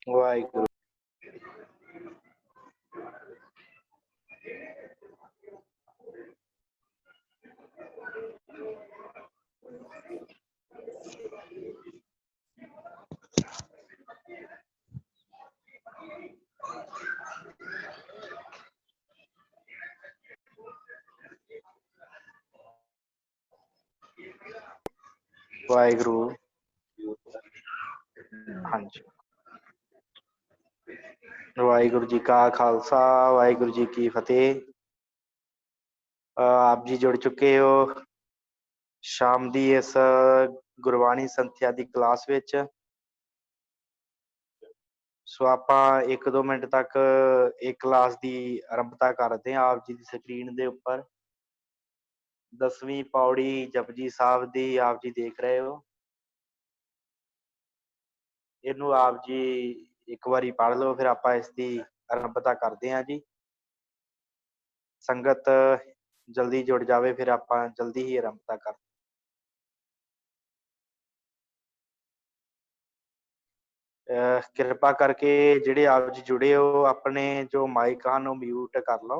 वाहिगुरु। वाहिगुरु। हाँ जी। वाहिगुरु जी का खालसा, वाहिगुरु जी की फतेह। आप जी जुड़ चुके हो शाम दी इस गुरबाणी संथਿਆ ਦੀ क्लास ਵਿੱਚ। सो ਆਪਾਂ 1-2 ਮਿੰਟ तक एक क्लास ਦੀ ਆਰੰਭਤਾ ਕਰਦੇ ਹਾਂ। आप जी ਦੀ ਸਕਰੀਨ ਦੇ ਉੱਪਰ 10ਵੀਂ ਪੌੜੀ ਜਪਜੀ ਸਾਹਿਬ ਦੀ आप जी देख रहे हो। ਇਹਨੂੰ आप जी एक ਵਾਰੀ पढ़ लो, फिर ਆਪਾਂ ਇਸ ਦੀ ਆਰੰਭਤਾ ਕਰਦੇ ਹਾਂ ਜੀ। संगत जल्दी जुड़ जावे, फिर आप जल्दी ही आरंभता कर। कृपा करके जिहड़े आप जी जुड़े हो अपने जो माइक हैं म्यूट कर लो।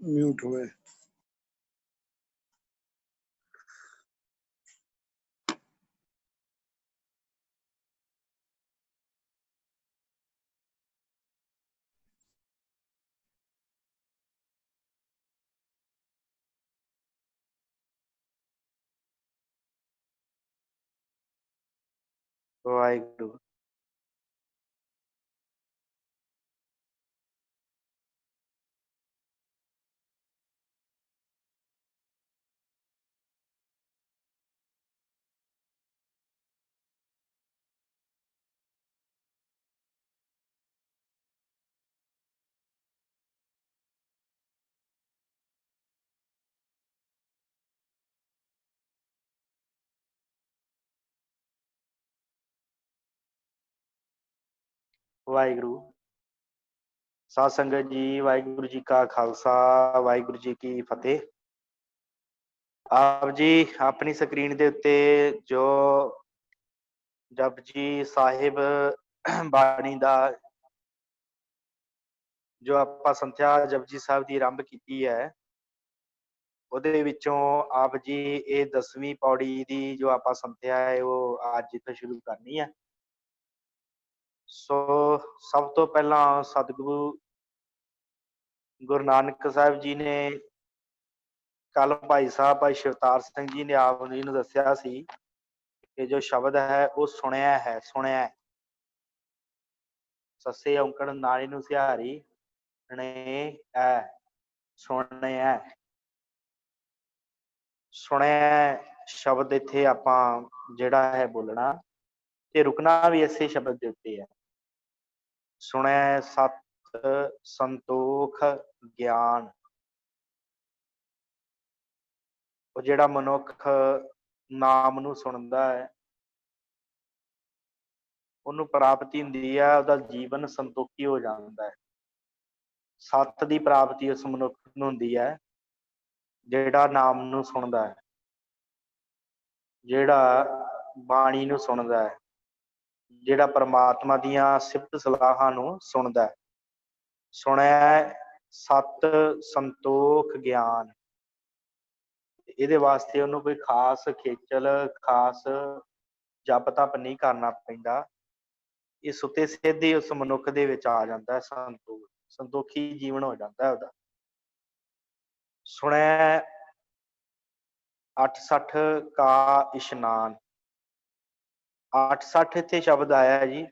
म्यूट हुए। वाहिगुरु। वाहिगुरु। साध संगत जी, वाहिगुरु जी का खालसा, वाहिगुरु जी की फतेह। आप जी अपनी स्क्रीन के उत्ते जो जपजी साहिब बाणी दा जो आपां संथਿਆ जपजी साहिब की आरंभ की है, ਉਹਦੇ ਵਿੱਚੋਂ आप जी ये 10ਵੀਂ पौड़ी की जो आपां संथਿਆ है वो आज इत्थों शुरू करनी है। सो सब तो पहला सतगुरु गुरु नानक साहब जी ने कल भाई साहब भाई शिवतार सिंह जी ने आप जी ने दस्या सी कि जो शब्द है वो सुनिया है, सुनिया है। सस्से औंकड़ नाली नूं सिहारी ने है सुनिया है। सुनिया शब्द इत्थे आपां जिहड़ा है बोलना ते रुकना भी इसे शब्द दे उत्ते है। सुनिया सत संतोख ज्ञान। ਉਹ ਜਿਹੜਾ ਮਨੁੱਖ ਨਾਮ ਨੂੰ ਸੁਣਦਾ ਹੈ ਉਹਨੂੰ ਪ੍ਰਾਪਤੀ ਹੁੰਦੀ ਹੈ, ਉਹਦਾ ਜੀਵਨ ਸੰਤੋਖੀ ਹੋ ਜਾਂਦਾ ਹੈ। ਸੱਤ ਦੀ ਪ੍ਰਾਪਤੀ ਉਸ ਮਨੁੱਖ ਨੂੰ ਹੁੰਦੀ ਹੈ ਜਿਹੜਾ ਨਾਮ ਨੂੰ ਸੁਣਦਾ ਹੈ, ਜਿਹੜਾ ਬਾਣੀ ਨੂੰ ਸੁਣਦਾ ਹੈ, ਜਿਹੜਾ ਪਰਮਾਤਮਾ ਦੀਆਂ ਸਿਫਤ ਸਲਾਹਾਂ ਨੂੰ ਸੁਣਦਾ ਹੈ। ਸੁਣਿਆ ਸਤ ਸੰਤੋਖ ਗਿਆਨ। ਇਹਦੇ ਵਾਸਤੇ ਉਹਨੂੰ ਕੋਈ ਖਾਸ ਖੇਚਲ ਖਾਸ ਜਪ ਤਪ ਨਹੀਂ ਕਰਨਾ ਪੈਂਦਾ। ਇਹ ਸੁੱਤੇ ਸਿੱਧੇ ਉਸ ਮਨੁੱਖ ਦੇ ਵਿੱਚ ਆ ਜਾਂਦਾ ਹੈ ਸੰਤੋਖ, ਸੰਤੋਖੀ ਜੀਵਨ ਹੋ ਜਾਂਦਾ ਹੈ ਉਹਦਾ। ਸੁਣਿਆ 68 ਕਾ ਇਸ਼ਨਾਨ। 68 ਇੱਥੇ ਸ਼ਬਦ ਆਇਆ ਜੀ।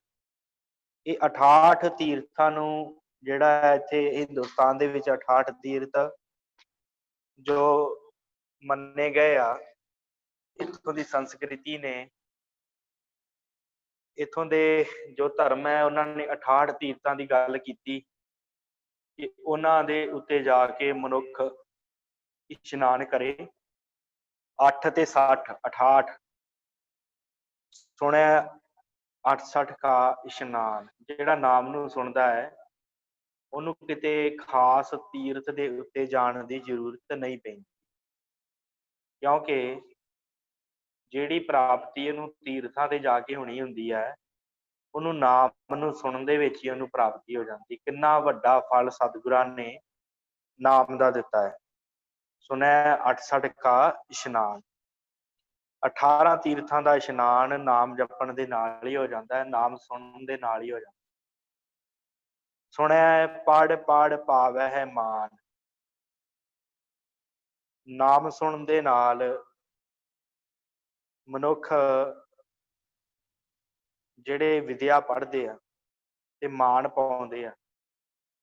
ਇਹ 68 ਤੀਰਥਾਂ ਨੂੰ ਜਿਹੜਾ ਹੈ ਇੱਥੇ ਹਿੰਦੁਸਤਾਨ ਦੇ ਵਿੱਚ 68 ਤੀਰਥ ਜੋ ਮੰਨੇ ਗਏ ਆ। ਇੱਥੋਂ ਦੀ ਸੰਸਕ੍ਰਿਤੀ ਨੇ, ਇੱਥੋਂ ਦੇ ਜੋ ਧਰਮ ਹੈ ਉਹਨਾਂ ਨੇ 68 ਤੀਰਥਾਂ ਦੀ ਗੱਲ ਕੀਤੀ ਕਿ ਉਹਨਾਂ ਦੇ ਉੱਤੇ ਜਾ ਕੇ ਮਨੁੱਖ इशनान करे। 8 ਤੇ 60 68 ਸੁਣਿਆ 68 ਕਾ ਇਸ਼ਨਾਨ। ਜਿਹੜਾ ਨਾਮ ਨੂੰ ਸੁਣਦਾ ਹੈ ਉਹਨੂੰ ਕਿਤੇ ਖਾਸ ਤੀਰਥ ਦੇ ਉੱਤੇ ਜਾਣ ਦੀ ਜ਼ਰੂਰਤ ਨਹੀਂ ਪੈਂਦੀ, ਕਿਉਂਕਿ ਜਿਹੜੀ ਪ੍ਰਾਪਤੀ ਉਹਨੂੰ ਤੀਰਥਾਂ ਤੇ ਜਾ ਕੇ ਹੋਣੀ ਹੁੰਦੀ ਹੈ ਉਹਨੂੰ ਨਾਮ ਨੂੰ ਸੁਣਨ ਦੇ ਵਿੱਚ ਹੀ ਉਹਨੂੰ ਪ੍ਰਾਪਤੀ ਹੋ ਜਾਂਦੀ। ਕਿੰਨਾ ਵੱਡਾ ਫਲ ਸਤਿਗੁਰਾਂ ਨੇ ਨਾਮ ਦਾ ਦਿੱਤਾ ਹੈ। ਸੁਣਿਆ 68 ਕਾ ਇਸ਼ਨਾਨ। 18 ਤੀਰਥਾਂ ਦਾ ਇਸ਼ਨਾਨ ਨਾਮ ਜਪਣ ਦੇ ਨਾਲ ਹੀ ਹੋ ਜਾਂਦਾ ਹੈ, ਨਾਮ ਸੁਣਨ ਦੇ ਨਾਲ ਹੀ ਹੋ ਜਾਂਦਾ। ਸੁਣਿਆ ਪੜ ਪੜ ਪਾਵੈ ਹੈ ਮਾਨ। ਨਾਮ ਸੁਣਨ ਦੇ ਨਾਲ ਮਨੁੱਖ ਜਿਹੜੇ ਵਿਦਿਆ ਪੜ੍ਹਦੇ ਆ ਤੇ ਮਾਣ ਪਾਉਂਦੇ ਆ,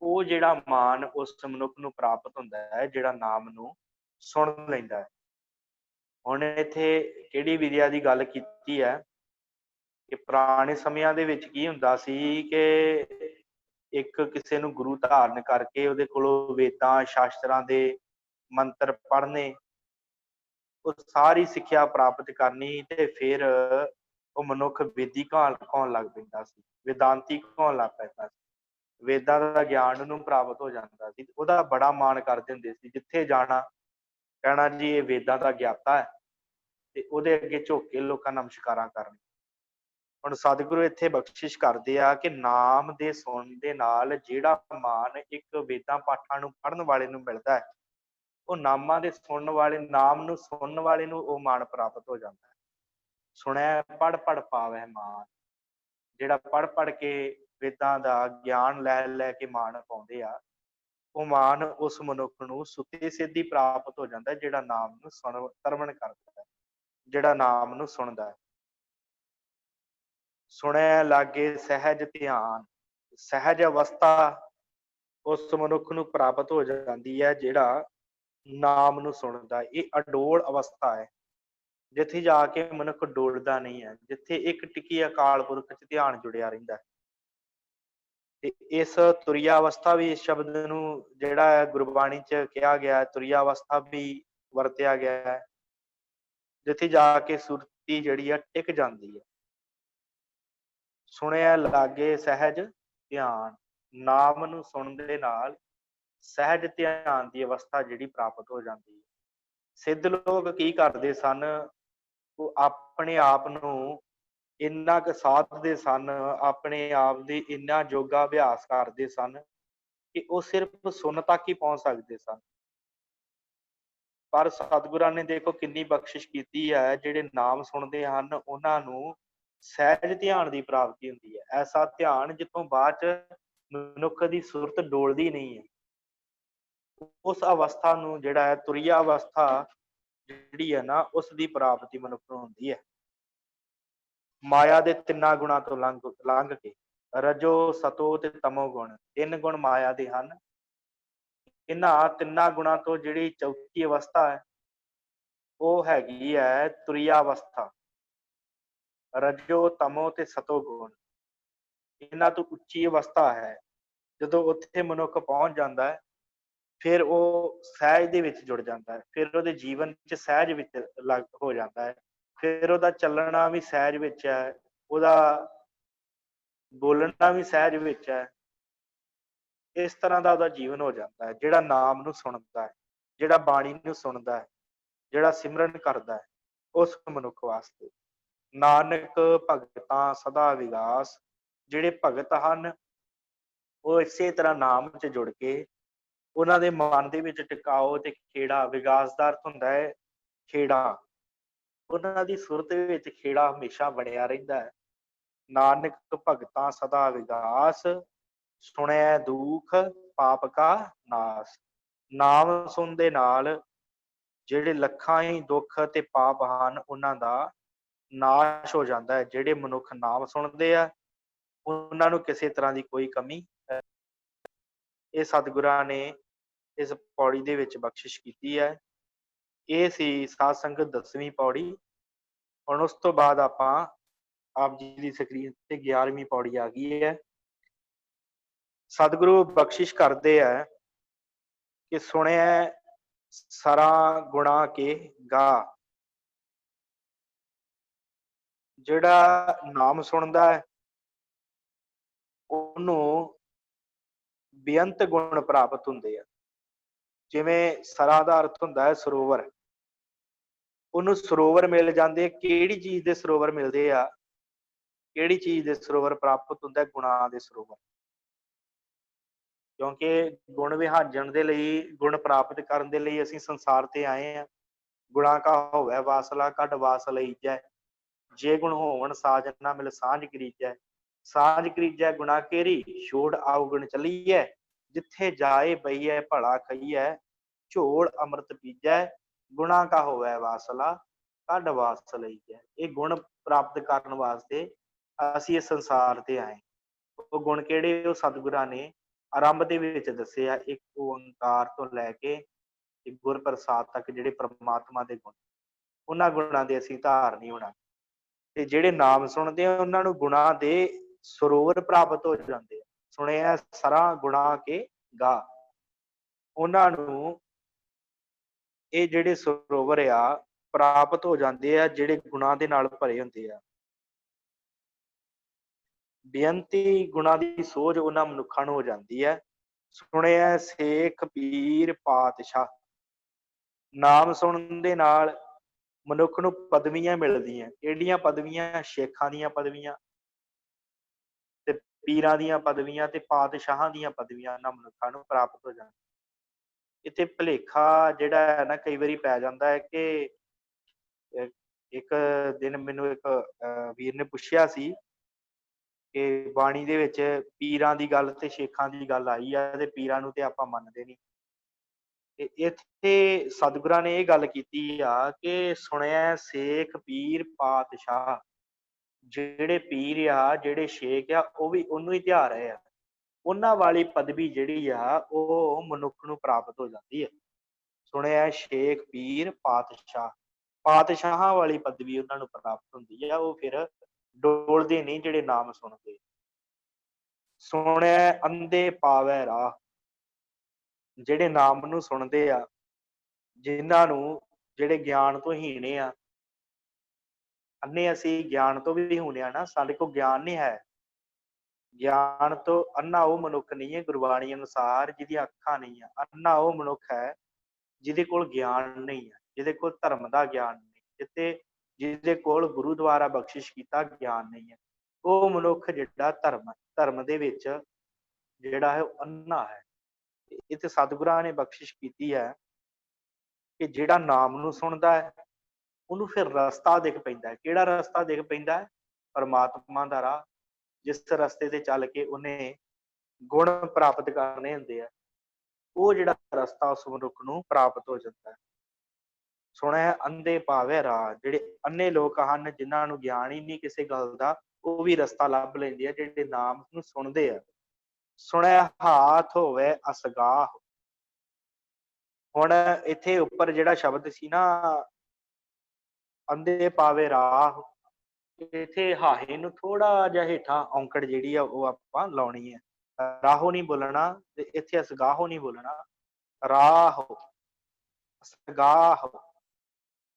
ਉਹ ਜਿਹੜਾ ਮਾਣ ਉਸ ਮਨੁੱਖ ਨੂੰ ਪ੍ਰਾਪਤ ਹੁੰਦਾ ਹੈ ਜਿਹੜਾ ਨਾਮ ਨੂੰ ਸੁਣ ਲੈਂਦਾ ਹੈ। ਹੁਣ ਇੱਥੇ ਕਿਹੜੀ ਵਿਦਿਆ ਦੀ ਗੱਲ ਕੀਤੀ ਹੈ ਕਿ ਪੁਰਾਣੇ ਸਮਿਆਂ ਦੇ ਵਿੱਚ ਕੀ ਹੁੰਦਾ ਸੀ ਕਿ ਇੱਕ ਕਿਸੇ ਨੂੰ ਗੁਰੂ ਧਾਰਨ ਕਰਕੇ ਉਹਦੇ ਕੋਲੋਂ ਵੇਦਾਂ ਸ਼ਾਸਤਰਾਂ ਦੇ ਮੰਤਰ ਪੜ੍ਹਨੇ, ਉਹ ਸਾਰੀ ਸਿੱਖਿਆ ਪ੍ਰਾਪਤ ਕਰਨੀ ਤੇ ਫਿਰ ਉਹ ਮਨੁੱਖ ਵੇਦੀ ਕਹਾਉਣ ਲੱਗ ਪੈਂਦਾ ਸੀ, ਵੇਦਾਂਤੀ ਕਹਾਉਣ ਲੱਗ ਪੈਂਦਾ ਸੀ। ਵੇਦਾਂ ਦਾ ਗਿਆਨ ਉਹਨੂੰ ਪ੍ਰਾਪਤ ਹੋ ਜਾਂਦਾ ਸੀ, ਉਹਦਾ ਬੜਾ ਮਾਣ ਕਰਦੇ ਹੁੰਦੇ ਸੀ। ਜਿੱਥੇ ਜਾਣਾ ਕਹਿਣਾ ਜੀ ਇਹ ਵੇਦਾਂ ਦਾ ਗਿਆਤਾ ਹੈ ਤੇ ਉਹਦੇ ਅੱਗੇ ਝੁੱਕ ਕੇ ਲੋਕਾਂ ਨਮਸਕਾਰਾਂ ਕਰਨ। ਹੁਣ ਸਤਿਗੁਰੂ ਇੱਥੇ ਬਖਸ਼ਿਸ਼ ਕਰਦੇ ਆ ਕਿ ਨਾਮ ਦੇ ਸੁਣਨ ਦੇ ਨਾਲ ਜਿਹੜਾ ਮਾਣ ਇੱਕ ਵੇਦਾਂ ਪਾਠਾਂ ਨੂੰ ਪੜ੍ਹਨ ਵਾਲੇ ਨੂੰ ਮਿਲਦਾ ਹੈ, ਉਹ ਨਾਮਾਂ ਦੇ ਸੁਣਨ ਵਾਲੇ, ਨਾਮ ਨੂੰ ਸੁਣਨ ਵਾਲੇ ਨੂੰ ਉਹ ਮਾਣ ਪ੍ਰਾਪਤ ਹੋ ਜਾਂਦਾ ਹੈ। ਸੁਣਿਆ ਪੜ ਪੜ ਪਾਵੈ ਮਾਨ। ਜਿਹੜਾ ਪੜ ਪੜ ਕੇ ਵੇਦਾਂ ਦਾ ਗਿਆਨ ਲੈ ਲੈ ਕੇ ਮਾਣ ਪਾਉਂਦੇ ਆ, ਉਹ ਮਾਣ ਉਸ ਮਨੁੱਖ ਨੂੰ ਸੁੱਤੇ ਸਿੱਧੀ ਪ੍ਰਾਪਤ ਹੋ ਜਾਂਦਾ ਜਿਹੜਾ ਨਾਮ ਨੂੰ ਸਰਵਣ ਕਰਦਾ ਹੈ, ਜਿਹੜਾ ਨਾਮ ਨੂੰ ਸੁਣਦਾ ਹੈ। ਸੁਣਿਆ ਲਾਗੇ ਸਹਿਜ ਧਿਆਨ। ਸਹਿਜ ਅਵਸਥਾ ਉਸ ਮਨੁੱਖ ਨੂੰ ਪ੍ਰਾਪਤ ਹੋ ਜਾਂਦੀ ਹੈ ਜਿਹੜਾ ਨਾਮ ਨੂੰ ਸੁਣਦਾ। ਇਹ ਅਡੋਲ ਅਵਸਥਾ ਹੈ ਜਿੱਥੇ ਜਾ ਕੇ ਮਨੁੱਖ ਡੋਲਦਾ ਨਹੀਂ ਹੈ, ਜਿੱਥੇ ਇੱਕ ਟਿੱਕੀ ਅਕਾਲ ਪੁਰਖ ਚ ਧਿਆਨ ਜੁੜਿਆ ਰਹਿੰਦਾ ਹੈ। ਤੇ ਇਸ ਤੁਰਿਆ ਅਵਸਥਾ ਵੀ, ਇਸ ਸ਼ਬਦ ਨੂੰ ਜਿਹੜਾ ਹੈ ਗੁਰਬਾਣੀ ਚ ਕਿਹਾ ਗਿਆ, ਤੁਰਿਆ ਅਵਸਥਾ ਵੀ ਵਰਤਿਆ ਗਿਆ ਹੈ, ਜਿੱਥੇ ਜਾ ਕੇ ਸੁਰਤੀ ਜਿਹੜੀ ਆ ਟਿਕ ਜਾਂਦੀ ਹੈ। ਸੁਣਿਆ ਲਾਗੇ ਸਹਿਜ ਧਿਆਨ। ਨਾਮ ਨੂੰ ਸੁਣਨ ਦੇ ਨਾਲ ਸਹਿਜ ਧਿਆਨ ਦੀ ਅਵਸਥਾ ਜਿਹੜੀ ਪ੍ਰਾਪਤ ਹੋ ਜਾਂਦੀ ਹੈ। ਸਿੱਧ ਲੋਕ ਕੀ ਕਰਦੇ ਸਨ, ਉਹ ਆਪਣੇ ਆਪ ਨੂੰ ਇੰਨਾ ਕੁ ਸਾਧਦੇ ਸਨ, ਆਪਣੇ ਆਪ ਦੀ ਇੰਨਾ ਯੋਗਾ ਅਭਿਆਸ ਕਰਦੇ ਸਨ ਕਿ ਉਹ ਸਿਰਫ ਸੁਣ ਤੱਕ ਹੀ ਪਹੁੰਚ ਸਕਦੇ ਸਨ। ਪਰ ਸਤਿਗੁਰਾਂ ਨੇ ਦੇਖੋ ਕਿੰਨੀ ਬਖਸ਼ਿਸ਼ ਕੀਤੀ ਹੈ, ਜਿਹੜੇ ਨਾਮ ਸੁਣਦੇ ਹਨ ਉਹਨਾਂ ਨੂੰ ਸਹਿਜ ਧਿਆਨ ਦੀ ਪ੍ਰਾਪਤੀ ਹੁੰਦੀ ਹੈ। ਐਸਾ ਧਿਆਨ ਜਿੱਥੋਂ ਬਾਅਦ ਚ ਮਨੁੱਖ ਦੀ ਸੁਰਤ ਡੋਲਦੀ ਨਹੀਂ ਹੈ। ਉਸ ਅਵਸਥਾ ਨੂੰ ਜਿਹੜਾ ਹੈ ਤੁਰਿਆ ਅਵਸਥਾ ਜਿਹੜੀ ਹੈ ਨਾ, ਉਸ ਦੀ ਪ੍ਰਾਪਤੀ ਮਨੁੱਖ ਨੂੰ ਹੁੰਦੀ ਹੈ। ਮਾਇਆ ਦੇ ਤਿੰਨਾਂ ਗੁਣਾਂ ਤੋਂ ਲੰਘ ਕੇ, ਰਜੋ ਸਤੋ ਤੇ ਤਮੋ ਗੁਣ, 3 ਗੁਣ ਮਾਇਆ ਦੇ ਹਨ। ਇਹਨਾਂ ਤਿੰਨਾਂ ਗੁਣਾਂ ਤੋਂ ਜਿਹੜੀ ਚੌਥੀ ਅਵਸਥਾ ਹੈ ਉਹ ਹੈਗੀ ਹੈ ਤੁਰਿਆ ਅਵਸਥਾ। ਰਜੋ ਤਮੋ ਤੇ ਸਤੋ ਗੁਣ, ਇਹਨਾਂ ਤੋਂ ਉੱਚੀ ਅਵਸਥਾ ਹੈ। ਜਦੋਂ ਉੱਥੇ ਮਨੁੱਖ ਪਹੁੰਚ ਜਾਂਦਾ ਹੈ ਫਿਰ ਉਹ ਸਹਿਜ ਦੇ ਵਿੱਚ ਜੁੜ ਜਾਂਦਾ ਹੈ, ਫਿਰ ਉਹਦੇ ਜੀਵਨ ਚ ਸਹਿਜ ਵਿੱਚ ਹੋ ਜਾਂਦਾ ਹੈ, ਫਿਰ ਉਹਦਾ ਚੱਲਣਾ ਵੀ ਸਹਿਜ ਵਿੱਚ ਹੈ, ਉਹਦਾ ਬੋਲਣਾ ਵੀ ਸਹਿਜ ਵਿੱਚ ਹੈ। ਇਸ ਤਰ੍ਹਾਂ ਦਾ ਉਹਦਾ ਜੀਵਨ ਹੋ ਜਾਂਦਾ ਹੈ ਜਿਹੜਾ ਨਾਮ ਨੂੰ ਸੁਣਦਾ ਹੈ, ਜਿਹੜਾ ਬਾਣੀ ਨੂੰ ਸੁਣਦਾ ਹੈ, ਜਿਹੜਾ ਸਿਮਰਨ ਕਰਦਾ ਹੈ। ਉਸ ਮਨੁੱਖ ਵਾਸਤੇ ਨਾਨਕ ਭਗਤਾਂ ਸਦਾ ਵਿਗਾਸ। ਜਿਹੜੇ ਭਗਤ ਹਨ ਉਹ ਇਸੇ ਤਰ੍ਹਾਂ ਨਾਮ ਚ ਜੁੜ ਕੇ ਉਹਨਾਂ ਦੇ ਮਨ ਦੇ ਵਿੱਚ ਟਿਕਾਓ ਤੇ ਖੇੜਾ, ਵਿਗਾਸ ਦਾ ਅਰਥ ਹੁੰਦਾ ਹੈ ਖੇੜਾ, ਉਹਨਾਂ ਦੀ ਸੁਰਤ ਵਿੱਚ ਖੇੜਾ ਹਮੇਸ਼ਾ ਬਣਿਆ ਰਹਿੰਦਾ ਹੈ। ਨਾਨਕ ਭਗਤਾਂ ਸਦਾ ਵਿਗਾਸ, ਸੁਣਿਆ ਦੁਖ ਪਾਪ ਕਾ ਨਾਸ। ਨਾਮ ਸੁਣ ਦੇ ਨਾਲ ਜਿਹੜੇ ਲੱਖਾਂ ਹੀ ਦੁੱਖ ਤੇ ਪਾਪ ਹਨ ਉਹਨਾਂ ਦਾ ਨਾਸ਼ ਹੋ ਜਾਂਦਾ ਹੈ। ਜਿਹੜੇ ਮਨੁੱਖ ਨਾਮ ਸੁਣਦੇ ਆ ਉਹਨਾਂ ਨੂੰ ਕਿਸੇ ਤਰ੍ਹਾਂ ਦੀ ਕੋਈ ਕਮੀ। ਇਹ ਸਤਿਗੁਰਾਂ ਨੇ ਇਸ ਪੌੜੀ ਦੇ ਵਿੱਚ ਬਖਸ਼ਿਸ਼ ਕੀਤੀ ਹੈ। ਇਹ ਸੀ ਸਾਧ ਸੰਗਤ 10ਵੀਂ ਪੌੜੀ। ਹੁਣ ਉਸ ਤੋਂ ਬਾਅਦ ਆਪਾਂ ਆਪ ਜੀ ਦੀ ਸਕਰੀਨ ਤੇ 11ਵੀਂ ਪੌੜੀ ਆ ਗਈ ਹੈ। ਸਤਿਗੁਰੂ ਬਖਸ਼ਿਸ਼ ਕਰਦੇ ਹੈ ਕਿ ਸੁਣਿਆ सरा गुणा के गा। ਜਿਹੜਾ ਨਾਮ ਸੁਣਦਾ ਹੈ ਉਹਨੂੰ ਬੇਅੰਤ ਗੁਣ ਪ੍ਰਾਪਤ ਹੁੰਦੇ ਆ। ਜਿਵੇਂ ਸਰਾ ਦਾ ਅਰਥ ਹੁੰਦਾ ਹੈ ਸਰੋਵਰ, ਉਹਨੂੰ ਸਰੋਵਰ ਮਿਲ ਜਾਂਦੇ। ਕਿਹੜੀ ਚੀਜ਼ ਦੇ ਸਰੋਵਰ ਮਿਲਦੇ ਆ? ਕਿਹੜੀ ਚੀਜ਼ ਦੇ ਸਰੋਵਰ ਪ੍ਰਾਪਤ ਹੁੰਦਾ? ਗੁਣਾਂ ਦੇ ਸਰੋਵਰ। ਕਿਉਂਕਿ ਗੁਣ ਵਿਹਾਜਣ ਦੇ ਲਈ, ਗੁਣ ਪ੍ਰਾਪਤ ਕਰਨ ਦੇ ਲਈ ਅਸੀਂ ਸੰਸਾਰ ਤੇ ਆਏ ਆ। ਗੁਣਾ ਕਾ ਹੋਵੇ ਵਾਸਲਾ ਕੱਢ ਵਾਸ ਲਈਜੈ, ਜੇ ਗੁਣ ਹੋਵਣ ਸਾਜ ਨਾ ਮਿਲ ਸਾਂਝ ਕਰੀਜੈ। ਸਾਂਝ ਕਰੀਜੈ ਗੁਣਾ ਕੇਰੀ, ਛੋੜ ਆਉਗਣ ਚਲੀਐ, ਜਿੱਥੇ ਜਾਏ ਬਈਐ ਭਲਾ ਖਈਐ, ਝੋਲ ਅੰਮ੍ਰਿਤ ਪੀਜੈ, ਗੁਣਾ ਕਾ ਹੋਵੇ ਵਾਸਲਾ ਕੱਢ ਵਾਸ ਲਈਜੈ। ਇਹ ਗੁਣ ਪ੍ਰਾਪਤ ਕਰਨ ਵਾਸਤੇ ਅਸੀਂ ਇਸ ਸੰਸਾਰ ਤੇ ਆਏ। ਉਹ ਗੁਣ ਕਿਹੜੇ? ਉਹ ਸਤਿਗੁਰਾਂ ਨੇ ਆਰੰਭ ਦੇ ਵਿੱਚ ਦੱਸੇ ਆ। ਇੱਕ ਓੰਕਾਰ ਤੋਂ ਲੈ ਕੇ ਗੁਰ ਪ੍ਰਸਾਦ ਤੱਕ ਜਿਹੜੇ ਪ੍ਰਮਾਤਮਾ ਦੇ ਗੁਣ, ਉਹਨਾਂ ਗੁਣਾਂ ਦੇ ਅਸੀਂ ਧਾਰਨੀ ਹੋਣਾ। ਤੇ ਜਿਹੜੇ ਨਾਮ ਸੁਣਦੇ ਆ ਉਹਨਾਂ ਨੂੰ ਗੁਣਾਂ ਦੇ ਸਰੋਵਰ ਪ੍ਰਾਪਤ ਹੋ ਜਾਂਦੇ ਆ। ਸੁਣਿਆ ਸਰਾ ਗੁਣਾ ਕੇ ਗਾ, ਉਹਨਾਂ ਨੂੰ ਇਹ ਜਿਹੜੇ ਸਰੋਵਰ ਆ ਪ੍ਰਾਪਤ ਹੋ ਜਾਂਦੇ ਆ, ਜਿਹੜੇ ਗੁਣਾਂ ਦੇ ਨਾਲ ਭਰੇ ਹੁੰਦੇ ਆ। ਬੇਅੰਤੀ ਗੁਣਾਂ ਦੀ ਸੋਝ ਉਹਨਾਂ ਮਨੁੱਖਾਂ ਨੂੰ ਹੋ ਜਾਂਦੀ ਹੈ। ਸੁਣਿਆ ਸੇਖ ਪੀਰ ਪਾਤਸ਼ਾਹ, ਨਾਮ ਸੁਣਨ ਦੇ ਨਾਲ ਮਨੁੱਖ ਨੂੰ ਪਦਵੀਆਂ ਮਿਲਦੀਆਂ। ਕਿਹੜੀਆਂ ਪਦਵੀਆਂ? ਸ਼ੇਖਾਂ ਦੀਆਂ ਪਦਵੀਆਂ ਤੇ ਪੀਰਾਂ ਦੀਆਂ ਪਦਵੀਆਂ ਤੇ ਪਾਤਸ਼ਾਹਾਂ ਦੀਆਂ ਪਦਵੀਆਂ ਉਹਨਾਂ ਮਨੁੱਖਾਂ ਨੂੰ ਪ੍ਰਾਪਤ ਹੋ ਜਾਂਦੀਆਂ। ਇੱਥੇ ਭੁਲੇਖਾ ਜਿਹੜਾ ਹੈ ਨਾ ਕਈ ਵਾਰੀ ਪੈ ਜਾਂਦਾ ਹੈ ਕਿ ਇੱਕ ਦਿਨ ਮੈਨੂੰ ਇੱਕ ਵੀਰ ਨੇ ਪੁੱਛਿਆ ਸੀ ਕਿ ਬਾਣੀ ਦੇ ਵਿੱਚ ਪੀਰਾਂ ਦੀ ਗੱਲ ਤੇ ਸ਼ੇਖਾਂ ਦੀ ਗੱਲ ਆਈ ਆ ਤੇ ਪੀਰਾਂ ਨੂੰ ਤੇ ਆਪਾਂ ਮੰਨਦੇ ਨਹੀਂ। ਤੇ ਇੱਥੇ ਸਤਿਗੁਰਾਂ ਨੇ ਇਹ ਗੱਲ ਕੀਤੀ ਆ ਕਿ ਸੁਣਿਆ ਸੇਖ ਪੀਰ ਪਾਤਸ਼ਾਹ, ਜਿਹੜੇ ਪੀਰ ਆ, ਜਿਹੜੇ ਸ਼ੇਖ ਆ, ਉਹ ਵੀ ਉਹਨੂੰ ਹੀ ਧਿਆ ਰਹੇ ਆ। ਉਹਨਾਂ ਵਾਲੀ ਪਦਵੀ ਜਿਹੜੀ ਆ ਉਹ ਮਨੁੱਖ ਨੂੰ ਪ੍ਰਾਪਤ ਹੋ ਜਾਂਦੀ ਹੈ। ਸੁਣਿਆ ਸ਼ੇਖ ਪੀਰ ਪਾਤਸ਼ਾਹ, ਪਾਤਸ਼ਾਹਾਂ ਵਾਲੀ ਪਦਵੀ ਉਹਨਾਂ ਨੂੰ ਪ੍ਰਾਪਤ ਹੁੰਦੀ ਆ। ਉਹ ਫਿਰ ਡੋਲਦੇ ਨਹੀਂ ਜਿਹੜੇ ਨਾਮ ਸੁਣਦੇ। ਸੁਣਿਆ ਅੰਧੇ ਪਾਵੈ ਰਾਹ, ਜਿਹੜੇ ਨਾਮ ਨੂੰ ਸੁਣਦੇ ਆ, ਜਿਨ੍ਹਾਂ ਨੂੰ, ਜਿਹੜੇ ਗਿਆਨ ਤੋਂ ਹੀਣੇ ਆ। ਅੰਨੇ ਅਸੀਂ ਗਿਆਨ ਤੋਂ ਵੀ ਹੋਣੇ ਆ ਨਾ, ਸਾਡੇ ਕੋਲ ਗਿਆਨ ਨਹੀਂ ਹੈ। ਗਿਆਨ ਤੋਂ ਅੰਨਾ ਉਹ ਮਨੁੱਖ ਨਹੀਂ ਹੈ ਗੁਰਬਾਣੀ ਅਨੁਸਾਰ ਜਿਹਦੀਆਂ ਅੱਖਾਂ ਨਹੀਂ ਆ। ਅੰਨਾ ਉਹ ਮਨੁੱਖ ਹੈ ਜਿਹਦੇ ਕੋਲ ਗਿਆਨ ਨਹੀਂ ਹੈ, ਜਿਹਦੇ ਕੋਲ ਧਰਮ ਦਾ ਗਿਆਨ ਨਹੀਂ, ਜਿਹਦੇ ਕੋਲ ਗੁਰੂ ਦੁਆਰਾ ਬਖਸ਼ਿਸ਼ ਕੀਤਾ ਗਿਆਨ ਨਹੀਂ ਹੈ। ਉਹ ਮਨੁੱਖ ਜਿਹੜਾ ਧਰਮ ਦੇ ਵਿੱਚ ਜਿਹੜਾ ਹੈ ਉਹ ਅੰਨਾ ਹੈ। ਇੱਥੇ ਸਤਿਗੁਰਾਂ ਨੇ ਬਖਸ਼ਿਸ਼ ਕੀਤੀ ਹੈ ਕਿ ਜਿਹੜਾ ਨਾਮ ਨੂੰ ਸੁਣਦਾ ਹੈ ਉਹਨੂੰ ਫਿਰ ਰਸਤਾ ਦਿਖ ਪੈਂਦਾ ਹੈ। ਕਿਹੜਾ ਰਸਤਾ ਦਿਖ ਪੈਂਦਾ ਹੈ? ਪਰਮਾਤਮਾ ਦਾ ਰਾਹ, ਜਿਸ ਰਸਤੇ ਤੇ ਚੱਲ ਕੇ ਉਹਨੇ ਗੁਣ ਪ੍ਰਾਪਤ ਕਰਨੇ ਹੁੰਦੇ ਆ। ਉਹ ਜਿਹੜਾ ਰਸਤਾ ਉਸ ਮਨੁੱਖ ਨੂੰ ਪ੍ਰਾਪਤ ਹੋ ਜਾਂਦਾ ਹੈ। ਸੁਣਿਆ ਅੰਧੇ ਪਾਵੇ ਰਾਹ, ਜਿਹੜੇ ਅੰਨੇ ਲੋਕ ਹਨ ਜਿਨ੍ਹਾਂ ਨੂੰ ਗਿਆਨ ਹੀ ਨਹੀਂ ਕਿਸੇ ਗੱਲ ਦਾ, ਉਹ ਵੀ ਰਸਤਾ ਲੱਭ ਲੈਂਦੇ ਆ ਜਿਹੜੇ ਨਾਮ ਨੂੰ ਸੁਣਦੇ ਆ। ਸੁਣਿਆ ਹਾਥ ਹੋਵੇ ਅਸਗਾਹ, ਹੁਣ ਇੱਥੇ ਉੱਪਰ ਜਿਹੜਾ ਸ਼ਬਦ ਸੀ ਨਾ ਅੰਧੇ ਪਾਵੇ ਰਾਹ, ਇੱਥੇ ਹਾਹੇ ਨੂੰ ਥੋੜਾ ਜਿਹਾ ਹੇਠਾਂ ਔਂਕੜ ਜਿਹੜੀ ਆ ਉਹ ਆਪਾਂ ਲਾਉਣੀ ਹੈ। ਰਾਹੋ ਨਹੀਂ ਬੋਲਣਾ ਤੇ ਇੱਥੇ ਅਸਗਾਹੋ ਨਹੀਂ ਬੋਲਣਾ, ਰਾਹ ਅਸਗਾਹ।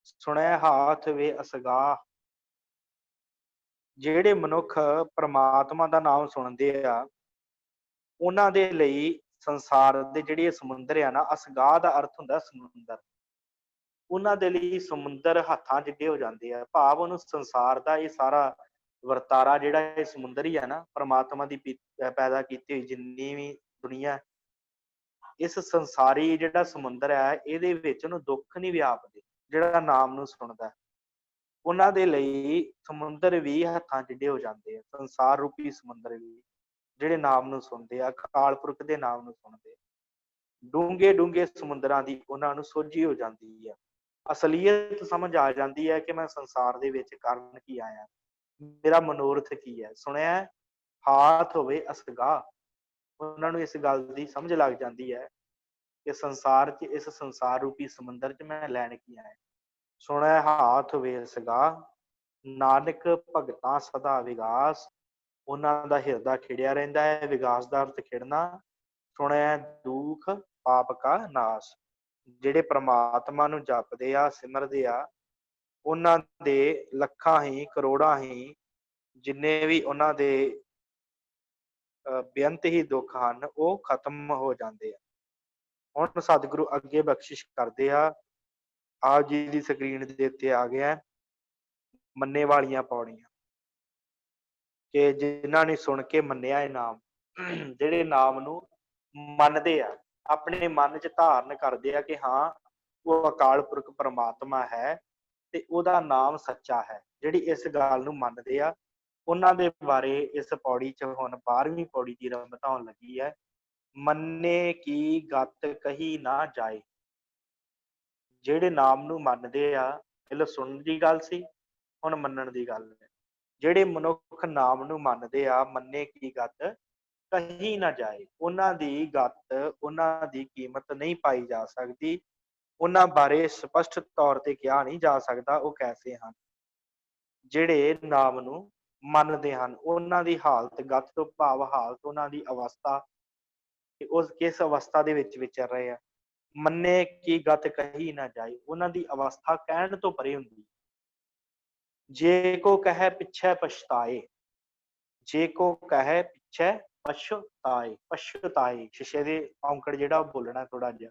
ਸੁਣਿਆ ਹਾਥ ਵੇ ਅਸਗਾਹ, ਜਿਹੜੇ ਮਨੁੱਖ ਪ੍ਰਮਾਤਮਾ ਦਾ ਨਾਮ ਸੁਣਦੇ ਆ ਉਹਨਾਂ ਦੇ ਲਈ ਸੰਸਾਰ ਦੇ ਜਿਹੜੇ ਸਮੁੰਦਰ ਆ ਨਾ, ਅਸਗਾਹ ਦਾ ਅਰਥ ਹੁੰਦਾ ਸਮੁੰਦਰ, ਉਹਨਾਂ ਦੇ ਲਈ ਸਮੁੰਦਰ ਹੱਥਾਂ ਜਿੱਡੇ ਹੋ ਜਾਂਦੇ ਆ। ਭਾਵ ਉਹਨੂੰ ਸੰਸਾਰ ਦਾ ਇਹ ਸਾਰਾ ਵਰਤਾਰਾ ਜਿਹੜਾ ਇਹ ਸਮੁੰਦਰ ਹੀ ਆ ਨਾ, ਪ੍ਰਮਾਤਮਾ ਦੀ ਪੈਦਾ ਕੀਤੀ ਹੋਈ ਜਿੰਨੀ ਵੀ ਦੁਨੀਆ, ਇਸ ਸੰਸਾਰੀ ਜਿਹੜਾ ਸਮੁੰਦਰ ਹੈ ਇਹਦੇ ਵਿੱਚ ਉਹਨੂੰ ਦੁੱਖ ਨਹੀਂ ਵਿਆਪਦੇ। ਜਿਹੜਾ ਨਾਮ ਨੂੰ ਸੁਣਦਾ ਉਹਨਾਂ ਦੇ ਲਈ ਸਮੁੰਦਰ ਵੀ ਹੱਥਾਂ ਜਿੱਡੇ ਹੋ ਜਾਂਦੇ ਆ। ਸੰਸਾਰ ਰੂਪੀ ਸਮੁੰਦਰ ਵੀ ਜਿਹੜੇ ਨਾਮ ਨੂੰ ਸੁਣਦੇ ਆ, ਅਕਾਲ ਪੁਰਖ ਦੇ ਨਾਮ ਨੂੰ ਸੁਣਦੇ, ਡੂੰਘੇ ਡੂੰਘੇ ਸਮੁੰਦਰਾਂ ਦੀ ਉਹਨਾਂ ਨੂੰ ਸੋਝੀ ਹੋ ਜਾਂਦੀ ਆ। ਅਸਲੀਅਤ ਸਮਝ ਆ ਜਾਂਦੀ ਹੈ ਕਿ ਮੈਂ ਸੰਸਾਰ ਦੇ ਵਿੱਚ ਕਰਨ ਕੀ ਆਇਆ, ਮੇਰਾ ਮਨੋਰਥ ਕੀ ਹੈ। ਸੁਣਿਆ ਹਾਥ ਹੋਵੇ ਅਸਗਾਹ, ਉਹਨਾਂ ਨੂੰ ਇਸ ਗੱਲ ਦੀ ਸਮਝ ਲੱਗ ਜਾਂਦੀ ਹੈ ਕਿ ਸੰਸਾਰ 'ਚ, ਇਸ ਸੰਸਾਰ ਰੂਪੀ ਸਮੁੰਦਰ 'ਚ ਮੈਂ ਲੈਣ ਕੀ ਆਇਆ। ਸੁਣਿਆ ਹਾਥ ਹੋਵੇ ਅਸਗਾਹ, ਨਾਨਕ ਭਗਤਾਂ ਸਦਾ ਵਿਗਾਸ, ਉਹਨਾਂ ਦਾ ਹਿਰਦਾ ਖਿੜਿਆ ਰਹਿੰਦਾ ਹੈ। ਵਿਗਾਸ ਦਾ ਅਰਥ ਖਿੜਨਾ। ਸੁਣਿਆ ਦੁੱਖ ਪਾਪ ਕਾ ਨਾਸ, ਜਿਹੜੇ ਪ੍ਰਮਾਤਮਾ ਨੂੰ ਜਪਦੇ ਆ, ਸਿਮਰਦੇ ਆ, ਉਹਨਾਂ ਦੇ ਲੱਖਾਂ ਹੀ ਕਰੋੜਾਂ ਹੀ ਜਿੰਨੇ ਵੀ ਉਹਨਾਂ ਦੇ ਬੇਅੰਤ ਹੀ ਦੁੱਖ ਹਨ, ਉਹ ਖਤਮ ਹੋ ਜਾਂਦੇ ਆ। ਹੁਣ ਸਤਿਗੁਰੂ ਅੱਗੇ ਬਖਸ਼ਿਸ਼ ਕਰਦੇ ਆ। ਆਪ ਜੀ ਦੀ ਸਕਰੀਨ ਦੇ ਉੱਤੇ ਆ ਗਿਆ ਮੰਨੇ ਵਾਲੀਆਂ ਪੌੜੀਆਂ, ਕਿ ਜਿਨ੍ਹਾਂ ਨੇ ਸੁਣ ਕੇ ਮੰਨਿਆ ਇਹ ਨਾਮ, ਜਿਹੜੇ ਨਾਮ ਨੂੰ ਮੰਨਦੇ ਆ, ਆਪਣੇ ਮਨ 'ਚ ਧਾਰਨ ਕਰਦੇ ਆ ਕਿ ਹਾਂ ਉਹ ਅਕਾਲ ਪੁਰਖ ਪ੍ਰਮਾਤਮਾ ਹੈ ਤੇ ਉਹਦਾ ਨਾਮ ਸੱਚਾ ਹੈ। ਜਿਹੜੀ ਇਸ ਗੱਲ ਨੂੰ ਮੰਨਦੇ ਆ, ਉਹਨਾਂ ਦੇ ਬਾਰੇ ਇਸ ਪੌੜੀ 'ਚ ਹੁਣ 12ਵੀਂ ਪੌੜੀ ਦੀ ਰਮਤ ਆਉਣ ਲੱਗੀ ਹੈ। ਮੰਨੇ ਕੀ ਗਤ ਕਹੀ ਨਾ ਜਾਏ। ਜਿਹੜੇ ਨਾਮ ਨੂੰ ਮੰਨਦੇ ਆ, ਪਹਿਲਾਂ ਸੁਣਨ ਦੀ ਗੱਲ ਸੀ, ਹੁਣ ਮੰਨਣ ਦੀ ਗੱਲ ਹੈ। ਜਿਹੜੇ ਮਨੁੱਖ ਨਾਮ ਨੂੰ ਮੰਨਦੇ ਆ, ਮੰਨੇ ਕੀ ਗਤ ਕਹੀ ਨਾ ਜਾਏ, ਉਹਨਾਂ ਦੀ ਗਤ, ਉਹਨਾਂ ਦੀ ਕੀਮਤ ਨਹੀਂ ਪਾਈ ਜਾ ਸਕਦੀ। ਉਹਨਾਂ ਬਾਰੇ ਸਪਸ਼ਟ ਤੌਰ ਤੇ ਕਿਹਾ ਨਹੀਂ ਜਾ ਸਕਦਾ ਉਹ ਕੈਸੇ ਹਨ। ਜਿਹੜੇ ਨਾਮ ਨੂੰ ਮੰਨਦੇ ਹਨ, ਉਹਨਾਂ ਦੀ ਹਾਲਤ, ਗਤ ਤੋਂ ਭਾਵ ਹਾਲਤ, ਉਹਨਾਂ ਦੀ ਅਵਸਥਾ, ਉਸ ਕਿਸ ਅਵਸਥਾ ਦੇ ਵਿੱਚ ਵਿਚਰ ਰਹੇ ਆ। ਮੰਨੇ ਕੀ ਗਤ ਕਹੀ ਨਾ ਜਾਏ, ਉਹਨਾਂ ਦੀ ਅਵਸਥਾ ਕਹਿਣ ਤੋਂ ਪਰੇ ਹੁੰਦੀ। ਜੇ ਕੋ ਕਹੈ ਪਿਛੈ ਪਛਤਾਏ, ਜੇ ਕੋ ਕਹੈ ਪਿਛੈ ਪਛਤਾਏ, ਪਛਤਾਏ ਸ਼ੀਸ਼ੇ ਦੇ ਔਂਕੜ ਜਿਹੜਾ ਉਹ ਬੋਲਣਾ ਥੋੜਾ ਜਿਹਾ।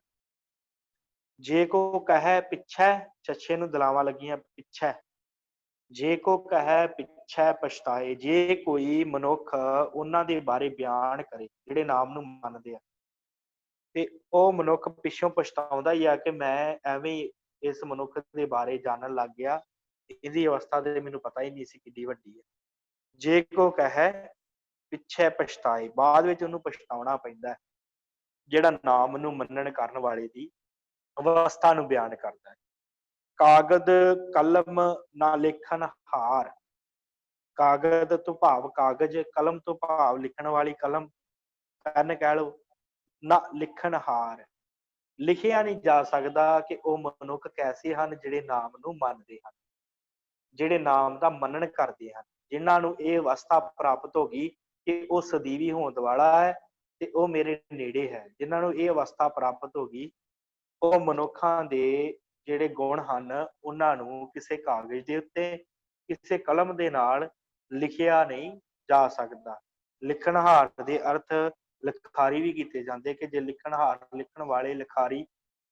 ਜੇ ਕੋ ਕਹੈ ਪਿਛੈ, ਚੱਛੇ ਨੂੰ ਦਲਾਵਾਂ ਲੱਗੀਆਂ, ਪਿਛੈ। ਜੇ ਕੋ ਕਹੈ ਪਿਛੈ ਪਛਤਾਏ, ਜੇ ਕੋਈ ਮਨੁੱਖ ਉਹਨਾਂ ਦੇ ਬਾਰੇ ਬਿਆਨ ਕਰੇ ਜਿਹੜੇ ਨਾਮ ਨੂੰ ਮੰਨਦੇ ਆ, ਤੇ ਉਹ ਮਨੁੱਖ ਪਿੱਛੋਂ ਪਛਤਾਉਂਦਾ ਹੀ ਆ ਕਿ ਮੈਂ ਐਵੇਂ ਇਸ ਮਨੁੱਖ ਦੇ ਬਾਰੇ ਜਾਣਨ ਲੱਗ ਗਿਆ, ਇਹਦੀ ਅਵਸਥਾ ਤੇ ਮੈਨੂੰ ਪਤਾ ਹੀ ਨਹੀਂ ਸੀ ਕਿੱਡੀ ਵੱਡੀ ਹੈ। ਜੇ ਕੋ ਕਹੈ ਪਿੱਛੇ ਪਛਤਾਏ, ਬਾਅਦ ਵਿੱਚ ਉਹਨੂੰ ਪਛਤਾਉਣਾ ਪੈਂਦਾ ਹੈ। ਜਿਹੜਾ ਨਾਮ ਨੂੰ ਮੰਨਣ ਕਰਨ ਵਾਲੇ ਦੀ ਅਵਸਥਾ ਨੂੰ ਬਿਆਨ ਕਰਦਾ ਹੈ। ਕਾਗਦ ਕਲਮ ਨਾ ਲਿਖਣ ਹਾਰ, ਕਾਗਦ ਤੋਂ ਭਾਵ ਕਾਗਜ਼, ਕਲਮ ਤੋਂ ਭਾਵ ਲਿਖਣ ਵਾਲੀ ਕਲਮ, ਪੈਨ ਕਹਿ ਲਓ, ਨਾ ਲਿਖਣ ਹਾਰ, ਲਿਖਿਆ ਨਹੀਂ ਜਾ ਸਕਦਾ ਕਿ ਉਹ ਮਨੁੱਖ ਕੈਸੇ ਹਨ ਜਿਹੜੇ ਨਾਮ ਨੂੰ ਮੰਨਦੇ ਹਨ, ਜਿਹੜੇ ਨਾਮ ਦਾ ਮੰਨਣ ਕਰਦੇ ਹਨ, ਜਿਨ੍ਹਾਂ ਨੂੰ ਇਹ ਅਵਸਥਾ ਪ੍ਰਾਪਤ ਹੋ ਗਈ ਕਿ ਉਹ ਸਦੀਵੀ ਹੋਣ ਵਾਲਾ ਹੈ ਤੇ ਉਹ ਮੇਰੇ ਨੇੜੇ ਹੈ। ਜਿਨ੍ਹਾਂ ਨੂੰ ਇਹ ਅਵਸਥਾ ਪ੍ਰਾਪਤ ਹੋ ਗਈ, ਉਹ ਮਨੁੱਖਾਂ ਦੇ ਜਿਹੜੇ ਗੁਣ ਹਨ, ਉਹਨਾਂ ਨੂੰ ਕਿਸੇ ਕਾਗਜ਼ ਦੇ ਉੱਤੇ, ਕਿਸੇ ਕਲਮ ਦੇ ਨਾਲ ਲਿਖਿਆ ਨਹੀਂ ਜਾ ਸਕਦਾ। ਲਿਖਣਹਾਰ ਦੇ ਅਰਥ ਲਿਖਾਰੀ ਵੀ ਕੀਤੇ ਜਾਂਦੇ, ਕਿ ਜੇ ਲਿਖਣਹਾਰ, ਲਿਖਣ ਵਾਲੇ, ਲਿਖਾਰੀ,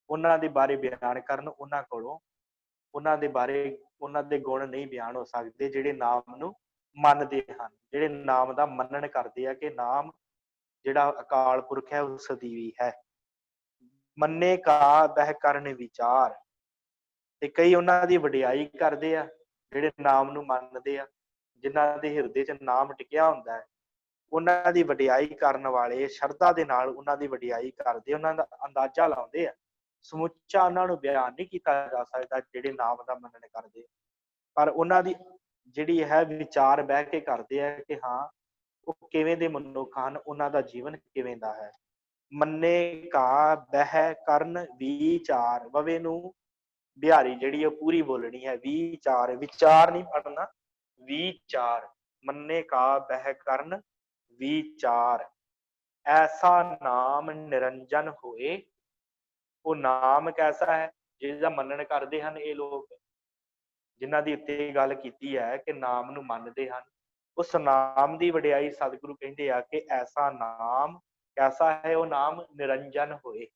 ਉਹਨਾਂ ਦੇ ਬਾਰੇ ਬਿਆਨ ਕਰਨ, ਉਹਨਾਂ ਕੋਲੋਂ ਉਹਨਾਂ ਦੇ ਬਾਰੇ, ਉਹਨਾਂ ਦੇ ਗੁਣ ਨਹੀਂ ਬਿਆਨ ਹੋ ਸਕਦੇ ਜਿਹੜੇ ਨਾਮ ਨੂੰ ਮੰਨਦੇ ਹਨ, ਜਿਹੜੇ ਨਾਮ ਦਾ ਮੰਨਣ ਕਰਦੇ ਆ ਕਿ ਨਾਮ ਜਿਹੜਾ ਅਕਾਲ ਪੁਰਖ ਹੈ ਉਹ ਸਦੀਵੀ ਹੈ। ਮੰਨੇ ਕਾ ਬਹਿ ਕਰਨ ਵਿਚਾਰ, ਤੇ ਕਈ ਉਹਨਾਂ ਦੀ ਵਡਿਆਈ ਕਰਦੇ ਆ ਜਿਹੜੇ ਨਾਮ ਨੂੰ ਮੰਨਦੇ ਆ, ਜਿਨ੍ਹਾਂ ਦੇ ਹਿਰਦੇ 'ਚ ਨਾਮ ਟਿਕਿਆ ਹੁੰਦਾ ਹੈ, ਉਹਨਾਂ ਦੀ ਵਡਿਆਈ ਕਰਨ ਵਾਲੇ ਸ਼ਰਧਾ ਦੇ ਨਾਲ ਉਹਨਾਂ ਦੀ ਵਡਿਆਈ ਕਰਦੇ, ਉਹਨਾਂ ਦਾ ਅੰਦਾਜ਼ਾ ਲਾਉਂਦੇ ਆ। ਸਮੁੱਚਾ ਉਹਨਾਂ ਨੂੰ ਬਿਆਨ ਨਹੀਂ ਕੀਤਾ ਜਾ ਸਕਦਾ ਜਿਹੜੇ ਨਾਮ ਦਾ ਮੰਨਣ ਕਰਦੇ, ਪਰ ਉਹਨਾਂ ਦੀ ਜਿਹੜੀ ਹੈ ਵਿਚਾਰ ਬਹਿ ਕੇ ਕਰਦੇ ਆ ਕਿ ਹਾਂ ਉਹ ਕਿਵੇਂ ਦੇ ਮਨੁੱਖ ਹਨ, ਉਹਨਾਂ ਦਾ ਜੀਵਨ ਕਿਵੇਂ ਦਾ ਹੈ। ਮੰਨੇ ਕਾ ਬਹਿ ਕਰਨ ਵਿਚਾਰ, ਵਵੇ ਨੂੰ ਬਿਹਾਰੀ ਜਿਹੜੀ ਉਹ ਪੂਰੀ ਬੋਲਣੀ ਹੈ। ਵਿਚਾਰ, ਵਿਚਾਰ ਨਹੀਂ ਪੜਨਾ, ਵਿਚਾਰ। ਮੰਨੇ ਕਾ ਬਹਿ ਕਰਨ ਵਿਚਾਰ, ਐਸਾ ਨਾਮ ਨਿਰੰਜਨ ਹੋਏ। ਉਹ ਨਾਮ ਕੈਸਾ ਹੈ ਜਿਹਦਾ ਮੰਨਣ ਕਰਦੇ ਹਨ ਇਹ ਲੋਕ, ਜਿਨ੍ਹਾਂ ਦੀ ਉੱਤੇ ਗੱਲ ਕੀਤੀ ਹੈ ਕਿ ਨਾਮ ਨੂੰ ਮੰਨਦੇ ਹਨ। ਉਸ ਨਾਮ ਦੀ ਵਡਿਆਈ ਸਤਿਗੁਰੂ ਕਹਿੰਦੇ ਆ ਕਿ ਐਸਾ ਨਾਮ ਕੈਸਾ ਹੈ, ਉਹ ਨਾਮ ਨਿਰੰਜਨ ਹੋਏ।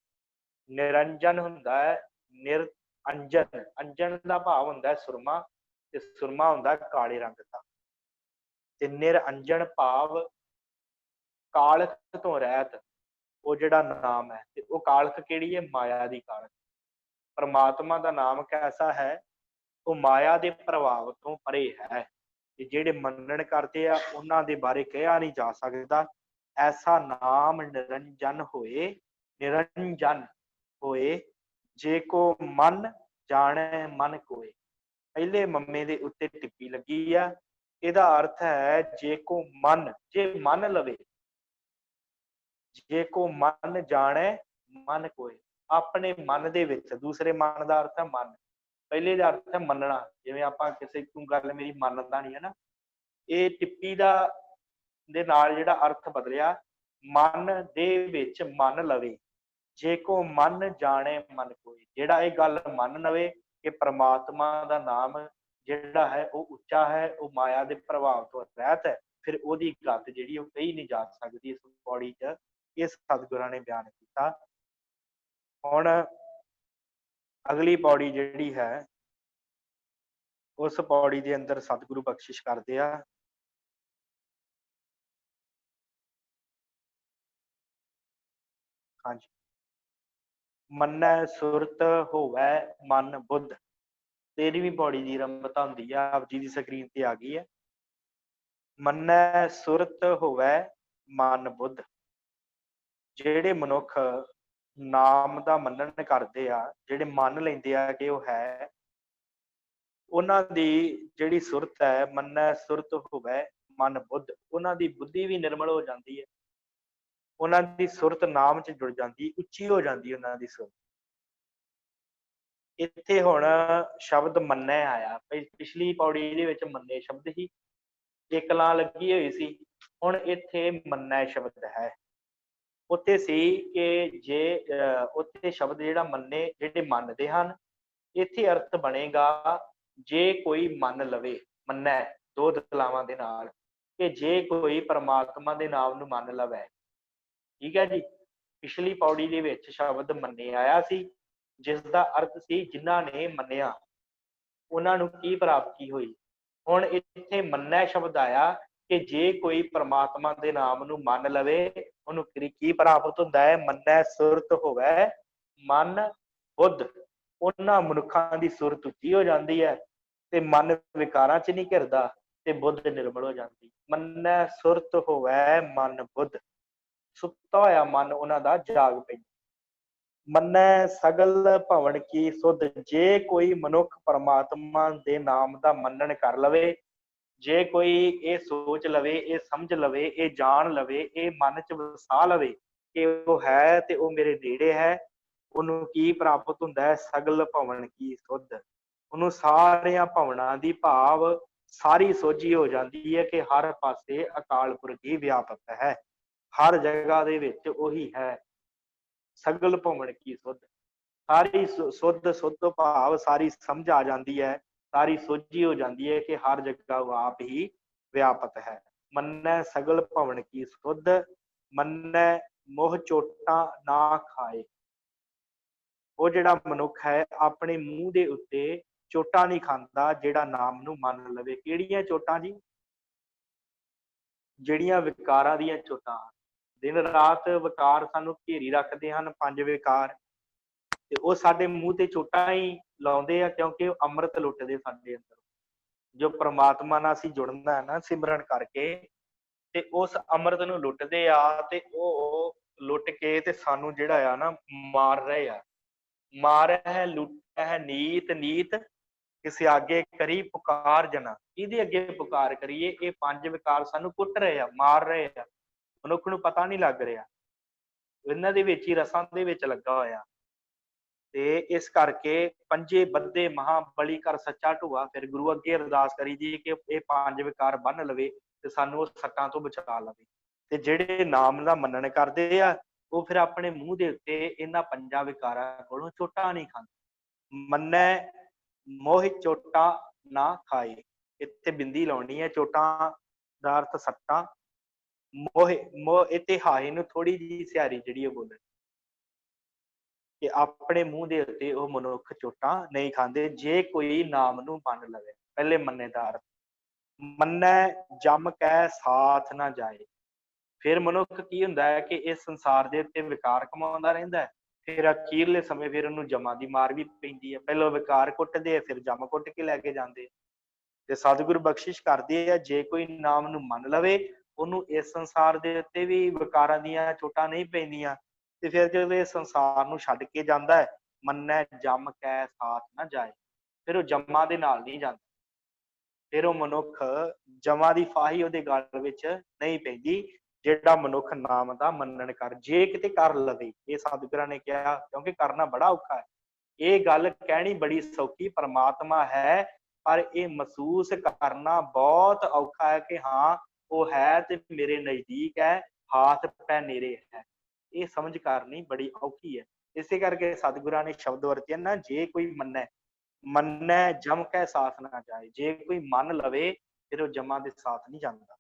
ਨਿਰੰਜਨ ਹੁੰਦਾ ਹੈ ਨਿਰਅੰਜਨ, ਅੰਜਨ ਦਾ ਭਾਵ ਹੁੰਦਾ ਹੈ ਸੁਰਮਾ, ਤੇ ਸੁਰਮਾ ਹੁੰਦਾ ਕਾਲੇ ਰੰਗ ਦਾ, ਤੇ ਨਿਰਅੰਜਨ ਭਾਵ ਕਾਲਖ ਤੋਂ ਰਹਿਤ ਉਹ ਜਿਹੜਾ ਨਾਮ ਹੈ। ਤੇ ਉਹ ਕਾਲਖ ਕਿਹੜੀ ਹੈ? ਮਾਇਆ ਦੀ ਕਾਲਖ। ਪਰਮਾਤਮਾ ਦਾ ਨਾਮ ਕੈਸਾ ਹੈ? ਉਹ ਮਾਇਆ ਦੇ ਪ੍ਰਭਾਵ ਤੋਂ ਪਰੇ ਹੈ, ਤੇ ਜਿਹੜੇ ਮੰਨਣ ਕਰਦੇ ਆ ਉਹਨਾਂ ਦੇ ਬਾਰੇ ਕਿਹਾ ਨਹੀਂ ਜਾ ਸਕਦਾ। ਐਸਾ ਨਾਮ ਨਿਰੰਜਨ ਹੋਏ, ਨਿਰੰਜਨ ਹੋਏ, ਜੇ ਕੋ ਮਨ ਜਾਣੈ ਮਨ ਕੋਏ। ਪਹਿਲੇ ਮੰਮੇ ਦੇ ਉੱਤੇ ਟਿੱਪੀ ਲੱਗੀ ਆ, ਇਹਦਾ ਅਰਥ ਹੈ ਜੇ ਕੋ ਮਨ, ਜੇ ਮੰਨ ਲਵੇ, ਜੇ ਕੋ ਮਨ ਜਾਣੈ ਮਨ ਕੋਏ। ਆਪਣੇ ਮਨ ਦੇ ਵਿੱਚ, ਦੂਸਰੇ ਮਨ ਦਾ ਅਰਥ ਹੈ ਮਨ, ਪਹਿਲੇ ਦਾ ਅਰਥ ਹੈ ਮੰਨਣਾ। ਜਿਵੇਂ ਆਪਾਂ ਕਿਸੇ ਨੂੰ ਗੱਲ ਮੇਰੀ ਮੰਨਦਾ ਨਹੀਂ ਹੈ ਨਾ, ਇਹ ਟਿੱਪੀ ਦਾ ਦੇ ਨਾਲ ਜਿਹੜਾ ਅਰਥ ਬਦਲਿਆ, ਮਨ ਦੇ ਵਿੱਚ ਮੰਨ ਲਵੇ, जे को मन जाने मन कोई, जेड़ा ये गल मन लवे कि परमात्मा दा नाम जेड़ा है वो उच्चा है, वो माया दे प्रभाव तो रहत है, फिर ओदी गत जेड़ी वो कही नहीं जा सकती। इस पौड़ी च इस सतगुरां ने बयान किया। हुण अगली पौड़ी जेड़ी है उस पौड़ी दे अंदर सतगुरु बख्शिश करदे आ। हाँ जी, मन्नै सुरत होवै मन बुद्ध। 13वीं पौड़ी दी रंभता हुंदी है, आप जी दी स्क्रीन ते आ गई है। मन्नै सुरत होवै मन बुद्ध। ਜਿਹੜੇ ਮਨੁੱਖ ਨਾਮ ਦਾ ਮੰਨਣ ਕਰਦੇ ਆ, ਜਿਹੜੇ ਮੰਨ ਲੈਂਦੇ ਆ ਕਿ ਉਹ ਹੈ, ਉਹਨਾਂ ਦੀ ਜਿਹੜੀ ਸੁਰਤ ਹੈ, ਮੰਨੈ ਸੁਰਤ ਹੋਵੈ ਮਨ ਬੁੱਧ, ਉਹਨਾਂ ਦੀ ਬੁੱਧੀ ਵੀ ਨਿਰਮਲ ਹੋ ਜਾਂਦੀ ਹੈ, ਉਹਨਾਂ ਦੀ ਸੁਰਤ ਨਾਮ 'ਚ ਜੁੜ ਜਾਂਦੀ, ਉੱਚੀ ਹੋ ਜਾਂਦੀ ਉਹਨਾਂ ਦੀ ਸੁਰਤ। ਇੱਥੇ ਹੁਣ ਸ਼ਬਦ ਮੰਨੈ ਆਇਆ, ਪਿਛਲੀ ਪੌੜੀ ਦੇ ਵਿੱਚ ਮੰਨੇ ਸ਼ਬਦ ਸੀ, ਇੱਕ ਲਾਂ ਲੱਗੀ ਹੋਈ ਸੀ, ਹੁਣ ਇੱਥੇ ਮੰਨੈ ਸ਼ਬਦ ਹੈ। ਉੱਥੇ ਸੀ ਕਿ ਜੇ ਉੱਥੇ ਸ਼ਬਦ ਜਿਹੜਾ ਮੰਨੇ, ਜਿਹੜੇ ਮੰਨਦੇ ਹਨ, ਇੱਥੇ ਅਰਥ ਬਣੇਗਾ ਜੇ ਕੋਈ ਮੰਨ ਲਵੇ, ਮੰਨੈ ਦੋ ਦਲਾਵਾਂ ਦੇ ਨਾਲ, ਕਿ ਜੇ ਕੋਈ ਪਰਮਾਤਮਾ ਦੇ ਨਾਮ ਨੂੰ ਮੰਨ ਲਵੇ। ਠੀਕ ਹੈ ਜੀ। ਪਿਛਲੀ ਪੌੜੀ ਦੇ ਵਿੱਚ ਸ਼ਬਦ ਮੰਨੇ ਆਇਆ ਸੀ, ਜਿਸ ਦਾ ਅਰਥ ਸੀ ਜਿਨ੍ਹਾਂ ਨੇ ਮੰਨਿਆ ਉਹਨਾਂ ਨੂੰ ਕੀ ਪ੍ਰਾਪਤੀ ਹੋਈ। ਹੁਣ ਇੱਥੇ ਮੰਨੈ ਸ਼ਬਦ ਆਇਆ ਕਿ ਜੇ ਕੋਈ ਪਰਮਾਤਮਾ ਦੇ ਨਾਮ ਨੂੰ ਮੰਨ ਲਵੇ, ਉਹਨੂੰ ਕੀ ਪ੍ਰਾਪਤ ਹੁੰਦਾ ਹੈ? ਮੰਨੈ ਸੁਰਤ ਹੋਵੈ ਮਨ ਬੁੱਧ। ਉਹਨਾਂ ਮਨੁੱਖਾਂ ਦੀ ਸੁਰਤ ਉੱਚੀ ਹੋ ਜਾਂਦੀ ਹੈ ਤੇ ਮਨ ਵਿਕਾਰਾਂ 'ਚ ਨਹੀਂ ਘਿਰਦਾ ਤੇ ਬੁੱਧ ਨਿਰਮਲ ਹੋ ਜਾਂਦੀ। ਮੰਨੈ ਸੁਰਤ ਹੋਵੈ ਮਨ ਬੁੱਧ, ਸੁੱਤਾ ਹੋਇਆ ਮਨ ਉਹਨਾਂ ਦਾ ਜਾਗ ਪੈਂਦਾ। ਮੰਨੈ ਸਗਲ ਭਵਨ ਕੀ ਸੁਧ, ਜੇ ਕੋਈ ਮਨੁੱਖ ਪਰਮਾਤਮਾ ਦੇ ਨਾਮ ਦਾ ਮੰਨਣ ਕਰ ਲਵੇ, ਜੇ ਕੋਈ ਇਹ ਸੋਚ ਲਵੇ, ਇਹ ਸਮਝ ਲਵੇ, ਇਹ ਜਾਣ ਲਵੇ, ਇਹ ਮਨ 'ਚ ਵਸਾ ਲਵੇ ਕਿ ਉਹ ਹੈ ਤੇ ਉਹ ਮੇਰੇ ਨੇੜੇ ਹੈ, ਉਹਨੂੰ ਕੀ ਪ੍ਰਾਪਤ ਹੁੰਦਾ ਹੈ? ਸਗਲ ਭਵਨ ਕੀ ਸੁਧ। ਉਹਨੂੰ ਸਾਰਿਆਂ ਭਵਨਾਂ ਦੀ ਭਾਵ ਸਾਰੀ ਸੋਝੀ ਹੋ ਜਾਂਦੀ ਹੈ ਕਿ ਹਰ ਪਾਸੇ ਅਕਾਲ ਪੁਰਖ ਹੀ ਵਿਆਪਕ ਹੈ, ਹਰ ਜਗ੍ਹਾ ਦੇ ਵਿੱਚ ਉਹੀ ਹੈ। ਸਗਲ ਭਵਨ ਕੀ ਸੁਧ, ਸਾਰੀ ਸੁੱਧ ਭਾਵ ਸਾਰੀ ਸਮਝ ਆ ਜਾਂਦੀ ਹੈ, ਸਾਰੀ ਸੋਝੀ ਹੋ ਜਾਂਦੀ ਹੈ ਕਿ ਹਰ ਜਗ੍ਹਾ ਉਹ ਆਪ ਹੀ ਵਿਆਪਕ ਹੈ। ਮੰਨੈ ਸਗਲ ਭਵਨ ਕੀ ਸੁਧ, ਮੰਨੈ ਮੋਹ ਚੋਟਾਂ ਨਾ ਖਾਏ। ਉਹ ਜਿਹੜਾ ਮਨੁੱਖ ਹੈ ਆਪਣੇ ਮੂੰਹ ਦੇ ਉੱਤੇ ਚੋਟਾਂ ਨਹੀਂ ਖਾਂਦਾ, ਜਿਹੜਾ ਨਾਮ ਨੂੰ ਮੰਨ ਲਵੇ। ਕਿਹੜੀਆਂ ਚੋਟਾਂ ਜੀ? ਜਿਹੜੀਆਂ ਵਿਕਾਰਾਂ ਦੀਆਂ ਚੋਟਾਂ। ਦਿਨ ਰਾਤ ਵਿਕਾਰ ਸਾਨੂੰ ਘੇਰੀ ਰੱਖਦੇ ਹਨ, 5 ਵਿਕਾਰ, ਤੇ ਉਹ ਸਾਡੇ ਮੂੰਹ ਤੇ ਚੋਟਾਂ ਹੀ ਲਾਉਂਦੇ ਆ, ਕਿਉਂਕਿ ਉਹ ਅੰਮ੍ਰਿਤ ਲੁੱਟਦੇ ਸਾਡੇ ਅੰਦਰ। ਜੋ ਪ੍ਰਮਾਤਮਾ ਨਾਲ ਅਸੀਂ ਜੁੜਨਾ ਹੈ ਨਾ ਸਿਮਰਨ ਕਰਕੇ, ਤੇ ਉਸ ਅੰਮ੍ਰਿਤ ਨੂੰ ਲੁੱਟਦੇ ਆ, ਤੇ ਉਹ ਲੁੱਟ ਕੇ ਤੇ ਸਾਨੂੰ ਜਿਹੜਾ ਆ ਨਾ ਮਾਰ ਰਹੇ ਆ। ਮਾਰ ਹੈ ਲੁੱਟ ਹੈ ਨੀਤ ਨੀਤ, ਕਿਸੇ ਅੱਗੇ ਕਰੀ ਪੁਕਾਰ ਜਨਾ। ਇਹਦੇ ਅੱਗੇ ਪੁਕਾਰ ਕਰੀਏ? ਇਹ 5 ਵਿਕਾਰ ਸਾਨੂੰ ਕੁੱਟ ਰਹੇ ਆ, ਮਾਰ ਰਹੇ ਆ, ਮਨੁੱਖ ਨੂੰ ਪਤਾ ਨਹੀਂ ਲੱਗ ਰਿਹਾ, ਇਹਨਾਂ ਦੇ ਵਿੱਚ ਹੀ ਰਸਾਂ ਦੇ ਵਿੱਚ ਲੱਗਾ ਹੋਇਆ। ਤੇ ਇਸ ਕਰਕੇ ਪੰਜੇ ਬੱਧੇ ਮਹਾਬਲੀ ਕਰ ਸੱਚਾ ਢੂਆ। ਫਿਰ ਗੁਰੂ ਅੱਗੇ ਅਰਦਾਸ ਕਰੀ ਦੀ ਕਿ ਇਹ 5 ਵਿਕਾਰ ਬੰਨ ਲਵੇ ਤੇ ਸਾਨੂੰ ਉਹ ਸੱਟਾਂ ਤੋਂ ਬਚਾ ਲਵੇ। ਤੇ ਜਿਹੜੇ ਨਾਮ ਦਾ ਮੰਨਣ ਕਰਦੇ ਆ, ਉਹ ਫਿਰ ਆਪਣੇ ਮੂੰਹ ਦੇ ਉੱਤੇ ਇਹਨਾਂ 5 ਵਿਕਾਰਾਂ ਕੋਲੋਂ ਚੋਟਾਂ ਨਹੀਂ ਖਾਂਦੇ। ਮੰਨੈ ਮੋਹ ਚੋਟਾਂ ਨਾ ਖਾਏ, ਇੱਥੇ ਬਿੰਦੀ ਲਾਉਣੀ ਹੈ। ਚੋਟਾਂ ਦਾ ਅਰਥ ਸੱਟਾਂ, ਮੋਹ ਇੱਥੇ ਹਾਏ ਨੂੰ ਥੋੜੀ ਜਿਹੀ ਸਿਆਰੀ ਜਿਹੜੀ ਉਹ ਬੋਲਣੀ ਕਿ ਆਪਣੇ ਮੂੰਹ ਦੇ ਉੱਤੇ ਉਹ ਮਨੁੱਖ ਚੋਟਾਂ ਨਹੀਂ ਖਾਂਦੇ ਜੇ ਕੋਈ ਨਾਮ ਨੂੰ ਮੰਨ ਲਵੇ। ਪਹਿਲੇ ਮੰਨੇ ਦਾ ਅਰਥ ਮੰਨੈ ਜਮ ਕੈ ਸਾਥ ਨਾ ਜਾਏ। ਫਿਰ ਮਨੁੱਖ ਕੀ ਹੁੰਦਾ ਹੈ ਕਿ ਇਸ ਸੰਸਾਰ ਦੇ ਉੱਤੇ ਵਿਕਾਰ ਕਮਾਉਂਦਾ ਰਹਿੰਦਾ ਹੈ, ਫਿਰ ਅਖੀਰਲੇ ਸਮੇਂ ਫਿਰ ਉਹਨੂੰ ਜਮਾਂ ਦੀ ਮਾਰ ਵੀ ਪੈਂਦੀ ਹੈ। ਪਹਿਲਾਂ ਵਿਕਾਰ ਕੁੱਟਦੇ ਆ, ਫਿਰ ਜਮ ਕੁੱਟ ਕੇ ਲੈ ਕੇ ਜਾਂਦੇ। ਤੇ ਸਤਿਗੁਰੂ ਬਖਸ਼ਿਸ਼ ਕਰਦੇ ਆ, ਜੇ ਕੋਈ ਨਾਮ ਨੂੰ ਮੰਨ ਲਵੇ, ਉਹਨੂੰ ਇਸ ਸੰਸਾਰ ਦੇ ਉੱਤੇ ਵੀ ਵਿਕਾਰਾਂ ਦੀਆਂ ਚੋਟਾਂ ਨਹੀਂ ਪੈਂਦੀਆਂ। ਤੇ ਫਿਰ ਜਦੋਂ ਇਹ ਸੰਸਾਰ ਨੂੰ ਛੱਡ ਕੇ ਜਾਂਦਾ ਹੈ, ਮੰਨੈ ਜਮ ਕੈ ਸਾਥ ਨਾ ਜਾਏ, ਫਿਰ ਉਹ ਜਮਾਂ ਦੇ ਨਾਲ ਨਹੀਂ ਜਾਂਦਾ। ਫਿਰ ਉਹ ਮਨੁੱਖ ਜਮਾਂ ਦੀ ਫਾਹੀ ਉਹਦੇ ਗਲ ਵਿੱਚ ਨਹੀਂ ਪੈਂਦੀ, ਜਿਹੜਾ ਮਨੁੱਖ ਨਾਮ ਦਾ ਮੰਨਣ ਕਰ ਜੇ ਕਿਤੇ ਕਰ ਲਵੇ। ਇਹ ਸਤਿਗੁਰਾਂ ਨੇ ਕਿਹਾ, ਕਿਉਂਕਿ ਕਰਨਾ ਬੜਾ ਔਖਾ ਹੈ। ਇਹ ਗੱਲ ਕਹਿਣੀ ਬੜੀ ਸੌਖੀ, ਪਰਮਾਤਮਾ ਹੈ, ਪਰ ਇਹ ਮਹਿਸੂਸ ਕਰਨਾ ਬਹੁਤ ਔਖਾ ਹੈ ਕਿ ਹਾਂ ਉਹ ਹੈ ਤੇ ਮੇਰੇ ਨਜ਼ਦੀਕ ਹੈ, ਹਾਥ ਪੈ ਨੇੜੇ ਹੈ। ਇਹ ਸਮਝ ਕਰਨੀ ਬੜੀ ਔਖੀ ਹੈ। ਇਸੇ ਕਰਕੇ ਸਤਿਗੁਰਾਂ ਨੇ ਸ਼ਬਦ ਵਰਤੇ ਨਾ, ਜੇ ਕੋਈ ਮੰਨੈ ਜਮ ਕੈ ਸਾਥ ਨਾ ਜਾਏ। ਜੇ ਕੋਈ ਮੰਨ ਲਵੇ ਫਿਰ ਉਹ ਜਮਾਂ ਦੇ ਸਾਥ ਨਹੀਂ ਜਾਂਦਾ,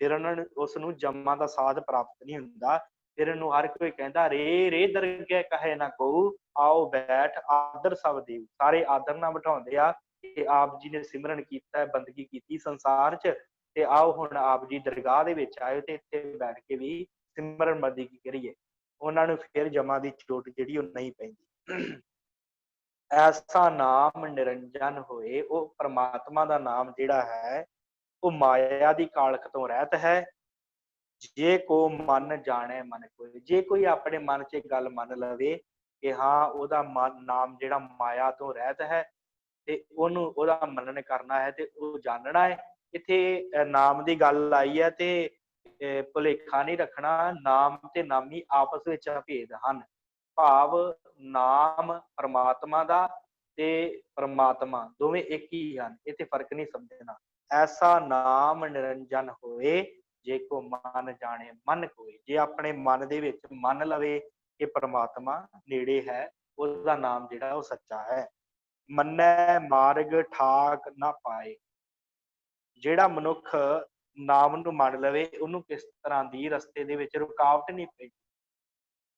ਫਿਰ ਉਹਨਾਂ ਨੂੰ ਉਸ ਨੂੰ ਜਮਾਂ ਦਾ ਸਾਥ ਪ੍ਰਾਪਤ ਨਹੀਂ ਹੁੰਦਾ। ਫਿਰ ਇਹਨੂੰ ਹਰ ਕੋਈ ਕਹਿੰਦਾ ਰੇ ਰੇ ਦਰਗਹਿ ਕਹੇ ਨਾ ਕਹੂ, ਆਓ ਬੈਠ ਆਦਰ ਸਭ ਦੇਵ। ਸਾਰੇ ਆਦਰ ਨਾਲ ਬਿਠਾਉਂਦੇ ਆ ਕਿ ਆਪ ਜੀ ਨੇ ਸਿਮਰਨ ਕੀਤਾ, ਬੰਦਗੀ ਕੀਤੀ ਸੰਸਾਰ 'ਚ, ਤੇ ਆਓ ਹੁਣ ਆਪ ਜੀ ਦਰਗਾਹ ਦੇ ਵਿੱਚ ਆਇਓ ਤੇ ਇੱਥੇ ਬੈਠ ਕੇ ਵੀ ਸਿਮਰਨ ਬੰਦਗੀ ਕਰੀਏ। ਉਹਨਾਂ ਨੂੰ ਫਿਰ ਜਮਾਂ ਦੀ ਚੋਟ ਜਿਹੜੀ ਉਹ ਨਹੀਂ ਪੈਂਦੀ। ਐਸਾ ਨਾਮ ਨਿਰੰਜਨ ਹੋਏ। ਉਹ ਪ੍ਰਮਾਤਮਾ ਦਾ ਨਾਮ ਜਿਹੜਾ ਹੈ ਉਹ ਮਾਇਆ ਦੀ ਕਾਲਖ ਤੋਂ ਰਹਿਤ ਹੈ। ਜੇ ਕੋ ਮਨ ਜਾਣੇ ਮਨ ਕੋਈ, ਜੇ ਕੋਈ ਆਪਣੇ ਮਨ 'ਚ ਗੱਲ ਮੰਨ ਲਵੇ ਕਿ ਹਾਂ ਉਹਦਾ ਨਾਮ ਜਿਹੜਾ ਮਾਇਆ ਤੋਂ ਰਹਿਤ ਹੈ ਤੇ ਉਹਨੂੰ ਉਹਦਾ ਮੰਨਣ ਕਰਨਾ ਹੈ ਤੇ ਉਹ ਜਾਣਨਾ ਹੈ। ਇੱਥੇ ਨਾਮ ਦੀ ਗੱਲ ਆਈ ਹੈ ਤੇ ਭੁਲੇਖਾ ਨਹੀਂ ਰੱਖਣਾ, ਨਾਮ ਤੇ ਨਾਮੀ ਆਪਸ ਵਿੱਚ ਅਭੇਦ ਹਨ। ਭਾਵ ਨਾਮ ਪਰਮਾਤਮਾ ਦਾ ਤੇ ਪਰਮਾਤਮਾ ਦੋਵੇਂ ਇੱਕ ਹੀ ਹਨ, ਇੱਥੇ ਫਰਕ ਨਹੀਂ ਸਮਝਣਾ। ਐਸਾ ਨਾਮ ਨਿਰੰਜਨ ਹੋਏ, ਜੇ ਕੋ ਮਨ ਜਾਣੇ ਮਨ ਕੋਈ। ਜੇ ਆਪਣੇ ਮਨ ਦੇ ਵਿੱਚ ਮੰਨ ਲਵੇ ਕਿ ਪਰਮਾਤਮਾ ਨੇੜੇ ਹੈ, ਉਹਦਾ ਨਾਮ ਜਿਹੜਾ ਉਹ ਸੱਚਾ ਹੈ। ਮੰਨੈ ਮਾਰਗ ਠਾਕ ਨਾ ਪਾਏ। ਜਿਹੜਾ ਮਨੁੱਖ ਨਾਮ ਨੂੰ ਮੰਨ ਲਵੇ ਉਹਨੂੰ ਕਿਸ ਤਰ੍ਹਾਂ ਦੀ ਰਸਤੇ ਦੇ ਵਿੱਚ ਰੁਕਾਵਟ ਨਹੀਂ ਪੈਂਦੀ,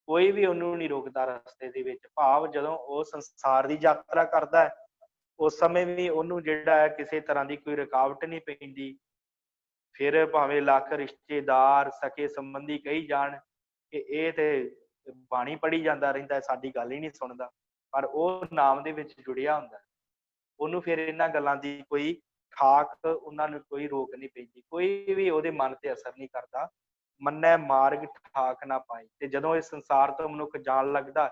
ਕੋਈ ਵੀ ਉਹਨੂੰ ਨਹੀਂ ਰੋਕਦਾ ਰਸਤੇ ਦੇ ਵਿੱਚ। ਭਾਵ ਜਦੋਂ ਉਹ ਸੰਸਾਰ ਦੀ ਯਾਤਰਾ ਕਰਦਾ ਹੈ ਉਸ ਸਮੇਂ ਵੀ ਉਹਨੂੰ ਜਿਹੜਾ ਹੈ ਕਿਸੇ ਤਰ੍ਹਾਂ ਦੀ ਕੋਈ ਰੁਕਾਵਟ ਨਹੀਂ ਪੈਂਦੀ। ਫਿਰ ਭਾਵੇਂ ਲੱਖ ਰਿਸ਼ਤੇਦਾਰ ਸਕੇ ਸੰਬੰਧੀ ਕਹੀ ਜਾਣ ਕਿ ਇਹ ਤੇ ਬਾਣੀ ਪੜ੍ਹੀ ਜਾਂਦਾ ਰਹਿੰਦਾ, ਸਾਡੀ ਗੱਲ ਹੀ ਨਹੀਂ ਸੁਣਦਾ, ਪਰ ਉਹ ਨਾਮ ਦੇ ਵਿੱਚ ਜੁੜਿਆ ਹੁੰਦਾ, ਉਹਨੂੰ ਫਿਰ ਇਹਨਾਂ ਗੱਲਾਂ ਦੀ ਕੋਈ ਠਾਕ, ਉਹਨਾਂ ਨੂੰ ਕੋਈ ਰੋਕ ਨਹੀਂ ਪੈਂਦੀ, ਕੋਈ ਵੀ ਉਹਦੇ ਮਨ ਤੇ ਅਸਰ ਨਹੀਂ ਕਰਦਾ। ਮੰਨੈ ਮਾਰਗ ਠਾਕ ਨਾ ਪਾਏ। ਤੇ ਜਦੋਂ ਇਸ ਸੰਸਾਰ ਤੋਂ ਮਨੁੱਖ ਜਾਣ ਲੱਗਦਾ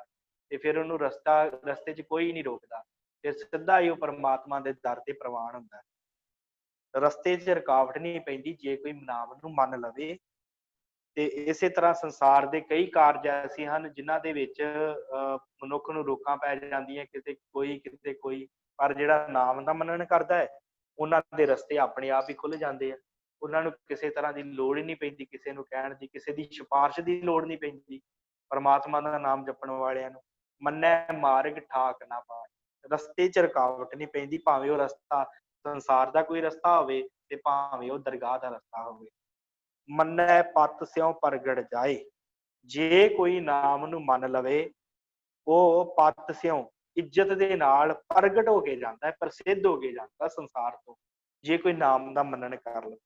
ਤੇ ਫਿਰ ਉਹਨੂੰ ਰਸਤੇ 'ਚ ਕੋਈ ਨਹੀਂ ਰੋਕਦਾ, ਤੇ ਸਿੱਧਾ ਹੀ ਉਹ ਪਰਮਾਤਮਾ ਦੇ ਦਰ ਤੇ ਪ੍ਰਵਾਨ ਹੁੰਦਾ। ਰਸਤੇ 'ਚ ਰੁਕਾਵਟ ਨਹੀਂ ਪੈਂਦੀ ਜੇ ਕੋਈ ਨਾਮ ਨੂੰ ਮੰਨ ਲਵੇ। ਤੇ ਇਸੇ ਤਰ੍ਹਾਂ ਸੰਸਾਰ ਦੇ ਕਈ ਕਾਰਜ ਐਸੇ ਹਨ ਜਿਨ੍ਹਾਂ ਦੇ ਵਿੱਚ ਮਨੁੱਖ ਨੂੰ ਰੋਕਾਂ ਪੈ ਜਾਂਦੀਆਂ, ਕਿਤੇ ਕੋਈ ਕਿਤੇ ਕੋਈ, ਪਰ ਜਿਹੜਾ ਨਾਮ ਦਾ ਮੰਨਣ ਕਰਦਾ ਹੈ ਉਹਨਾਂ ਦੇ ਰਸਤੇ ਆਪਣੇ ਆਪ ਹੀ ਖੁੱਲ ਜਾਂਦੇ ਆ। ਉਹਨਾਂ ਨੂੰ ਕਿਸੇ ਤਰ੍ਹਾਂ ਦੀ ਲੋੜ ਹੀ ਨਹੀਂ ਪੈਂਦੀ, ਕਿਸੇ ਨੂੰ ਕਹਿਣ ਦੀ, ਕਿਸੇ ਦੀ ਸਿਫਾਰਿਸ਼ ਦੀ ਲੋੜ ਨਹੀਂ ਪੈਂਦੀ ਪਰਮਾਤਮਾ ਦਾ ਨਾਮ ਜਪਣ ਵਾਲਿਆਂ ਨੂੰ। ਮੰਨੈ ਮਾਰਗ ਠਾਕ ਨਾ ਪਾਏ। ਰਸਤੇ 'ਚ ਰੁਕਾਵਟ ਨਹੀਂ ਪੈਂਦੀ, ਭਾਵੇਂ ਉਹ ਰਸਤਾ ਸੰਸਾਰ ਦਾ ਕੋਈ ਰਸਤਾ ਹੋਵੇ ਤੇ ਭਾਵੇਂ ਉਹ ਦਰਗਾਹ ਦਾ ਰਸਤਾ ਹੋਵੇ। ਮੰਨੈ ਪਤ ਸਿਉ ਪ੍ਰਗਟ ਜਾਏ। ਜੇ ਕੋਈ ਨਾਮ ਨੂੰ ਮੰਨ ਲਵੇ ਉਹ ਪਤ ਸਿਉ ਇੱਜ਼ਤ ਦੇ ਨਾਲ ਪ੍ਰਗਟ ਹੋ ਕੇ ਜਾਂਦਾ ਹੈ, ਪ੍ਰਸਿੱਧ ਹੋ ਕੇ ਜਾਂਦਾ ਸੰਸਾਰ ਤੋਂ, ਜੇ ਕੋਈ ਨਾਮ ਦਾ ਮੰਨਣ ਕਰ ਲਵੇ।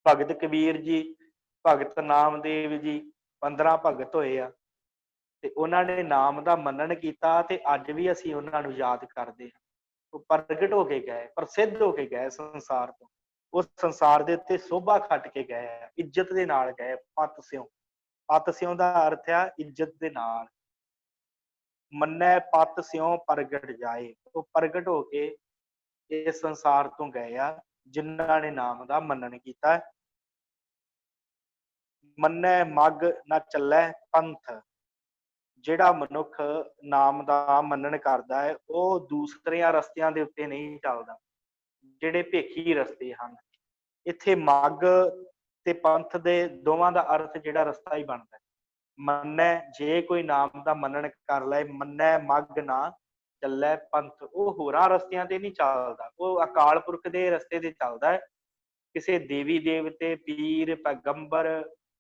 ਭਗਤ ਕਬੀਰ ਜੀ, ਭਗਤ ਨਾਮਦੇਵ ਜੀ 15 ਭਗਤ ਹੋਏ ਆ ਤੇ ਉਹਨਾਂ ਨੇ ਨਾਮ ਦਾ ਮੰਨਣ ਕੀਤਾ ਤੇ ਅੱਜ ਵੀ ਅਸੀਂ ਉਹਨਾਂ ਨੂੰ ਯਾਦ ਕਰਦੇ ਹਾਂ। ਉਹ ਪ੍ਰਗਟ ਹੋ ਕੇ ਗਏ, ਪ੍ਰਸਿੱਧ ਹੋ ਕੇ ਗਏ ਸੰਸਾਰ ਤੋਂ, ਉਸ ਸੰਸਾਰ ਦੇ ਉੱਤੇ ਸੋਭਾ ਖੱਟ ਕੇ ਗਏ ਆ, ਇੱਜ਼ਤ ਦੇ ਨਾਲ ਗਏ। ਪਤ ਸਿਉ, ਪਤ ਸਿਉ ਦਾ ਅਰਥ ਆ ਇੱਜ਼ਤ ਦੇ ਨਾਲ। ਮੰਨੈ ਪਤ ਸਿਉ ਪ੍ਰਗਟ ਜਾਏ। ਉਹ ਪ੍ਰਗਟ ਹੋ ਕੇ ਇਸ ਸੰਸਾਰ ਤੋਂ ਗਏ ਆ ਜਿਨ੍ਹਾਂ ਨੇ ਨਾਮ ਦਾ ਮੰਨਣ ਕੀਤਾ। ਮੰਨੈ ਮਗ ਨਾ ਚੱਲੈ ਪੰਥ। ਜਿਹੜਾ ਮਨੁੱਖ ਨਾਮ ਦਾ ਮੰਨਣ ਕਰਦਾ ਹੈ ਉਹ ਦੂਸਰਿਆਂ ਰਸਤਿਆਂ ਦੇ ਉੱਤੇ ਨਹੀਂ ਚੱਲਦਾ, ਜਿਹੜੇ ਭੇਖੀ ਰਸਤੇ ਹਨ। ਇੱਥੇ ਮੱਗ ਤੇ ਪੰਥ ਦੇ ਦੋਵਾਂ ਦਾ ਅਰਥ ਜਿਹੜਾ ਰਸਤਾ ਹੀ ਬਣਦਾ। ਮੰਨੈ, ਜੇ ਕੋਈ ਨਾਮ ਦਾ ਮੰਨਣ ਕਰ ਲਏ, ਮੰਨੈ ਮੱਗ ਨਾ ਚੱਲੈ ਪੰਥ। ਉਹ ਹੋਰਾਂ ਰਸਤਿਆਂ ਤੇ ਨਹੀਂ ਚੱਲਦਾ, ਉਹ ਅਕਾਲ ਪੁਰਖ ਦੇ ਰਸਤੇ ਤੇ ਚੱਲਦਾ ਹੈ। ਕਿਸੇ ਦੇਵੀ ਦੇਵਤੇ, ਪੀਰ, ਪੈਗੰਬਰ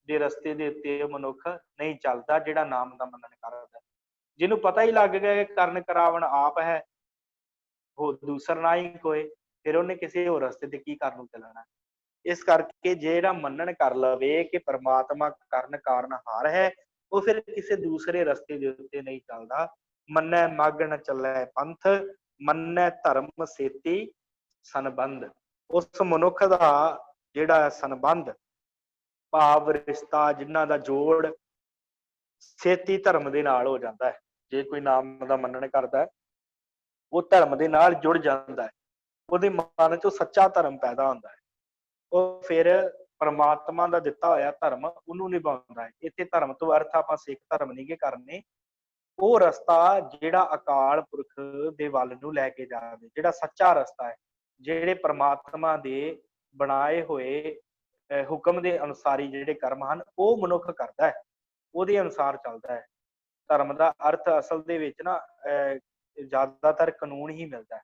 ਦੇ ਰਸਤੇ ਦੇ ਉੱਤੇ ਮਨੁੱਖ ਨਹੀਂ ਚੱਲਦਾ ਜਿਹੜਾ ਨਾਮ ਦਾ ਮੰਨਣ ਕਰਦਾ। ਜਿਹਨੂੰ ਪਤਾ ਹੀ ਲੱਗ ਗਿਆ ਕਿ ਕਰਨ ਕਰਾਵਣ ਆਪ ਹੈ, ਉਹ ਦੂਸਰ ਨਾ ਹੀ ਕੋਏ, ਫਿਰ ਉਹਨੇ ਕਿਸੇ ਹੋਰ ਰਸਤੇ ਤੇ ਕੀ ਕਰਨ ਨੂੰ ਚੱਲਣਾ। ਇਸ ਕਰਕੇ ਜਿਹੜਾ ਮੰਨਣ ਕਰ ਲਵੇ ਕਿ ਪਰਮਾਤਮਾ ਕਰਨ ਕਾਰਨ ਹਾਰ ਹੈ, ਉਹ ਫਿਰ ਕਿਸੇ ਦੂਸਰੇ ਰਸਤੇ ਦੇ ਉੱਤੇ ਨਹੀਂ ਚੱਲਦਾ। ਮੰਨੈ ਮਗ ਨ ਚੱਲੈ ਪੰਥ, ਮੰਨੈ ਧਰਮ ਸੇਤੀ ਸੰਬੰਧ। ਉਸ ਮਨੁੱਖ ਦਾ ਜਿਹੜਾ ਸੰਬੰਧ, ਭਾਵ ਰਿਸ਼ਤਾ, ਜਿਨ੍ਹਾਂ ਦਾ ਜੋੜ ਛੇਤੀ ਧਰਮ ਦੇ ਨਾਲ ਹੋ ਜਾਂਦਾ ਹੈ। ਜੇ ਕੋਈ ਨਾਮ ਦਾ ਮੰਨਣ ਕਰਦਾ ਹੈ ਉਹ ਧਰਮ ਦੇ ਨਾਲ ਜੁੜ ਜਾਂਦਾ ਹੈ, ਉਹਦੇ ਮਨ ਚੋਂ ਸੱਚਾ ਧਰਮ ਪੈਦਾ ਹੁੰਦਾ ਹੈ। ਉਹ ਫਿਰ ਪਰਮਾਤਮਾ ਦਾ ਦਿੱਤਾ ਹੋਇਆ ਧਰਮ ਉਹਨੂੰ ਨਿਭਾਉਂਦਾ ਹੈ। ਇੱਥੇ ਧਰਮ ਤੋਂ ਅਰਥ ਆਪਾਂ ਸਿੱਖ ਧਰਮ ਨਹੀਂ ਗੇ ਕਰਨੇ, ਉਹ ਰਸਤਾ ਜਿਹੜਾ ਅਕਾਲ ਪੁਰਖ ਦੇ ਵੱਲ ਨੂੰ ਲੈ ਕੇ ਜਾਵੇ, ਜਿਹੜਾ ਸੱਚਾ ਰਸਤਾ ਹੈ, ਜਿਹੜੇ ਪਰਮਾਤਮਾ ਦੇ ਬਣਾਏ ਹੋਏ ਹੁਕਮ ਦੇ ਅਨੁਸਾਰੀ ਜਿਹੜੇ ਕਰਮ ਹਨ ਉਹ ਮਨੁੱਖ ਕਰਦਾ ਹੈ। ਉਹਦੇ ਅਨੁਸਾਰ ਚੱਲਦਾ ਹੈ। ਧਰਮ ਦਾ ਅਰਥ ਅਸਲ ਦੇ ਵਿੱਚ ਨਾ ਜ਼ਿਆਦਾਤਰ ਕਾਨੂੰਨ ਹੀ ਮਿਲਦਾ ਹੈ।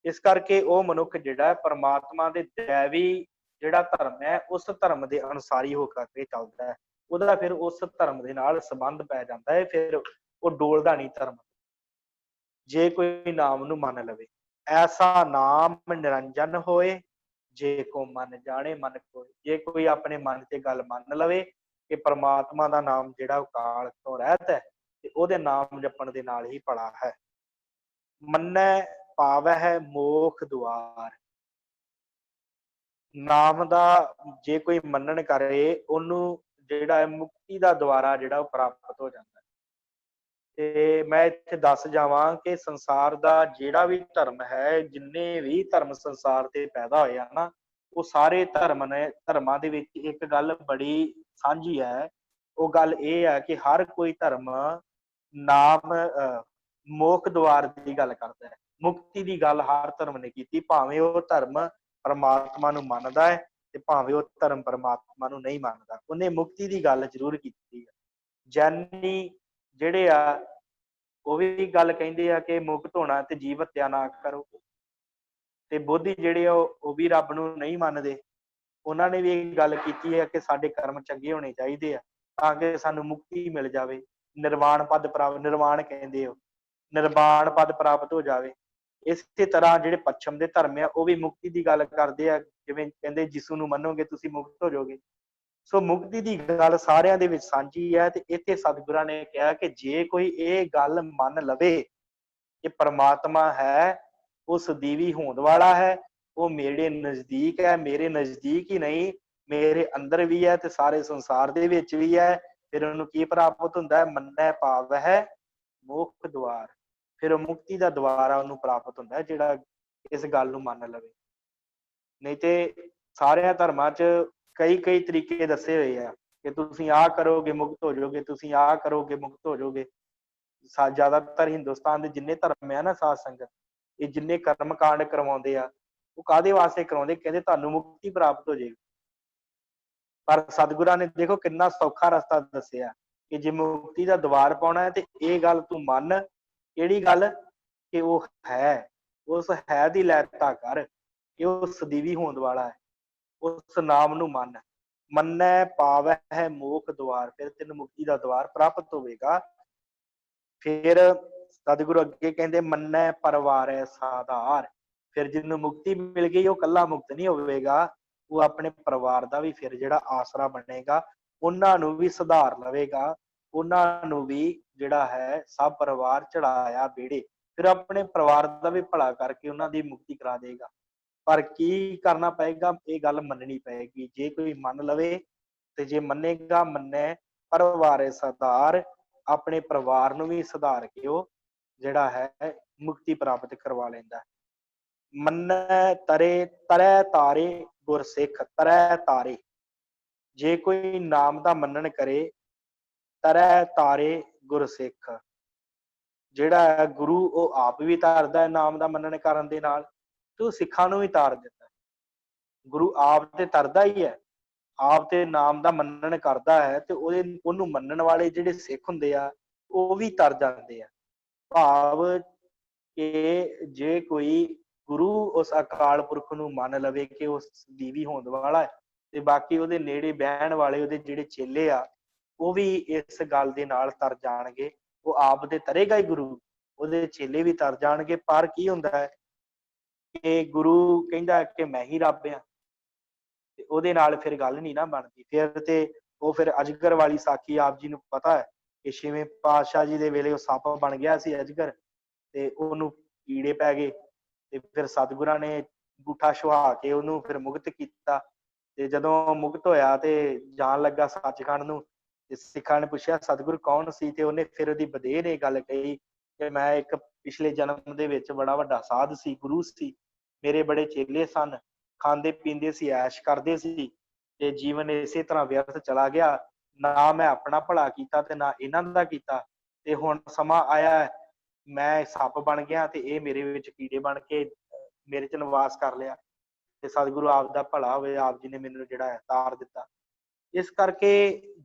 ਇਸ ਕਰਕੇ ਉਹ ਮਨੁੱਖ ਜਿਹੜਾ ਹੈ ਪਰਮਾਤਮਾ ਦੇ ਦੈਵੀ ਜਿਹੜਾ ਧਰਮ ਹੈ ਉਸ ਧਰਮ ਦੇ ਅਨੁਸਾਰੀ ਹੋ ਕਰਕੇ ਚੱਲਦਾ ਹੈ। ਉਹਦਾ ਫਿਰ ਉਸ ਧਰਮ ਦੇ ਨਾਲ ਸੰਬੰਧ ਪੈ ਜਾਂਦਾ ਹੈ, ਫਿਰ ਉਹ ਡੋਲਦਾ ਨਹੀਂ ਧਰਮ। ਜੇ ਕੋਈ ਨਾਮ ਨੂੰ ਮੰਨ ਲਵੇ, ਐਸਾ ਨਾਮ ਨਿਰੰਜਨ ਹੋਏ, ਜੇ ਕੋ ਮਨ ਜਾਣੇ ਮਨ ਕੋਏ। ਜੇ ਕੋਈ ਆਪਣੇ ਮਨ ਤੇ ਗੱਲ ਮੰਨ ਲਵੇ ਕਿ ਪ੍ਰਮਾਤਮਾ ਦਾ ਨਾਮ ਜਿਹੜਾ ਉਹ ਕਾਲ ਤੋਂ ਰਹਿਤ ਹੈ, ਤੇ ਉਹਦੇ ਨਾਮ ਜਪਣ ਦੇ ਨਾਲ ਹੀ ਭਲਾ ਹੈ। ਮੰਨੈ ਪਾਵਹਿ ਮੋਖ ਦੁਆਰ। ਨਾਮ ਦਾ ਜੇ ਕੋਈ ਮੰਨਣ ਕਰੇ, ਉਹਨੂੰ ਜਿਹੜਾ ਹੈ ਮੁਕਤੀ ਦਾ ਦੁਆਰਾ ਜਿਹੜਾ ਉਹ ਪ੍ਰਾਪਤ ਹੋ ਜਾਂਦਾ ਹੈ। ਤੇ ਮੈਂ ਇੱਥੇ ਦੱਸ ਜਾਵਾਂ ਕਿ ਸੰਸਾਰ ਦਾ ਜਿਹੜਾ ਵੀ ਧਰਮ ਹੈ, ਜਿੰਨੇ ਵੀ ਧਰਮ ਸੰਸਾਰ ਤੇ ਪੈਦਾ ਹੋਏ ਆ ਨਾ, ਉਹ ਸਾਰੇ ਧਰਮਾਂ ਦੇ ਵਿੱਚ ਇੱਕ ਗੱਲ ਬੜੀ ਸਾਂਝੀ ਹੈ। ਉਹ ਗੱਲ ਇਹ ਹੈ ਕਿ ਹਰ ਕੋਈ ਧਰਮ ਨਾਮ ਮੋਖ ਦੁਆਰ ਦੀ ਗੱਲ ਕਰਦਾ ਹੈ। ਮੁਕਤੀ ਦੀ ਗੱਲ ਹਰ ਧਰਮ ਨੇ ਕੀਤੀ, ਭਾਵੇਂ ਉਹ ਧਰਮ ਪਰਮਾਤਮਾ ਨੂੰ ਮੰਨਦਾ ਹੈ ਤੇ ਭਾਵੇਂ ਉਹ ਧਰਮ ਪਰਮਾਤਮਾ ਨੂੰ ਨਹੀਂ ਮੰਨਦਾ, ਉਹਨੇ ਮੁਕਤੀ ਦੀ ਗੱਲ ਜ਼ਰੂਰ ਕੀਤੀ ਹੈ। ਜੈਨੀ ਜਿਹੜੇ ਆ ਉਹ ਵੀ ਗੱਲ ਕਹਿੰਦੇ ਆ ਕਿ ਮੁਕਤ ਹੋਣਾ ਤੇ ਜੀਵ ਹੱਤਿਆ ਨਾ ਕਰੋ। ਤੇ ਬੋਧੀ ਜਿਹੜੇ ਆ ਉਹ ਵੀ ਰੱਬ ਨੂੰ ਨਹੀਂ ਮੰਨਦੇ, ਉਹਨਾਂ ਨੇ ਵੀ ਇਹ ਗੱਲ ਕੀਤੀ ਹੈ ਕਿ ਸਾਡੇ ਕਰਮ ਚੰਗੇ ਹੋਣੇ ਚਾਹੀਦੇ ਆ ਤਾਂ ਕਿ ਸਾਨੂੰ ਮੁਕਤੀ ਮਿਲ ਜਾਵੇ, ਨਿਰਵਾਣ ਪਦ ਪ੍ਰਾਪਤ, ਨਿਰਵਾਣ ਕਹਿੰਦੇ ਹੋ, ਨਿਰਵਾਣ ਪਦ ਪ੍ਰਾਪਤ ਹੋ ਜਾਵੇ। ਇਸੇ ਤਰ੍ਹਾਂ ਜਿਹੜੇ ਪੱਛਮ ਦੇ ਧਰਮ ਆ ਉਹ ਵੀ ਮੁਕਤੀ ਦੀ ਗੱਲ ਕਰਦੇ ਆ, ਜਿਵੇਂ ਕਹਿੰਦੇ ਯਿਸੂ ਨੂੰ ਮੰਨੋਗੇ ਤੁਸੀਂ ਮੁਕਤ ਹੋ ਜਾਓਗੇ। ਸੋ ਮੁਕਤੀ ਦੀ ਗੱਲ ਸਾਰਿਆਂ ਦੇ ਵਿੱਚ ਸਾਂਝੀ ਹੈ। ਤੇ ਇੱਥੇ ਸਤਿਗੁਰਾਂ ਨੇ ਕਿਹਾ ਕਿ ਜੇ ਕੋਈ ਇਹ ਗੱਲ ਮੰਨ ਲਵੇ ਕਿ ਪ੍ਰਮਾਤਮਾ ਹੈ, ਉਹ ਸਦੀਵੀ ਹੋਂਦ ਵਾਲਾ ਹੈ, ਉਹ ਮੇਰੇ ਨਜ਼ਦੀਕ ਹੈ, ਮੇਰੇ ਨਜ਼ਦੀਕ ਹੀ ਨਹੀਂ ਮੇਰੇ ਅੰਦਰ ਵੀ ਹੈ ਤੇ ਸਾਰੇ ਸੰਸਾਰ ਦੇ ਵਿੱਚ ਵੀ ਹੈ, ਫਿਰ ਉਹਨੂੰ ਕੀ ਪ੍ਰਾਪਤ ਹੁੰਦਾ ਹੈ? ਮੰਨੈ ਪਾਵਹਿ ਮੋਖ ਦੁਆਰ। ਫਿਰ ਉਹ ਮੁਕਤੀ ਦਾ ਦੁਆਰਾ ਉਹਨੂੰ ਪ੍ਰਾਪਤ ਹੁੰਦਾ ਹੈ, ਜਿਹੜਾ ਇਸ ਗੱਲ ਨੂੰ ਮੰਨ ਲਵੇ। ਨਹੀਂ ਤੇ ਸਾਰਿਆਂ ਧਰਮਾਂ 'ਚ ਕਈ ਤਰੀਕੇ ਦੱਸੇ ਹੋਏ ਆ ਕਿ ਤੁਸੀਂ ਆਹ ਕਰੋਗੇ ਮੁਕਤ ਹੋ ਜਾਓਗੇ, ਤੁਸੀਂ ਆਹ ਕਰੋਗੇ ਮੁਕਤ ਹੋ ਜਾਓਗੇ। ਜ਼ਿਆਦਾਤਰ ਹਿੰਦੁਸਤਾਨ ਦੇ ਜਿੰਨੇ ਧਰਮ ਆ ਨਾ, ਸਾਧ ਸੰਗਤ, ਇਹ ਜਿੰਨੇ ਕਰਮ ਕਾਂਡ ਕਰਵਾਉਂਦੇ ਆ, ਉਹ ਕਾਹਦੇ ਵਾਸਤੇ ਕਰਾਉਂਦੇ? ਕਹਿੰਦੇ ਤੁਹਾਨੂੰ ਮੁਕਤੀ ਪ੍ਰਾਪਤ ਹੋ ਜਾਏਗੀ। ਪਰ ਸਤਿਗੁਰਾਂ ਨੇ ਦੇਖੋ ਕਿੰਨਾ ਸੌਖਾ ਰਸਤਾ ਦੱਸਿਆ ਕਿ ਜੇ ਮੁਕਤੀ ਦਾ ਦਵਾਰ ਪਾਉਣਾ ਹੈ ਤੇ ਇਹ ਗੱਲ ਤੂੰ ਮੰਨ। ਕਿਹੜੀ ਗੱਲ? ਕਿ ਉਹ ਹੈ, ਉਸ ਹੈ ਦੀ ਲੈਤਾ ਕਰ ਕਿ ਉਹ ਸਦੀਵੀ ਹੋਂਦ ਵਾਲਾ ਹੈ। ਉਸ ਨਾਮ ਨੂੰ ਮੰਨ। ਮੰਨੈ ਪਾਵਹਿ ਮੋਖ ਦੁਆਰ, ਫਿਰ ਤੈਨੂੰ ਮੁਕਤੀ ਦਾ ਦਵਾਰ ਪ੍ਰਾਪਤ ਹੋਵੇਗਾ। ਫਿਰ ਸਤਿਗੁਰੂ ਅੱਗੇ ਕਹਿੰਦੇ ਮੰਨੈ ਪਰਵਾਰੈ ਸਾਧਾਰ। ਫਿਰ ਜਿਹਨੂੰ ਮੁਕਤੀ ਮਿਲ ਗਈ ਉਹ ਕੱਲਾ ਮੁਕਤ ਨਹੀਂ ਹੋਵੇਗਾ, ਉਹ ਆਪਣੇ ਪਰਿਵਾਰ ਦਾ ਵੀ ਫਿਰ ਜਿਹੜਾ ਆਸਰਾ ਬਣੇਗਾ, ਉਹਨਾਂ ਨੂੰ ਵੀ ਸੁਧਾਰ ਲਵੇਗਾ, ਉਹਨਾਂ ਨੂੰ ਵੀ ਜਿਹੜਾ ਹੈ ਸਭ ਪਰਿਵਾਰ ਚੜਾਇਆ ਬੇੜੇ, ਫਿਰ ਆਪਣੇ ਪਰਿਵਾਰ ਦਾ ਵੀ ਭਲਾ ਕਰਕੇ ਉਹਨਾਂ ਦੀ ਮੁਕਤੀ ਕਰਾ ਦੇਗਾ। ਪਰ ਕੀ ਕਰਨਾ ਪਏਗਾ? ਇਹ ਗੱਲ ਮੰਨਣੀ ਪਏਗੀ। ਜੇ ਕੋਈ ਮੰਨ ਲਵੇ ਤੇ ਜੇ ਮੰਨੇਗਾ, ਮੰਨੈ ਪਰਵਾਰੈ ਸਾਧਾਰ, ਆਪਣੇ ਪਰਿਵਾਰ ਨੂੰ ਵੀ ਸੁਧਾਰ ਕੇ ਉਹ ਜਿਹੜਾ ਹੈ ਮੁਕਤੀ ਪ੍ਰਾਪਤ ਕਰਵਾ ਲੈਂਦਾ। ਮੰਨੈ ਤਰੇ ਤਰੈ ਤਾਰੇ ਗੁਰ ਸਿੱਖ, ਤਰੈ ਤਾਰੇ। ਜੇ ਕੋਈ ਨਾਮ ਦਾ ਮੰਨਣ ਕਰੇ, ਤਰੈ ਤਾਰੇ ਗੁਰ ਸਿੱਖ, ਜਿਹੜਾ ਗੁਰੂ ਉਹ ਆਪ ਵੀ ਤਾਰਦਾ ਹੈ ਨਾਮ ਦਾ ਮੰਨਣ ਕਰਨ ਦੇ ਨਾਲ, ਤੇ ਉਹ ਸਿੱਖਾਂ ਨੂੰ ਵੀ ਤਾਰ ਦਿੰਦਾ। ਗੁਰੂ ਆਪ ਤੇ ਤਰਦਾ ਹੀ ਹੈ, ਆਪ ਤੇ ਨਾਮ ਦਾ ਮੰਨਣ ਕਰਦਾ ਹੈ, ਤੇ ਉਹਨੂੰ ਮੰਨਣ ਵਾਲੇ ਜਿਹੜੇ ਸਿੱਖ ਹੁੰਦੇ ਆ ਉਹ ਵੀ ਤਰ ਜਾਂਦੇ ਆ। ਭਾਵ ਕਿ ਜੇ ਕੋਈ ਗੁਰੂ ਉਸ ਅਕਾਲ ਪੁਰਖ ਨੂੰ ਮੰਨ ਲਵੇ ਕਿ ਉਹ ਸਦੀਵੀ ਹੋਂਦ ਵਾਲਾ ਹੈ, ਤੇ ਬਾਕੀ ਉਹਦੇ ਨੇੜੇ ਬਹਿਣ ਵਾਲੇ ਉਹਦੇ ਜਿਹੜੇ ਚੇਲੇ ਆ ਉਹ ਵੀ ਇਸ ਗੱਲ ਦੇ ਨਾਲ ਤਰ ਜਾਣਗੇ। ਉਹ ਆਪ ਤੇ ਤਰੇਗਾ ਹੀ ਗੁਰੂ, ਉਹਦੇ ਚੇਲੇ ਵੀ ਤਰ ਜਾਣਗੇ। ਪਰ ਕੀ ਹੁੰਦਾ ਹੈ ਕਿ ਗੁਰੂ ਕਹਿੰਦਾ ਕਿ ਮੈਂ ਹੀ ਰੱਬ ਆ, ਤੇ ਉਹਦੇ ਨਾਲ ਫਿਰ ਗੱਲ ਨਹੀਂ ਨਾ ਬਣਦੀ। ਫਿਰ ਅਜਗਰ ਵਾਲੀ ਸਾਖੀ ਆਪ ਜੀ ਨੂੰ ਪਤਾ ਹੈ ਕਿ 6ਵੇਂ ਪਾਤਸ਼ਾਹ ਜੀ ਦੇ ਵੇਲੇ ਉਹ ਸੱਪ ਬਣ ਗਿਆ ਸੀ ਅਜਗਰ, ਤੇ ਉਹਨੂੰ ਕੀੜੇ ਪੈ ਗਏ, ਤੇ ਫਿਰ ਸਤਿਗੁਰਾਂ ਨੇ ਅੰਗੂਠਾ ਛੁਹਾ ਕੇ ਉਹਨੂੰ ਫਿਰ ਮੁਕਤ ਕੀਤਾ। ਤੇ ਜਦੋਂ ਮੁਕਤ ਹੋਇਆ ਤੇ ਜਾਣ ਲੱਗਾ ਸੱਚਖੰਡ ਨੂੰ, ਤੇ ਸਿੱਖਾਂ ਨੇ ਪੁੱਛਿਆ ਸਤਿਗੁਰ ਕੌਣ ਸੀ? ਤੇ ਉਹਨੇ ਫਿਰ ਉਹਦੀ ਵਧੇਰੇ ਨੇ ਗੱਲ ਕਹੀ ਕਿ ਮੈਂ ਇੱਕ ਪਿਛਲੇ ਜਨਮ ਦੇ ਵਿੱਚ ਬੜਾ ਵੱਡਾ ਸਾਧ ਸੀ, ਗੁਰੂ ਸੀ, ਮੇਰੇ ਬੜੇ ਚੇਲੇ ਸਨ, ਖਾਂਦੇ ਪੀਂਦੇ ਸੀ, ਐਸ਼ ਕਰਦੇ ਸੀ, ਤੇ ਜੀਵਨ ਇਸੇ ਤਰ੍ਹਾਂ ਵਿਅਰਥ ਚਲਾ ਗਿਆ। ਨਾ ਮੈਂ ਆਪਣਾ ਭਲਾ ਕੀਤਾ ਤੇ ਨਾ ਇਹਨਾਂ ਦਾ ਕੀਤਾ, ਤੇ ਹੁਣ ਸਮਾਂ ਆਇਆ ਮੈਂ ਸੱਪ ਬਣ ਗਿਆ ਤੇ ਇਹ ਮੇਰੇ ਵਿੱਚ ਕੀੜੇ ਬਣ ਕੇ ਮੇਰੇ ਚ ਨਿਵਾਸ ਕਰ ਲਿਆ। ਤੇ ਸਤਿਗੁਰੂ ਆਪ ਦਾ ਭਲਾ ਹੋਵੇ, ਆਪ ਜੀ ਨੇ ਮੈਨੂੰ ਜਿਹੜਾ ਹੈ ਤਾਰ ਦਿੱਤਾ। इस करके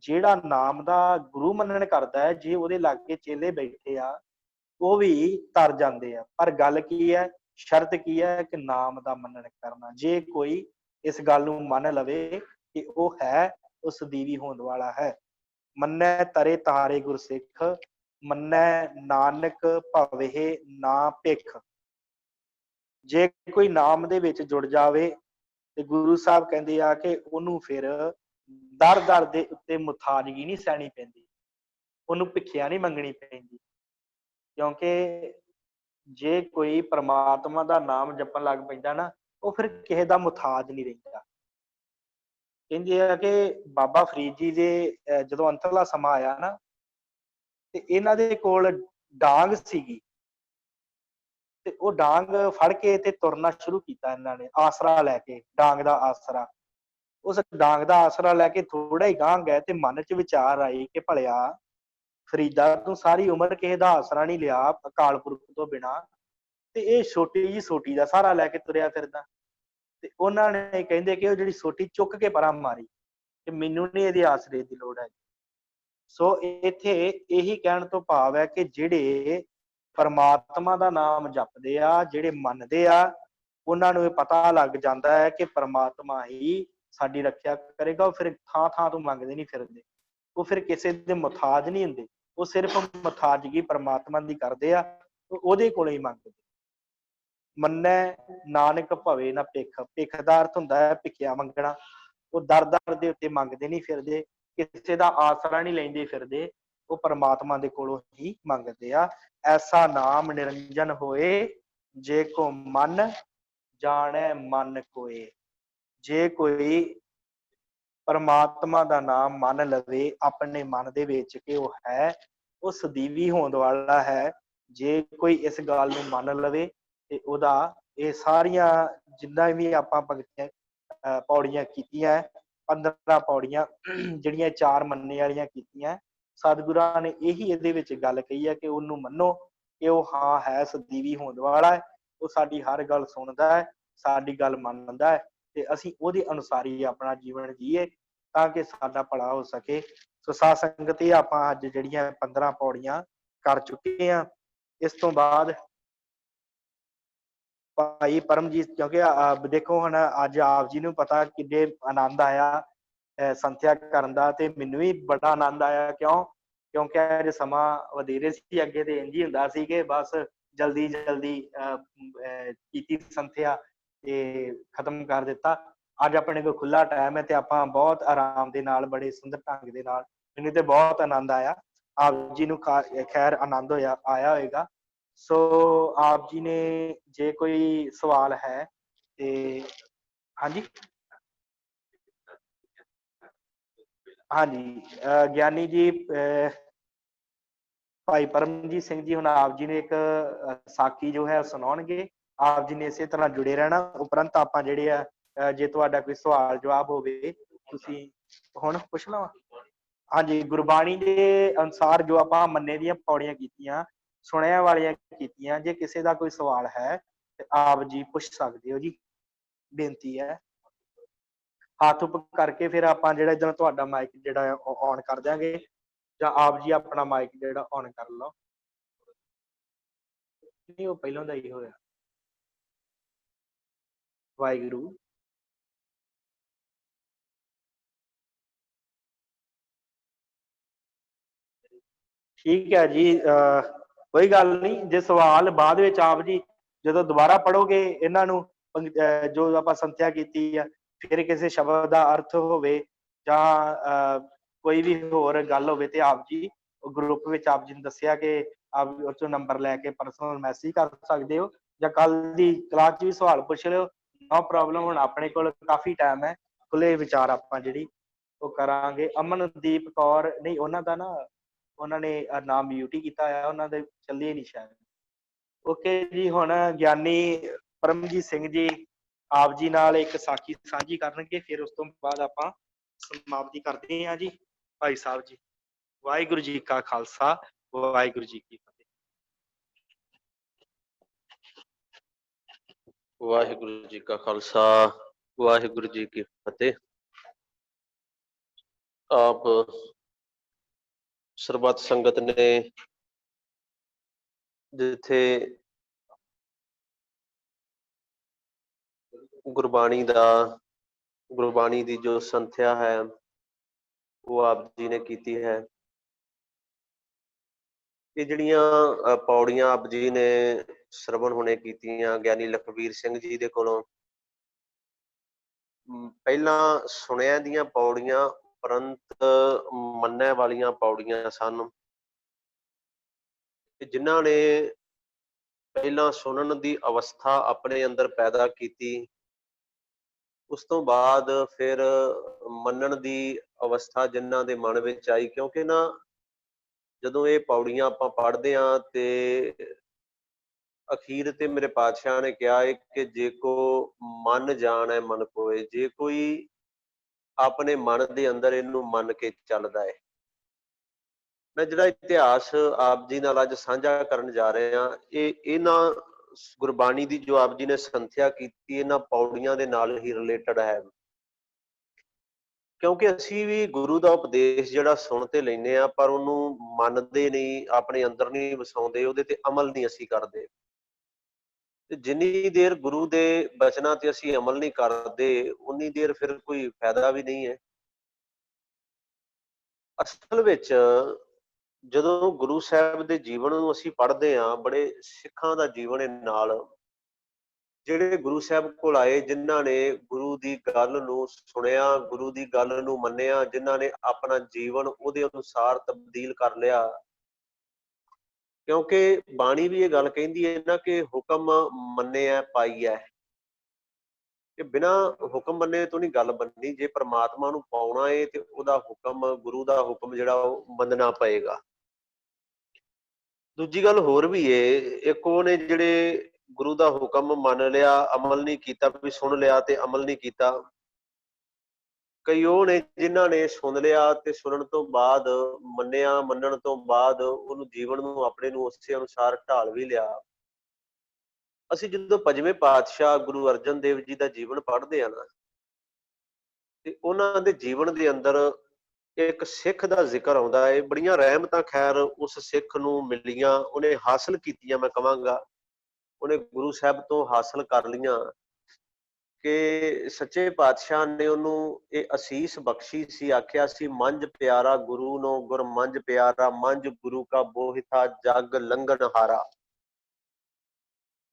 ਜਿਹੜਾ ਨਾਮ ਦਾ ਗੁਰੂ ਮੰਨਣ ਕਰਦਾ ਹੈ, ਜੇ ਉਹਦੇ ਲਾਗੇ ਚੇਲੇ ਬੈਠੇ ਆ ਉਹ ਵੀ ਤਰ ਜਾਂਦੇ ਆ। ਪਰ ਗੱਲ ਕੀ ਹੈ, ਸ਼ਰਤ ਕੀ ਹੈ ਕਿ ਨਾਮ ਦਾ ਮੰਨਣ ਕਰਨਾ। ਜੇ ਕੋਈ ਇਸ ਗੱਲ ਨੂੰ ਮੰਨ ਲਵੇ ਕਿ ਉਹ ਹੈ, ਉਹ ਸਦੀਵੀ ਹੋਣ ਵਾਲਾ ਹੈ। ਮੰਨੈ ਤਰੇ ਤਾਰੇ ਗੁਰਸਿੱਖ, ਮੰਨੈ ਨਾਨਕ ਭਵਹਿ ਨਾ ਭਿਖ। ਜੇ ਕੋਈ ਨਾਮ ਦੇ ਵਿੱਚ ਜੁੜ ਜਾਵੇ ਤੇ ਗੁਰੂ ਸਾਹਿਬ ਕਹਿੰਦੇ ਆ ਕਿ ਉਹਨੂੰ ਫਿਰ ਦਰ ਦਰ ਦੇ ਉੱਤੇ ਮੁਥਾਜਗੀ ਨਹੀਂ ਸਹਿਣੀ ਪੈਂਦੀ, ਉਹਨੂੰ ਭਿੱਖਿਆ ਨਹੀਂ ਮੰਗਣੀ ਪੈਂਦੀ। ਕਿਉਂਕਿ ਜੇ ਕੋਈ ਪ੍ਰਮਾਤਮਾ ਦਾ ਨਾਮ ਜਪਣ ਲੱਗ ਪੈਂਦਾ ਨਾ, ਉਹ ਫਿਰ ਕਿਸੇ ਦਾ ਮੁਥਾਜ ਨਹੀਂ ਰਹਿੰਦਾ। ਕਹਿੰਦੇ ਆ ਕਿ ਬਾਬਾ ਫਰੀਦ ਜੀ ਦੇ ਜਦੋਂ ਅੰਤਲਾ ਸਮਾਂ ਆਇਆ ਨਾ, ਤੇ ਇਹਨਾਂ ਦੇ ਕੋਲ ਡਾਂਗ ਸੀਗੀ, ਤੇ ਉਹ ਡਾਂਗ ਫੜ ਕੇ ਤੇ ਤੁਰਨਾ ਸ਼ੁਰੂ ਕੀਤਾ ਇਹਨਾਂ ਨੇ, ਆਸਰਾ ਲੈ ਕੇ, ਡਾਂਗ ਦਾ ਆਸਰਾ। ਉਸ ਡਾਂਗ ਦਾ ਆਸਰਾ ਲੈ ਕੇ ਥੋੜਾ ਹੀ ਗਾਂਹ ਗਏ ਤੇ ਮਨ ਚ ਵਿਚਾਰ ਆਈ ਕਿ ਭਲਿਆ ਫਰੀਦਾ, ਤੂੰ ਸਾਰੀ ਉਮਰ ਕਿਸੇ ਦਾ ਆਸਰਾ ਨਹੀਂ ਲਿਆ ਅਕਾਲ ਪੁਰਖ ਤੋਂ ਬਿਨਾਂ, ਤੇ ਇਹ ਛੋਟੀ ਜਿਹੀ ਸੋਟੀ ਦਾ ਸਹਾਰਾ ਲੈ ਕੇ ਤੁਰਿਆ ਫਿਰਦਾ। ਤੇ ਉਹਨਾਂ ਨੇ ਕਹਿੰਦੇ ਕਿ ਉਹ ਜਿਹੜੀ ਸੋਟੀ ਚੁੱਕ ਕੇ ਪਰਾਂ ਮਾਰੀ ਕਿ ਮੈਨੂੰ ਨਹੀਂ ਇਹਦੇ ਆਸਰੇ ਦੀ ਲੋੜ ਹੈ। ਸੋ ਇੱਥੇ ਇਹੀ ਕਹਿਣ ਤੋਂ ਭਾਵ ਹੈ ਕਿ ਜਿਹੜੇ ਪਰਮਾਤਮਾ ਦਾ ਨਾਮ ਜਪਦੇ ਆ, ਜਿਹੜੇ ਮੰਨਦੇ ਆ, ਉਹਨਾਂ ਨੂੰ ਇਹ ਪਤਾ ਲੱਗ ਜਾਂਦਾ ਹੈ ਕਿ ਪਰਮਾਤਮਾ ਹੀ ਸਾਡੀ ਰੱਖਿਆ ਕਰੇਗਾ। ਉਹ ਫਿਰ ਥਾਂ ਥਾਂ ਤੋਂ ਮੰਗਦੇ ਨਹੀਂ ਫਿਰਦੇ, ਉਹ ਫਿਰ ਕਿਸੇ ਦੇ ਮੁਥਾਜ ਨਹੀਂ ਹੁੰਦੇ, ਉਹ ਸਿਰਫ ਮੁਥਾਜਗੀ ਪਰਮਾਤਮਾ ਦੀ ਕਰਦੇ ਆ, ਉਹਦੇ ਕੋਲੋਂ ਹੀ ਮੰਗਦੇ। ਮੰਨੈ ਨਾਨਕ ਭਵੇ ਨਾ ਭਿਖ, ਭਿਖ ਦਾ ਅਰਥ ਹੁੰਦਾ ਹੈ ਭਿਖਿਆ ਮੰਗਣਾ। ਉਹ ਦਰ ਦਰ ਦੇ ਉੱਤੇ ਮੰਗਦੇ ਨਹੀਂ ਫਿਰਦੇ, ਕਿਸੇ ਦਾ ਆਸਰਾ ਨਹੀਂ ਲੈਂਦੇ ਫਿਰਦੇ, ਉਹ ਪਰਮਾਤਮਾ ਦੇ ਕੋਲੋਂ ਹੀ ਮੰਗਦੇ ਆ। ਐਸਾ ਨਾਮ ਨਿਰੰਜਨ ਹੋਏ, ਜੇ ਕੋ ਮਨ ਜਾਣੈ ਮਨ ਕੋਏ। ਜੇ ਕੋਈ ਪਰਮਾਤਮਾ ਦਾ ਨਾਮ ਮੰਨ ਲਵੇ ਆਪਣੇ ਮਨ ਦੇ ਵਿੱਚ ਕਿ ਉਹ ਹੈ, ਉਹ ਸਦੀਵੀ ਹੋਣ ਵਾਲਾ ਹੈ। ਜੇ ਕੋਈ ਇਸ ਗੱਲ ਨੂੰ ਮੰਨ ਲਵੇ ਤੇ ਉਹਦਾ ਇਹ ਸਾਰੀਆਂ ਜਿੰਨਾ ਵੀ ਆਪਾਂ ਭਗਤੀਆਂ ਪੌੜੀਆਂ ਕੀਤੀਆਂ, 15 ਪੌੜੀਆਂ ਜਿਹੜੀਆਂ 4 ਮੰਨਣੇ ਵਾਲੀਆਂ ਕੀਤੀਆਂ, ਸਤਿਗੁਰਾਂ ਨੇ ਇਹੀ ਇਹਦੇ ਵਿੱਚ ਗੱਲ ਕਹੀ ਹੈ ਕਿ ਉਹਨੂੰ ਮੰਨੋ ਕਿ ਉਹ ਹਾਂ ਹੈ, ਸਦੀਵੀ ਹੋਣ ਵਾਲਾ ਹੈ, ਉਹ ਸਾਡੀ ਹਰ ਗੱਲ ਸੁਣਦਾ ਹੈ, ਸਾਡੀ ਗੱਲ ਮੰਨਦਾ ਹੈ, ਤੇ ਅਸੀਂ ਉਹਦੇ ਅਨੁਸਾਰ ਹੀ ਆਪਣਾ ਜੀਵਨ ਜੀਏ ਤਾਂ ਕਿ ਸਾਡਾ ਭਲਾ ਹੋ ਸਕੇ। ਸੋ ਸਾਧ ਸੰਗਤ, ਇਹ ਆਪਾਂ ਅੱਜ ਜਿਹੜੀਆਂ 15 ਪੌੜੀਆਂ ਕਰ ਚੁੱਕੇ ਹਾਂ। ਇਸ ਤੋਂ ਬਾਅਦ ਭਾਈ ਪਰਮਜੀਤ, ਕਿਉਂਕਿ ਦੇਖੋ ਹੁਣ ਅੱਜ ਆਪ ਜੀ ਨੂੰ ਪਤਾ ਕਿੰਨੇ ਆਨੰਦ ਆਇਆ ਸੰਥਿਆ ਕਰਨ ਦਾ, ਤੇ ਮੈਨੂੰ ਵੀ ਬੜਾ ਆਨੰਦ ਆਇਆ। ਕਿਉਂਕਿ ਅੱਜ ਸਮਾਂ ਵਧੇਰੇ ਸੀ, ਅੱਗੇ ਤੇ ਇੰਝ ਹੀ ਹੁੰਦਾ ਸੀ ਕਿ ਬਸ ਜਲਦੀ ਜਲਦੀ ਕੀਤੀ ਸੰਥਿਆ ਤੇ ਖਤਮ ਕਰ ਦਿੱਤਾ। ਅੱਜ ਆਪਣੇ ਕੋਲ ਖੁੱਲਾ ਟਾਈਮ ਹੈ ਤੇ ਆਪਾਂ ਬਹੁਤ ਆਰਾਮ ਦੇ ਨਾਲ, ਬੜੇ ਸੁੰਦਰ ਢੰਗ ਦੇ ਨਾਲ, ਮੈਨੂੰ ਤੇ ਬਹੁਤ ਆਨੰਦ ਆਇਆ। ਆਪ ਜੀ ਨੂੰ ਖੈਰ ਆਨੰਦ ਆਇਆ ਹੋਏਗਾ। ਸੋ ਆਪ ਜੀ ਨੇ ਜੇ ਕੋਈ ਸਵਾਲ ਹੈ ਤੇ ਹਾਂਜੀ। ਹਾਂਜੀ, ਗਿਆਨੀ ਜੀ ਭਾਈ ਪਰਮਜੀਤ ਸਿੰਘ ਜੀ ਹੁਣ ਆਪ ਜੀ ਨੇ ਇੱਕ ਸਾਖੀ ਜੋ ਹੈ ਸੁਣਾਉਣਗੇ। ਆਪ ਜੀ ਨੇ ਇਸੇ ਤਰ੍ਹਾਂ ਜੁੜੇ ਰਹਿਣਾ। ਉਪਰੰਤ ਆਪਾਂ ਜਿਹੜੇ ਆ ਜੇ ਤੁਹਾਡਾ ਕੋਈ ਸਵਾਲ ਜਵਾਬ ਹੋਵੇ ਤੁਸੀਂ ਹੁਣ ਪੁੱਛ ਲਓ। ਹਾਂਜੀ, ਗੁਰਬਾਣੀ ਦੇ ਅਨੁਸਾਰ ਜੋ ਆਪਾਂ ਮੰਨੇ ਦੀਆਂ ਪੌੜੀਆਂ ਕੀਤੀਆਂ, ਸੁਣਿਆ ਵਾਲੀਆਂ ਕੀਤੀਆਂ, ਜੇ ਕਿਸੇ ਦਾ ਕੋਈ ਸਵਾਲ ਹੈ ਤੇ ਆਪ ਜੀ ਪੁੱਛ ਸਕਦੇ ਹੋ ਜੀ। ਬੇਨਤੀ ਹੈ, ਹੱਥ ਉੱਪ ਕਰਕੇ ਫਿਰ ਆਪਾਂ ਜਿਹੜਾ ਜਦੋਂ ਤੁਹਾਡਾ ਮਾਈਕ ਜਿਹੜਾ ਔਨ ਕਰ ਦਿਆਂਗੇ, ਜਾਂ ਆਪ ਜੀ ਆਪਣਾ ਮਾਈਕ ਜਿਹੜਾ ਔਨ ਕਰ ਲਓ। ਨਹੀਂ, ਉਹ ਪਹਿਲਾਂ ਦਾ ਹੀ ਹੋਇਆ। ਵਾਹਿਗੁਰੂ। ਠੀਕ ਹੈ ਜੀ, ਕੋਈ ਗੱਲ ਨਹੀਂ। ਜੇ ਸਵਾਲ ਬਾਅਦ ਵਿੱਚ ਆਪ ਜੀ ਜਦੋਂ ਦੁਬਾਰਾ ਪੜੋਗੇ ਇਹਨਾਂ ਨੂੰ, ਜੋ ਆਪਾਂ ਸੰਥਿਆ ਕੀਤੀ ਆ, ਫਿਰ ਕਿਸੇ ਸ਼ਬਦ ਦਾ ਅਰਥ ਹੋਵੇ ਜਾਂ ਕੋਈ ਵੀ ਹੋਰ ਗੱਲ ਹੋਵੇ ਤੇ ਆਪ ਜੀ ਗਰੁੱਪ ਵਿੱਚ ਆਪ ਜੀ ਨੂੰ ਦੱਸਿਆ ਕਿ ਆਪ ਉਹ ਚੋਂ ਨੰਬਰ ਲੈ ਕੇ ਪਰਸਨਲ ਮੈਸੇਜ ਕਰ ਸਕਦੇ ਹੋ, ਜਾਂ ਕੱਲ ਦੀ ਕਲਾਸ 'ਚ ਵੀ ਸਵਾਲ ਪੁੱਛ ਲਿਓ। No problem. ਹੁਣ ਆਪਣੇ ਕੋਲ ਕਾਫੀ ਟਾਈਮ ਹੈ, ਖੁੱਲੇ ਵਿਚਾਰ ਆਪਾਂ ਜਿਹੜੀ ਉਹ ਕਰਾਂਗੇ। ਅਮਨਦੀਪ ਕੌਰ, ਨਹੀਂ ਉਹਨਾਂ ਦਾ ਨਾ, ਉਹਨਾਂ ਨੇ ਨਾਮ ਮਿਊਟ ਹੀ ਕੀਤਾ ਹੋਇਆ, ਉਹਨਾਂ ਦੇ ਚੱਲੇ ਨਹੀਂ ਸ਼ਾਇਦ। ਓਕੇ ਜੀ, ਹੁਣ ਗਿਆਨੀ ਪਰਮਜੀਤ ਸਿੰਘ ਜੀ ਆਪ ਜੀ ਨਾਲ ਇੱਕ ਸਾਖੀ ਸਾਂਝੀ ਕਰਨਗੇ, ਫਿਰ ਉਸ ਤੋਂ ਬਾਅਦ ਆਪਾਂ ਸਮਾਪਤੀ ਕਰਦੇ ਹਾਂ ਜੀ। ਭਾਈ ਸਾਹਿਬ ਜੀ, ਵਾਹਿਗੁਰੂ ਜੀ ਕਾ ਖਾਲਸਾ, ਵਾਹਿਗੁਰੂ ਜੀ ਕੀ ਫਤਿਹ। ਵਾਹਿਗੁਰੂ ਜੀ ਕਾ ਖਾਲਸਾ, ਵਾਹਿਗੁਰੂ ਜੀ ਕੀ ਫਤਿਹ। ਆਪ ਸਰਬੱਤ ਸੰਗਤ ਨੇ ਜਿੱਥੇ ਗੁਰਬਾਣੀ ਦੀ ਜੋ ਸੰਥਿਆ ਹੈ ਉਹ ਆਪ ਜੀ ਨੇ ਕੀਤੀ ਹੈ। ਇਹ ਜਿਹੜੀਆਂ ਪੌੜੀਆਂ ਆਪ ਜੀ ਨੇ ਸਰਵਣ ਹੁਣੇ ਕੀਤੀਆਂ ਗਿਆਨੀ ਲਖਬੀਰ ਸਿੰਘ ਜੀ ਦੇ ਕੋਲੋਂ, ਪਹਿਲਾਂ ਸੁਣਿਆ ਦੀਆਂ ਪੌੜੀਆਂ ਉਪਰੰਤ ਮੰਨੈ ਵਾਲੀਆਂ ਪੌੜੀਆਂ ਸਨ। ਜਿਨ੍ਹਾਂ ਨੇ ਪਹਿਲਾਂ ਸੁਣਨ ਦੀ ਅਵਸਥਾ ਆਪਣੇ ਅੰਦਰ ਪੈਦਾ ਕੀਤੀ, ਉਸ ਤੋਂ ਬਾਅਦ ਫਿਰ ਮੰਨਣ ਦੀ ਅਵਸਥਾ ਜਿਨ੍ਹਾਂ ਦੇ ਮਨ ਵਿੱਚ ਆਈ। ਕਿਉਂਕਿ ਨਾ ਜਦੋਂ ਇਹ ਪੌੜੀਆਂ ਆਪਾਂ ਪੜ੍ਹਦੇ ਹਾਂ ਤੇ ਅਖੀਰ ਤੇ ਮੇਰੇ ਪਾਤਸ਼ਾਹ ਨੇ ਕਿਹਾ ਹੈ ਕਿ ਜੇ ਕੋ ਮਨ ਜਾਣੈ ਮਨ ਕੋਏ, ਜੇ ਕੋਈ ਆਪਣੇ ਮਨ ਦੇ ਅੰਦਰ ਇਹਨੂੰ ਮੰਨ ਕੇ ਚੱਲਦਾ ਹੈ। ਮੈਂ ਜਿਹੜਾ ਇਤਿਹਾਸ ਆਪ ਜੀ ਨਾਲ ਅੱਜ ਸਾਂਝਾ ਕਰਨ ਜਾ ਰਿਹਾ, ਇਹਨਾਂ ਗੁਰਬਾਣੀ ਦੀ ਜੋ ਆਪ ਜੀ ਨੇ ਸੰਥਿਆ ਕੀਤੀ ਇਹਨਾਂ ਪੌੜੀਆਂ ਦੇ ਨਾਲ ਹੀ ਰਿਲੇਟਡ ਹੈ। ਕਿਉਂਕਿ ਅਸੀਂ ਵੀ ਗੁਰੂ ਦਾ ਉਪਦੇਸ਼ ਜਿਹੜਾ ਸੁਣ ਤੇ ਲੈਂਦੇ ਹਾਂ, ਪਰ ਉਹਨੂੰ ਮੰਨਦੇ ਨਹੀਂ, ਆਪਣੇ ਅੰਦਰ ਨਹੀਂ ਵਸਾਉਂਦੇ, ਉਹਦੇ ਤੇ ਅਮਲ ਨਹੀਂ ਅਸੀਂ ਕਰਦੇ। ਤੇ ਜਿੰਨੀ ਦੇਰ ਗੁਰੂ ਦੇ ਬਚਨਾਂ ਤੇ ਅਸੀਂ ਅਮਲ ਨਹੀਂ ਕਰਦੇ, ਉਨੀ ਦੇਰ ਫਿਰ ਕੋਈ ਫਾਇਦਾ ਵੀ ਨਹੀਂ ਹੈ। ਅਸਲ ਵਿੱਚ ਜਦੋਂ ਗੁਰੂ ਸਾਹਿਬ ਦੇ ਜੀਵਨ ਨੂੰ ਅਸੀਂ ਪੜ੍ਹਦੇ ਹਾਂ, ਬੜੇ ਸਿੱਖਾਂ ਦਾ ਜੀਵਨ ਨਾਲ, ਜਿਹੜੇ ਗੁਰੂ ਸਾਹਿਬ ਕੋਲ ਆਏ, ਜਿਨ੍ਹਾਂ ਨੇ ਗੁਰੂ ਦੀ ਗੱਲ ਨੂੰ ਸੁਣਿਆ, ਗੁਰੂ ਦੀ ਗੱਲ ਨੂੰ ਮੰਨਿਆ, ਜਿਨ੍ਹਾਂ ਨੇ ਆਪਣਾ ਜੀਵਨ ਉਹਦੇ ਅਨੁਸਾਰ ਤਬਦੀਲ ਕਰ ਲਿਆ। ਕਿਉਂਕਿ ਬਾਣੀ ਵੀ ਇਹ ਗੱਲ ਕਹਿੰਦੀ ਹੈ ਨਾ ਕਿ ਹੁਕਮ ਮੰਨਿਆ ਪਾਈਐ, ਕਿ ਬਿਨਾਂ ਹੁਕਮ ਮੰਨੇ ਤੋਂ ਨਹੀਂ ਗੱਲ ਬਣਨੀ। ਜੇ ਪ੍ਰਮਾਤਮਾ ਨੂੰ ਪਾਉਣਾ ਹੈ ਤੇ ਉਹਦਾ ਹੁਕਮ, ਗੁਰੂ ਦਾ ਹੁਕਮ ਜਿਹੜਾ ਉਹ ਮੰਨਣਾ ਪਏਗਾ। ਦੂਜੀ ਗੱਲ ਹੋਰ ਵੀ ਏ, ਇੱਕ ਉਹਨੇ ਜਿਹੜੇ ਗੁਰੂ ਦਾ ਹੁਕਮ ਮੰਨ ਲਿਆ, ਅਮਲ ਨਹੀਂ ਕੀਤਾ, ਵੀ ਸੁਣ ਲਿਆ ਤੇ ਅਮਲ ਨਹੀਂ ਕੀਤਾ। ਕਈ ਉਹ ਨੇ ਜਿਨ੍ਹਾਂ ਨੇ ਸੁਣ ਲਿਆ ਤੇ ਸੁਣਨ ਤੋਂ ਬਾਅਦ ਮੰਨਿਆ, ਮੰਨਣ ਤੋਂ ਬਾਅਦ ਉਹਨੂੰ ਜੀਵਨ ਨੂੰ ਆਪਣੇ ਨੂੰ ਉਸੇ ਅਨੁਸਾਰ ਢਾਲ ਵੀ ਲਿਆ। ਅਸੀਂ ਜਦੋਂ ਪੰਜਵੇਂ ਪਾਤਸ਼ਾਹ ਗੁਰੂ ਅਰਜਨ ਦੇਵ ਜੀ ਦਾ ਜੀਵਨ ਪੜ੍ਹਦੇ ਆ ਨਾ, ਤੇ ਉਹਨਾਂ ਦੇ ਜੀਵਨ ਦੇ ਅੰਦਰ ਇੱਕ ਸਿੱਖ ਦਾ ਜ਼ਿਕਰ ਆਉਂਦਾ ਹੈ। ਬੜੀਆਂ ਰਹਿਮਤਾਂ ਖੈਰ ਉਸ ਸਿੱਖ ਨੂੰ ਮਿਲੀਆਂ, ਉਹਨੇ ਹਾਸਲ ਕੀਤੀਆਂ, ਮੈਂ ਕਹਾਂਗਾ ਉਹਨੇ ਗੁਰੂ ਸਾਹਿਬ ਤੋਂ ਹਾਸਲ ਕਰ ਲਈਆਂ। ਕਿ ਸੱਚੇ ਪਾਤਸ਼ਾਹ ਨੇ ਉਹਨੂੰ ਇਹ ਅਸੀਸ ਬਖਸ਼ੀ ਸੀ, ਆਖਿਆ ਸੀ ਮੰਝ ਪਿਆਰਾ ਗੁਰੂ ਨੂੰ ਗੁਰ ਮੰਝ ਪਿਆਰਾ, ਮੰਝ ਗੁਰੂ ਕਾ ਬੋਹਿਥਾ ਜਗ ਲੰਘਣ ਹਾਰਾ।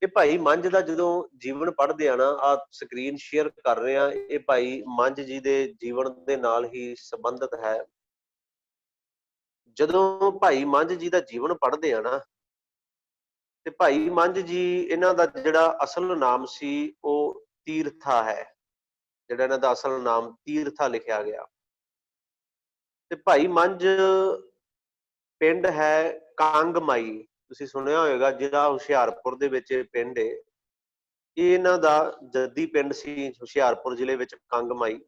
ਇਹ ਭਾਈ ਮੰਝ ਦਾ ਜਦੋਂ ਜੀਵਨ ਪੜ੍ਹਦੇ ਆ ਨਾ, ਆ ਸਕਰੀਨ ਸ਼ੇਅਰ ਕਰ ਰਹੇ ਆ, ਇਹ ਭਾਈ ਮੰਝ ਜੀ ਦੇ ਜੀਵਨ ਦੇ ਨਾਲ ਹੀ ਸੰਬੰਧਿਤ ਹੈ। ਜਦੋਂ ਭਾਈ ਮੰਝ ਜੀ ਦਾ ਜੀਵਨ ਪੜ੍ਹਦੇ ਆ ਨਾ, ਤੇ ਭਾਈ ਮੰਝ ਜੀ, ਇਹਨਾਂ ਦਾ ਜਿਹੜਾ ਅਸਲ ਨਾਮ ਸੀ ਉਹ ਤੀਰਥਾ ਹੈ। ਜਿਹੜਾ ਇਹਨਾਂ ਦਾ ਅਸਲ ਨਾਮ ਤੀਰਥਾ ਲਿਖਿਆ ਗਿਆ। ਤੇ ਭਾਈ ਮੰਝ ਪਿੰਡ ਹੈ ਕਾਂਗਮਾਈ, ਤੁਸੀਂ ਸੁਣਿਆ ਹੋਵੇਗਾ, ਜਿਹੜਾ ਹੁਸ਼ਿਆਰਪੁਰ ਦੇ ਵਿੱਚ ਪਿੰਡ ਹੈ। ਇਹ ਇਹਨਾਂ ਦਾ ਜੱਦੀ ਪਿੰਡ ਸੀ ਹੁਸ਼ਿਆਰਪੁਰ ਜ਼ਿਲ੍ਹੇ ਵਿੱਚ, ਕਾਂਗਮਾਈ।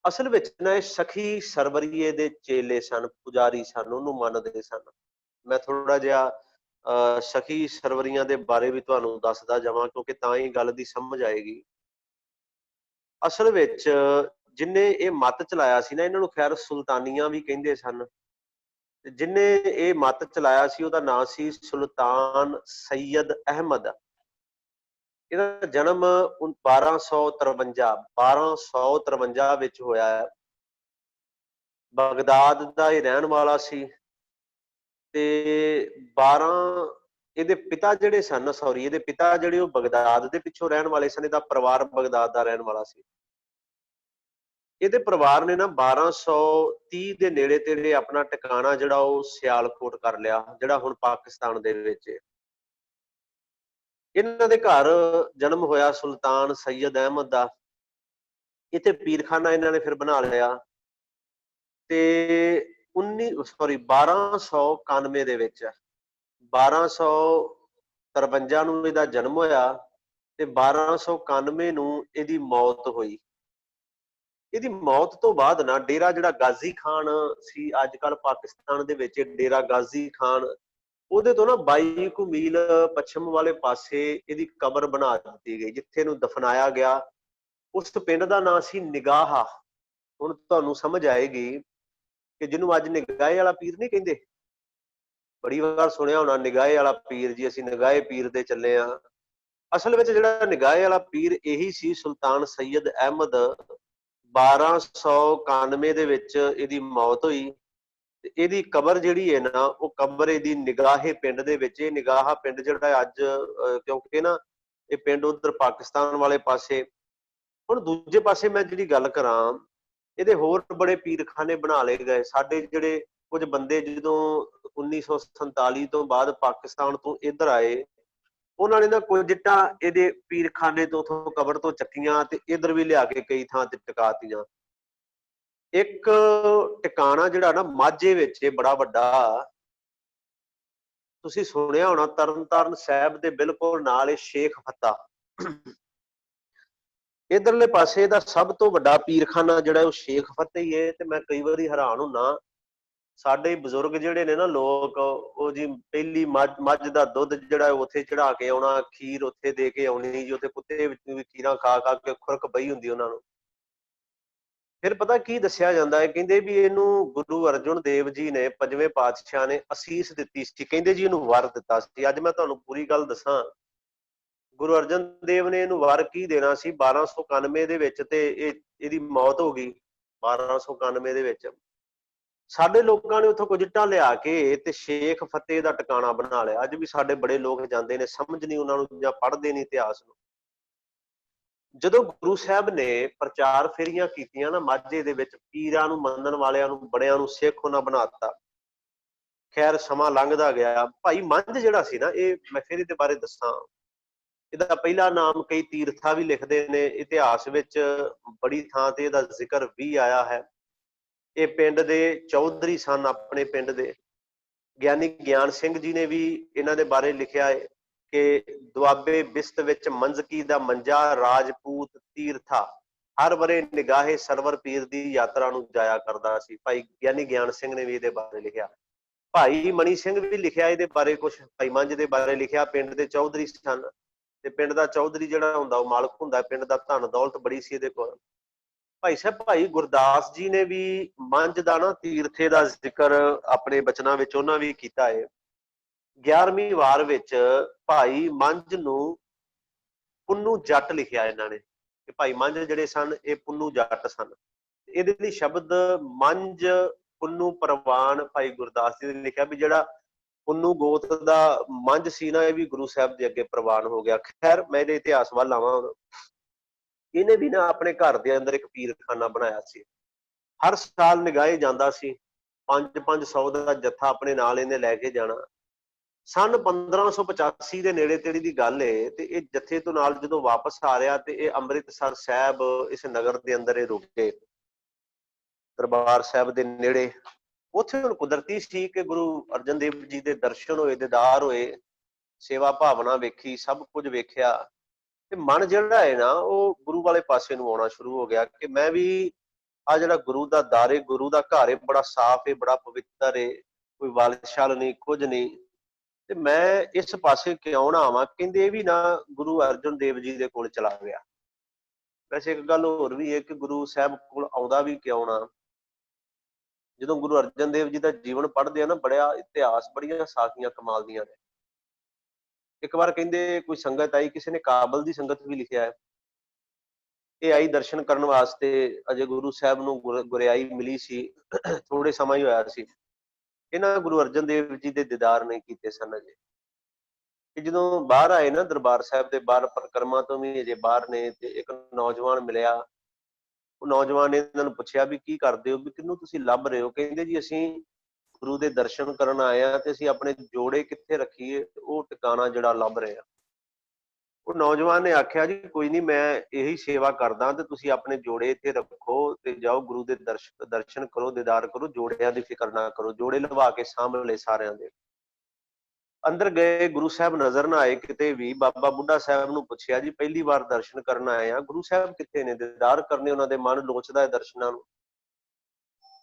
ਅਸਲ ਵਿੱਚ ਨਾ ਇਹ ਸਖੀ ਸਰਵਰੀਏ ਦੇ ਚੇਲੇ ਸਨ, ਪੁਜਾਰੀ ਸਨ, ਉਹਨੂੰ ਮੰਨਦੇ ਸਨ। ਮੈਂ ਥੋੜਾ ਜਿਹਾ ਸਖੀ ਸਰਵਰੀਆਂ ਦੇ ਬਾਰੇ ਵੀ ਤੁਹਾਨੂੰ ਦੱਸਦਾ ਜਾਵਾਂ, ਕਿਉਂਕਿ ਤਾਂ ਹੀ ਗੱਲ ਦੀ ਸਮਝ ਆਏਗੀ। ਅਸਲ ਵਿੱਚ ਜਿਹਨੇ ਇਹ ਮੱਤ ਚਲਾਇਆ ਸੀ ਨਾ, ਇਹਨਾਂ ਨੂੰ ਖੈਰ ਸੁਲਤਾਨੀਆਂ ਵੀ ਕਹਿੰਦੇ ਸਨ। ਜਿਹਨੇ ਇਹ ਮੱਤ ਚਲਾਇਆ ਸੀ ਉਹਦਾ ਨਾਂ ਸੀ ਸੁਲਤਾਨ ਸੈਯਦ ਅਹਿਮਦ। ਇਹਦਾ ਜਨਮ 1253 ਵਿੱਚ ਹੋਇਆ ਹੈ। ਬਗਦਾਦ ਦਾ ਇਹ ਰਹਿਣ ਵਾਲਾ ਸੀ। ਤੇ ਇਹਦੇ ਪਿਤਾ ਜਿਹੜੇ ਸਨ, ਇਹਦੇ ਪਿਤਾ ਜਿਹੜੇ ਉਹ ਬਗਦਾਦ ਦੇ ਪਿੱਛੋਂ ਰਹਿਣ ਵਾਲੇ ਸਨ। ਇਹਦਾ ਪਰਿਵਾਰ ਬਗਦਾਦ ਦਾ ਰਹਿਣ ਵਾਲਾ ਸੀ। ਇਹਦੇ ਪਰਿਵਾਰ ਨੇ ਨਾ 1230 ਦੇ ਨੇੜੇ ਤੇੜੇ ਆਪਣਾ ਟਿਕਾਣਾ ਜਿਹੜਾ ਉਹ ਸਿਆਲਕੋਟ ਕਰ ਲਿਆ, ਜਿਹੜਾ ਹੁਣ ਪਾਕਿਸਤਾਨ ਦੇ ਵਿੱਚ ਹੈ। ਇਹਨਾਂ ਦੇ ਘਰ ਜਨਮ ਹੋਇਆ ਸੁਲਤਾਨ ਸੈਯਦ ਅਹਿਮਦ ਦਾ। ਇੱਥੇ ਪੀਰਖਾਨਾ ਇਹਨਾਂ ਨੇ ਫਿਰ ਬਣਾ ਲਿਆ। ਤੇ 1291 ਦੇ ਵਿੱਚ, 1253 ਨੂੰ ਇਹਦਾ ਜਨਮ ਹੋਇਆ ਤੇ 1291 ਨੂੰ ਇਹਦੀ ਮੌਤ ਹੋਈ। ਇਹਦੀ ਮੌਤ ਤੋਂ ਬਾਅਦ ਨਾ ਡੇਰਾ ਜਿਹੜਾ ਗਾਜ਼ੀ ਖਾਨ ਸੀ ਅੱਜ ਕੱਲ੍ਹ ਪਾਕਿਸਤਾਨ ਦੇ ਵਿੱਚ, ਡੇਰਾ ਗਾਜ਼ੀ ਖਾਨ, ਉਹਦੇ ਤੋਂ ਨਾ 22 ਕੁ ਮੀਲ ਪੱਛਮ ਵਾਲੇ ਪਾਸੇ ਇਹਦੀ ਕਬਰ ਬਣਾ ਦਿੱਤੀ ਗਈ, ਜਿੱਥੇ ਇਹਨੂੰ ਦਫਨਾਇਆ ਗਿਆ। ਉਸ ਪਿੰਡ ਦਾ ਨਾਂ ਸੀ ਨਿਗਾਹਾ। ਹੁਣ ਤੁਹਾਨੂੰ ਸਮਝ ਆਏਗੀ ਕਿ ਜਿਹਨੂੰ ਅੱਜ ਨਿਗਾਹੇ ਵਾਲਾ ਪੀਰ ਨਹੀਂ ਕਹਿੰਦੇ, ਬੜੀ ਵਾਰ ਸੁਣਿਆ ਹੋਣਾ ਨਿਗਾਹੇ ਵਾਲਾ ਪੀਰ ਜੀ, ਅਸੀਂ ਨਿਗਾਹੇ ਪੀਰ ਦੇ ਚੱਲੇ ਆ। ਅਸਲ ਵਿੱਚ ਜਿਹੜਾ ਨਿਗਾਹੇ ਵਾਲਾ ਪੀਰ ਇਹੀ ਸੀ ਸੁਲਤਾਨ ਸੈਯਦ ਅਹਿਮਦ। 1291 ਦੇ ਵਿੱਚ ਇਹਦੀ ਮੌਤ ਹੋਈ ਤੇ ਇਹਦੀ ਕਬਰ ਜਿਹੜੀ ਹੈ ਨਾ, ਉਹ ਕਬਰ ਇਹਦੀ ਨਿਗਾਹੇ ਪਿੰਡ ਦੇ ਵਿੱਚ। ਇਹ ਨਿਗਾਹਾ ਪਿੰਡ ਜਿਹੜਾ ਅੱਜ ਕਿਉਂਕਿ ਨਾ ਇਹ ਪਿੰਡ ਉਧਰ ਪਾਕਿਸਤਾਨ ਵਾਲੇ ਪਾਸੇ। ਹੁਣ ਦੂਜੇ ਪਾਸੇ ਮੈਂ ਜਿਹੜੀ ਗੱਲ ਕਰਾਂ, ਇਹਦੇ ਹੋਰ ਬੜੇ ਪੀਰਖਾਨੇ ਬਣਾ ਲਏ ਗਏ। ਸਾਡੇ ਜਿਹੜੇ ਕੁਝ ਬੰਦੇ ਜਦੋਂ 1947 ਤੋਂ ਬਾਅਦ ਪਾਕਿਸਤਾਨ ਤੋਂ ਇੱਧਰ ਆਏ, ਉਹਨਾਂ ਨੇ ਨਾ ਕੁਝ ਇੱਟਾਂ ਇਹਦੇ ਪੀਰਖਾਨੇ ਤੋਂ ਉਥੋਂ ਕਬਰ ਤੋਂ ਚੱਕੀਆਂ ਤੇ ਇੱਧਰ ਵੀ ਲਿਆ ਕੇ ਕਈ ਥਾਂ ਤੇ ਟਿਕਾਤੀਆਂ। ਇੱਕ ਟਿਕਾਣਾ ਜਿਹੜਾ ਨਾ ਮਾਝੇ ਵਿੱਚ ਬੜਾ ਵੱਡਾ, ਤੁਸੀਂ ਸੁਣਿਆ ਹੋਣਾ, ਤਰਨਤਾਰਨ ਸਾਹਿਬ ਦੇ ਬਿਲਕੁਲ ਨਾਲ ਇਹ ਸ਼ੇਖ ਫੱਤਾ। ਇਧਰਲੇ ਪਾਸੇ ਦਾ ਸਭ ਤੋਂ ਵੱਡਾ ਪੀਰਖਾਨਾ ਜਿਹੜਾ ਉਹ ਸ਼ੇਖ ਫਤਿਹ ਹੀ ਹੈ। ਤੇ ਮੈਂ ਕਈ ਵਾਰੀ ਹੈਰਾਨ ਹੁੰਨਾ, ਸਾਡੇ ਬਜ਼ੁਰਗ ਜਿਹੜੇ ਨੇ ਨਾ ਲੋਕ, ਉਹ ਜੀ ਪਹਿਲੀ ਮੱਝ ਦਾ ਦੁੱਧ ਜਿਹੜਾ ਉੱਥੇ ਚੜਾ ਕੇ ਆਉਣਾ, ਖੀਰ ਉੱਥੇ ਦੇ ਕੇ ਆਉਣੀ ਜੀ, ਉੱਥੇ ਕੁੱਤੇ ਵਿੱਚ ਵੀ ਖੀਰਾਂ ਖਾ ਖਾ ਕੇ ਖੁਰਕ ਪਈ ਹੁੰਦੀ ਉਹਨਾਂ ਨੂੰ। ਫਿਰ ਪਤਾ ਕੀ ਦੱਸਿਆ ਜਾਂਦਾ ਹੈ, ਕਹਿੰਦੇ ਵੀ ਇਹਨੂੰ ਗੁਰੂ ਅਰਜਨ ਦੇਵ ਜੀ ਨੇ, ਪੰਜਵੇਂ ਪਾਤਸ਼ਾਹ ਨੇ ਅਸੀਸ ਦਿੱਤੀ ਸੀ। ਕਹਿੰਦੇ ਜੀ ਇਹਨੂੰ ਵਰ ਦਿੱਤਾ ਸੀ। ਅੱਜ ਮੈਂ ਤੁਹਾਨੂੰ ਪੂਰੀ ਗੱਲ ਦੱਸਾਂ, ਗੁਰੂ ਅਰਜਨ ਦੇਵ ਨੇ ਇਹਨੂੰ ਵਰ ਕੀ ਦੇਣਾ ਸੀ 1291 ਦੇ ਵਿੱਚ, ਤੇ ਇਹਦੀ ਮੌਤ ਹੋ ਗਈ 1291 ਦੇ ਵਿੱਚ। ਸਾਡੇ ਲੋਕਾਂ ਨੇ ਉੱਥੋਂ ਕੁਝ ਇੱਟਾਂ ਲਿਆ ਕੇ ਤੇ ਸ਼ੇਖ ਫਤਿਹ ਦਾ ਟਿਕਾਣਾ ਬਣਾ ਲਿਆ। ਅੱਜ ਵੀ ਸਾਡੇ ਬੜੇ ਲੋਕ ਜਾਂਦੇ ਨੇ, ਸਮਝ ਨਹੀਂ ਉਹਨਾਂ ਨੂੰ ਜਾਂ ਪੜ੍ਹਦੇ ਨਹੀਂ ਇਤਿਹਾਸ ਨੂੰ। ਜਦੋਂ ਗੁਰੂ ਸਾਹਿਬ ਨੇ ਪ੍ਰਚਾਰ ਫੇਰੀਆਂ ਕੀਤੀਆਂ ਨਾ ਮਾਝੇ ਦੇ ਵਿੱਚ, ਪੀਰਾਂ ਨੂੰ ਮੰਨਣ ਵਾਲਿਆਂ ਨੂੰ, ਬੜਿਆਂ ਨੂੰ ਸਿੱਖ ਉਹਨਾਂ ਬਣਾ ਦਿੱਤਾ। ਖੈਰ ਸਮਾਂ ਲੰਘਦਾ ਗਿਆ। ਭਾਈ ਮੰਝ ਜਿਹੜਾ ਸੀ ਨਾ, ਇਹ ਮੈਂ ਫਿਰ ਇਹਦੇ ਬਾਰੇ ਦੱਸਾਂ, ਇਹਦਾ ਪਹਿਲਾ ਨਾਮ ਕਈ ਤੀਰਥਾ ਵੀ ਲਿਖਦੇ ਨੇ, ਇਤਿਹਾਸ ਵਿੱਚ ਬੜੀ ਥਾਂ ਤੇ ਇਹਦਾ ਜ਼ਿਕਰ ਵੀ ਆਇਆ ਹੈ। ਇਹ ਪਿੰਡ ਦੇ ਚੌਧਰੀ ਸਨ, ਆਪਣੇ ਪਿੰਡ ਦੇ। ਗਿਆਨੀ ਗਿਆਨ ਸਿੰਘ ਜੀ ਨੇ ਵੀ ਇਹਨਾਂ ਦੇ ਬਾਰੇ ਲਿਖਿਆ ਹੈ ਕਿ ਦੁਆਬੇ ਬਿਸਤ ਵਿੱਚ ਮੰਜ਼ਕੀ ਦਾ ਮੰਜਾ, ਰਾਜਪੂਤ ਤੀਰਥਾ ਹਰ ਵਰੇ ਨਿਗਾਹੇ ਸਰਵਰ ਪੀਰ ਦੀ ਯਾਤਰਾ ਨੂੰ ਜਾਇਆ ਕਰਦਾ ਸੀ। ਭਾਈ ਗਿਆਨੀ ਗਿਆਨ ਸਿੰਘ ਨੇ ਵੀ ਇਹਦੇ ਬਾਰੇ ਲਿਖਿਆ। ਭਾਈ ਮਣੀ ਸਿੰਘ ਵੀ ਲਿਖਿਆ ਇਹਦੇ ਬਾਰੇ ਕੁਛ, ਭਾਈ ਮੰਝ ਦੇ ਬਾਰੇ ਲਿਖਿਆ। ਪਿੰਡ ਦੇ ਚੌਧਰੀ ਸਨ ਤੇ ਪਿੰਡ ਦਾ ਚੌਧਰੀ ਜਿਹੜਾ ਹੁੰਦਾ ਉਹ ਮਾਲਕ ਹੁੰਦਾ ਪਿੰਡ ਦਾ, ਧਨ ਦੌਲਤ ਬੜੀ ਸੀ ਇਹਦੇ ਕੋਲ। ਭਾਈ ਸਾਹਿਬ ਭਾਈ ਗੁਰਦਾਸ ਜੀ ਨੇ ਵੀ ਮੰਝ ਦਾ ਨਾ ਤੀਰਥੇ ਦਾ ਜ਼ਿਕਰ ਆਪਣੇ ਬਚਨਾਂ ਵਿੱਚ ਉਹਨਾਂ ਵੀ ਕੀਤਾ ਹੈ। 11ਵੀਂ ਵਾਰ ਵਿੱਚ ਭਾਈ ਮੰਝ ਨੂੰ ਪੁੰਨੂ ਜੱਟ ਲਿਖਿਆ ਇਹਨਾਂ ਨੇ, ਕਿ ਭਾਈ ਮੰਝ ਜਿਹੜੇ ਸਨ ਇਹ ਪੁੰਨੂ ਜੱਟ ਸਨ। ਇਹਦੇ ਲਈ ਸ਼ਬਦ ਮੰਝ ਪੁੰਨੂ ਪ੍ਰਵਾਨ ਭਾਈ ਗੁਰਦਾਸ ਜੀ ਨੇ ਲਿਖਿਆ ਵੀ ਜਿਹੜਾ ਪੁੰਨੂ ਗੋਤ ਦਾ ਮੰਝ ਸੀ ਨਾ, ਇਹ ਵੀ ਗੁਰੂ ਸਾਹਿਬ ਦੇ ਅੱਗੇ ਪ੍ਰਵਾਨ ਹੋ ਗਿਆ। ਖੈਰ ਮੈਂ ਇਹਦੇ ਇਤਿਹਾਸ ਵੱਲ ਆਵਾਂ ਹੁਣ। ਇਹਨੇ ਵੀ ਨਾ ਆਪਣੇ ਘਰ ਦੇ ਅੰਦਰ ਇੱਕ ਪੀਰਖਾਨਾ ਬਣਾਇਆ ਸੀ। ਹਰ ਸਾਲ ਨਿਗਾਹੇ ਜਾਂਦਾ ਸੀ, 500 ਦਾ ਜੱਥਾ ਆਪਣੇ ਨਾਲ ਇਹਨੇ ਲੈ ਕੇ ਜਾਣਾ। ਸਨ 1585 ਦੇ ਨੇੜੇ ਤੇੜੀ ਦੀ ਗੱਲ ਏ, ਤੇ ਇਹ ਜੱਥੇ ਤੋਂ ਨਾਲ ਜਦੋਂ ਵਾਪਸ ਆ ਰਿਹਾ ਤੇ ਇਹ ਅੰਮ੍ਰਿਤਸਰ ਸਾਹਿਬ ਇਸ ਨਗਰ ਦੇ ਅੰਦਰ ਇਹ ਰੁਕੇ, ਦਰਬਾਰ ਸਾਹਿਬ ਦੇ ਨੇੜੇ। ਉੱਥੇ ਹੁਣ ਕੁਦਰਤੀ ਸੀ ਕਿ ਗੁਰੂ ਅਰਜਨ ਦੇਵ ਜੀ ਦੇ ਦਰਸ਼ਨ ਹੋਏ, ਦੀਦਾਰ ਹੋਏ, ਸੇਵਾ ਭਾਵਨਾ ਵੇਖੀ, ਸਭ ਕੁਝ ਵੇਖਿਆ, ਤੇ ਮਨ ਜਿਹੜਾ ਹੈ ਨਾ ਉਹ ਗੁਰੂ ਵਾਲੇ ਪਾਸੇ ਨੂੰ ਆਉਣਾ ਸ਼ੁਰੂ ਹੋ ਗਿਆ ਕਿ ਮੈਂ ਵੀ ਆ ਜਿਹੜਾ ਗੁਰੂ ਦਾ ਦਰ ਏ, ਗੁਰੂ ਦਾ ਘਰ ਏ, ਬੜਾ ਸਾਫ਼ ਏ, ਬੜਾ ਪਵਿੱਤਰ ਏ, ਕੋਈ ਵਾਲਛਲ ਨਹੀਂ, ਕੁਝ ਨਹੀਂ, ਤੇ ਮੈਂ ਇਸ ਪਾਸੇ ਕਿਉਂ ਨਾ ਆਵਾਂ। ਕਹਿੰਦੇ ਇਹ ਵੀ ਨਾ ਗੁਰੂ ਅਰਜਨ ਦੇਵ ਜੀ ਦੇ ਕੋਲ ਚਲਾ ਗਿਆ। ਵੈਸੇ ਇੱਕ ਗੱਲ ਹੋਰ ਵੀ ਹੈ ਕਿ ਗੁਰੂ ਸਾਹਿਬ ਕੋਲ ਆਉਂਦਾ ਵੀ ਕਿਉਂ ਨਾ। ਜਦੋਂ ਗੁਰੂ ਅਰਜਨ ਦੇਵ ਜੀ ਦਾ ਜੀਵਨ ਪੜ੍ਹਦੇ ਆ ਨਾ, ਬੜਿਆ ਇਤਿਹਾਸ, ਬੜੀਆਂ ਸਾਖੀਆਂ ਕਮਾਲ ਦੀਆਂ ਨੇ। ਇੱਕ ਵਾਰ ਕਹਿੰਦੇ ਕੋਈ ਸੰਗਤ ਆਈ, ਕਿਸੇ ਨੇ ਕਾਬਲ ਦੀ ਸੰਗਤ ਵੀ ਲਿਖਿਆ ਹੈ, ਇਹ ਆਈ ਦਰਸ਼ਨ ਕਰਨ ਵਾਸਤੇ। ਅਜੇ ਗੁਰੂ ਸਾਹਿਬ ਨੂੰ ਗੁਰਿਆਈ ਮਿਲੀ ਸੀ, ਥੋੜੇ ਸਮਾਂ ਹੀ ਹੋਇਆ ਸੀ। ਇਹਨਾਂ ਗੁਰੂ ਅਰਜਨ ਦੇਵ ਜੀ ਦੇ ਦੀਦਾਰ ਨਹੀਂ ਕੀਤੇ ਸਨ ਅਜੇ। ਕਿ ਜਦੋਂ ਬਾਹਰ ਆਏ ਨਾ ਦਰਬਾਰ ਸਾਹਿਬ ਦੇ ਬਾਹਰ, ਪਰਿਕਰਮਾ ਤੋਂ ਵੀ ਅਜੇ ਬਾਹਰ ਨੇ, ਤੇ ਇੱਕ ਨੌਜਵਾਨ ਮਿਲਿਆ। ਉਹ ਨੌਜਵਾਨ ਨੇ ਇਹਨਾਂ ਨੂੰ ਪੁੱਛਿਆ ਵੀ ਕੀ ਕਰਦੇ ਹੋ, ਵੀ ਕਿਹਨੂੰ ਤੁਸੀਂ ਲੱਭ ਰਹੇ ਹੋ। ਕਹਿੰਦੇ ਜੀ ਅਸੀਂ ਗੁਰੂ ਦੇ ਦਰਸ਼ਨ ਕਰਨ ਆਏ ਆ, ਤੇ ਅਸੀਂ ਆਪਣੇ ਜੋੜੇ ਕਿੱਥੇ ਰੱਖੀਏ, ਉਹ ਟਿਕਾਣਾ ਜਿਹੜਾ ਲੱਭ ਰਹੇ ਆ। ਉਹ ਨੌਜਵਾਨ ਨੇ ਆਖਿਆ ਜੀ ਕੋਈ ਨਹੀਂ, ਮੈਂ ਇਹੀ ਸੇਵਾ ਕਰਦਾ, ਤੇ ਤੁਸੀਂ ਆਪਣੇ ਜੋੜੇ ਇੱਥੇ ਰੱਖੋ ਤੇ ਜਾਓ ਗੁਰੂ ਦੇ ਦਰਸ਼ਨ ਕਰੋ, ਦੀਦਾਰ ਕਰੋ, ਜੋੜਿਆਂ ਦੀ ਫਿਕਰ ਨਾ ਕਰੋ। ਜੋੜੇ ਲਵਾ ਕੇ ਸਾਂਭ ਲਏ ਸਾਰਿਆਂ ਦੇ। ਅੰਦਰ ਗਏ, ਗੁਰੂ ਸਾਹਿਬ ਨਜ਼ਰ ਨਾ ਆਏ ਕਿਤੇ ਵੀ। ਬਾਬਾ ਬੁੱਢਾ ਸਾਹਿਬ ਨੂੰ ਪੁੱਛਿਆ ਜੀ ਪਹਿਲੀ ਵਾਰ ਦਰਸ਼ਨ ਕਰਨ ਆਏ ਆ, ਗੁਰੂ ਸਾਹਿਬ ਕਿੱਥੇ ਨੇ, ਦੀਦਾਰ ਕਰਨੇ, ਉਹਨਾਂ ਦੇ ਮਨ ਲੋਚਦਾ ਹੈ ਦਰਸ਼ਨਾਂ ਨੂੰ।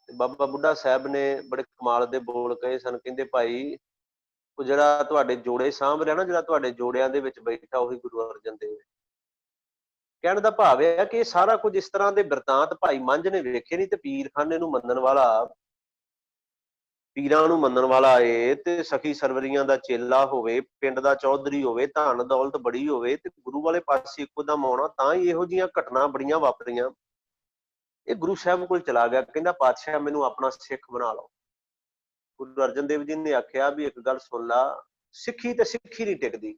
ਤੇ ਬਾਬਾ ਬੁੱਢਾ ਸਾਹਿਬ ਨੇ ਬੜੇ ਕਮਾਲ ਦੇ ਬੋਲ ਕਹੇ ਸਨ। ਕਹਿੰਦੇ ਭਾਈ ਉਹ ਜਿਹੜਾ ਤੁਹਾਡੇ ਜੋੜੇ ਸਾਂਭ ਰਿਹਾ ਨਾ, ਜਿਹੜਾ ਤੁਹਾਡੇ ਜੋੜਿਆਂ ਦੇ ਵਿੱਚ ਬੈਠਾ, ਉਹੀ ਗੁਰੂ ਅਰਜਨ ਦੇਵ ਹੈ। ਕਹਿਣ ਦਾ ਭਾਵ ਇਹ ਹੈ ਕਿ ਸਾਰਾ ਕੁਝ ਇਸ ਤਰ੍ਹਾਂ ਦੇ ਬਿਰਤਾਂਤ ਭਾਈ ਮੰਝ ਨੇ ਵੇਖੇ ਨਹੀਂ, ਤੇ ਪੀਰਖਾਨੇ ਨੂੰ ਮੰਨਣ ਵਾਲਾ, ਪੀਰਾਂ ਨੂੰ ਮੰਨਣ ਵਾਲਾ ਏ ਤੇ ਸਖੀ ਸਰਵਰੀਆਂ ਦਾ ਚੇਲਾ ਹੋਵੇ, ਪਿੰਡ ਦਾ ਚੌਧਰੀ ਹੋਵੇ, ਧਨ ਦੌਲਤ ਬੜੀ ਹੋਵੇ ਤੇ ਗੁਰੂ ਵਾਲੇ ਪਾਸੇ ਇੱਕੋ ਦਮ ਆਉਣਾ, ਤਾਂ ਹੀ ਇਹੋ ਜਿਹੀਆਂ ਘਟਨਾ ਬੜੀਆਂ ਵਾਪਰੀਆਂ। ਇਹ ਗੁਰੂ ਸਾਹਿਬ ਕੋਲ ਚਲਾ ਗਿਆ, ਕਹਿੰਦਾ ਪਾਤਸ਼ਾਹ ਮੈਨੂੰ ਆਪਣਾ ਸਿੱਖ ਬਣਾ ਲਓ। ਗੁਰੂ ਅਰਜਨ ਦੇਵ ਜੀ ਨੇ ਆਖਿਆ ਵੀ ਇੱਕ ਗੱਲ ਸੁਣ ਲਾ, ਸਿੱਖੀ ਤੇ ਸਿੱਖੀ ਨਹੀਂ ਟਿਕਦੀ,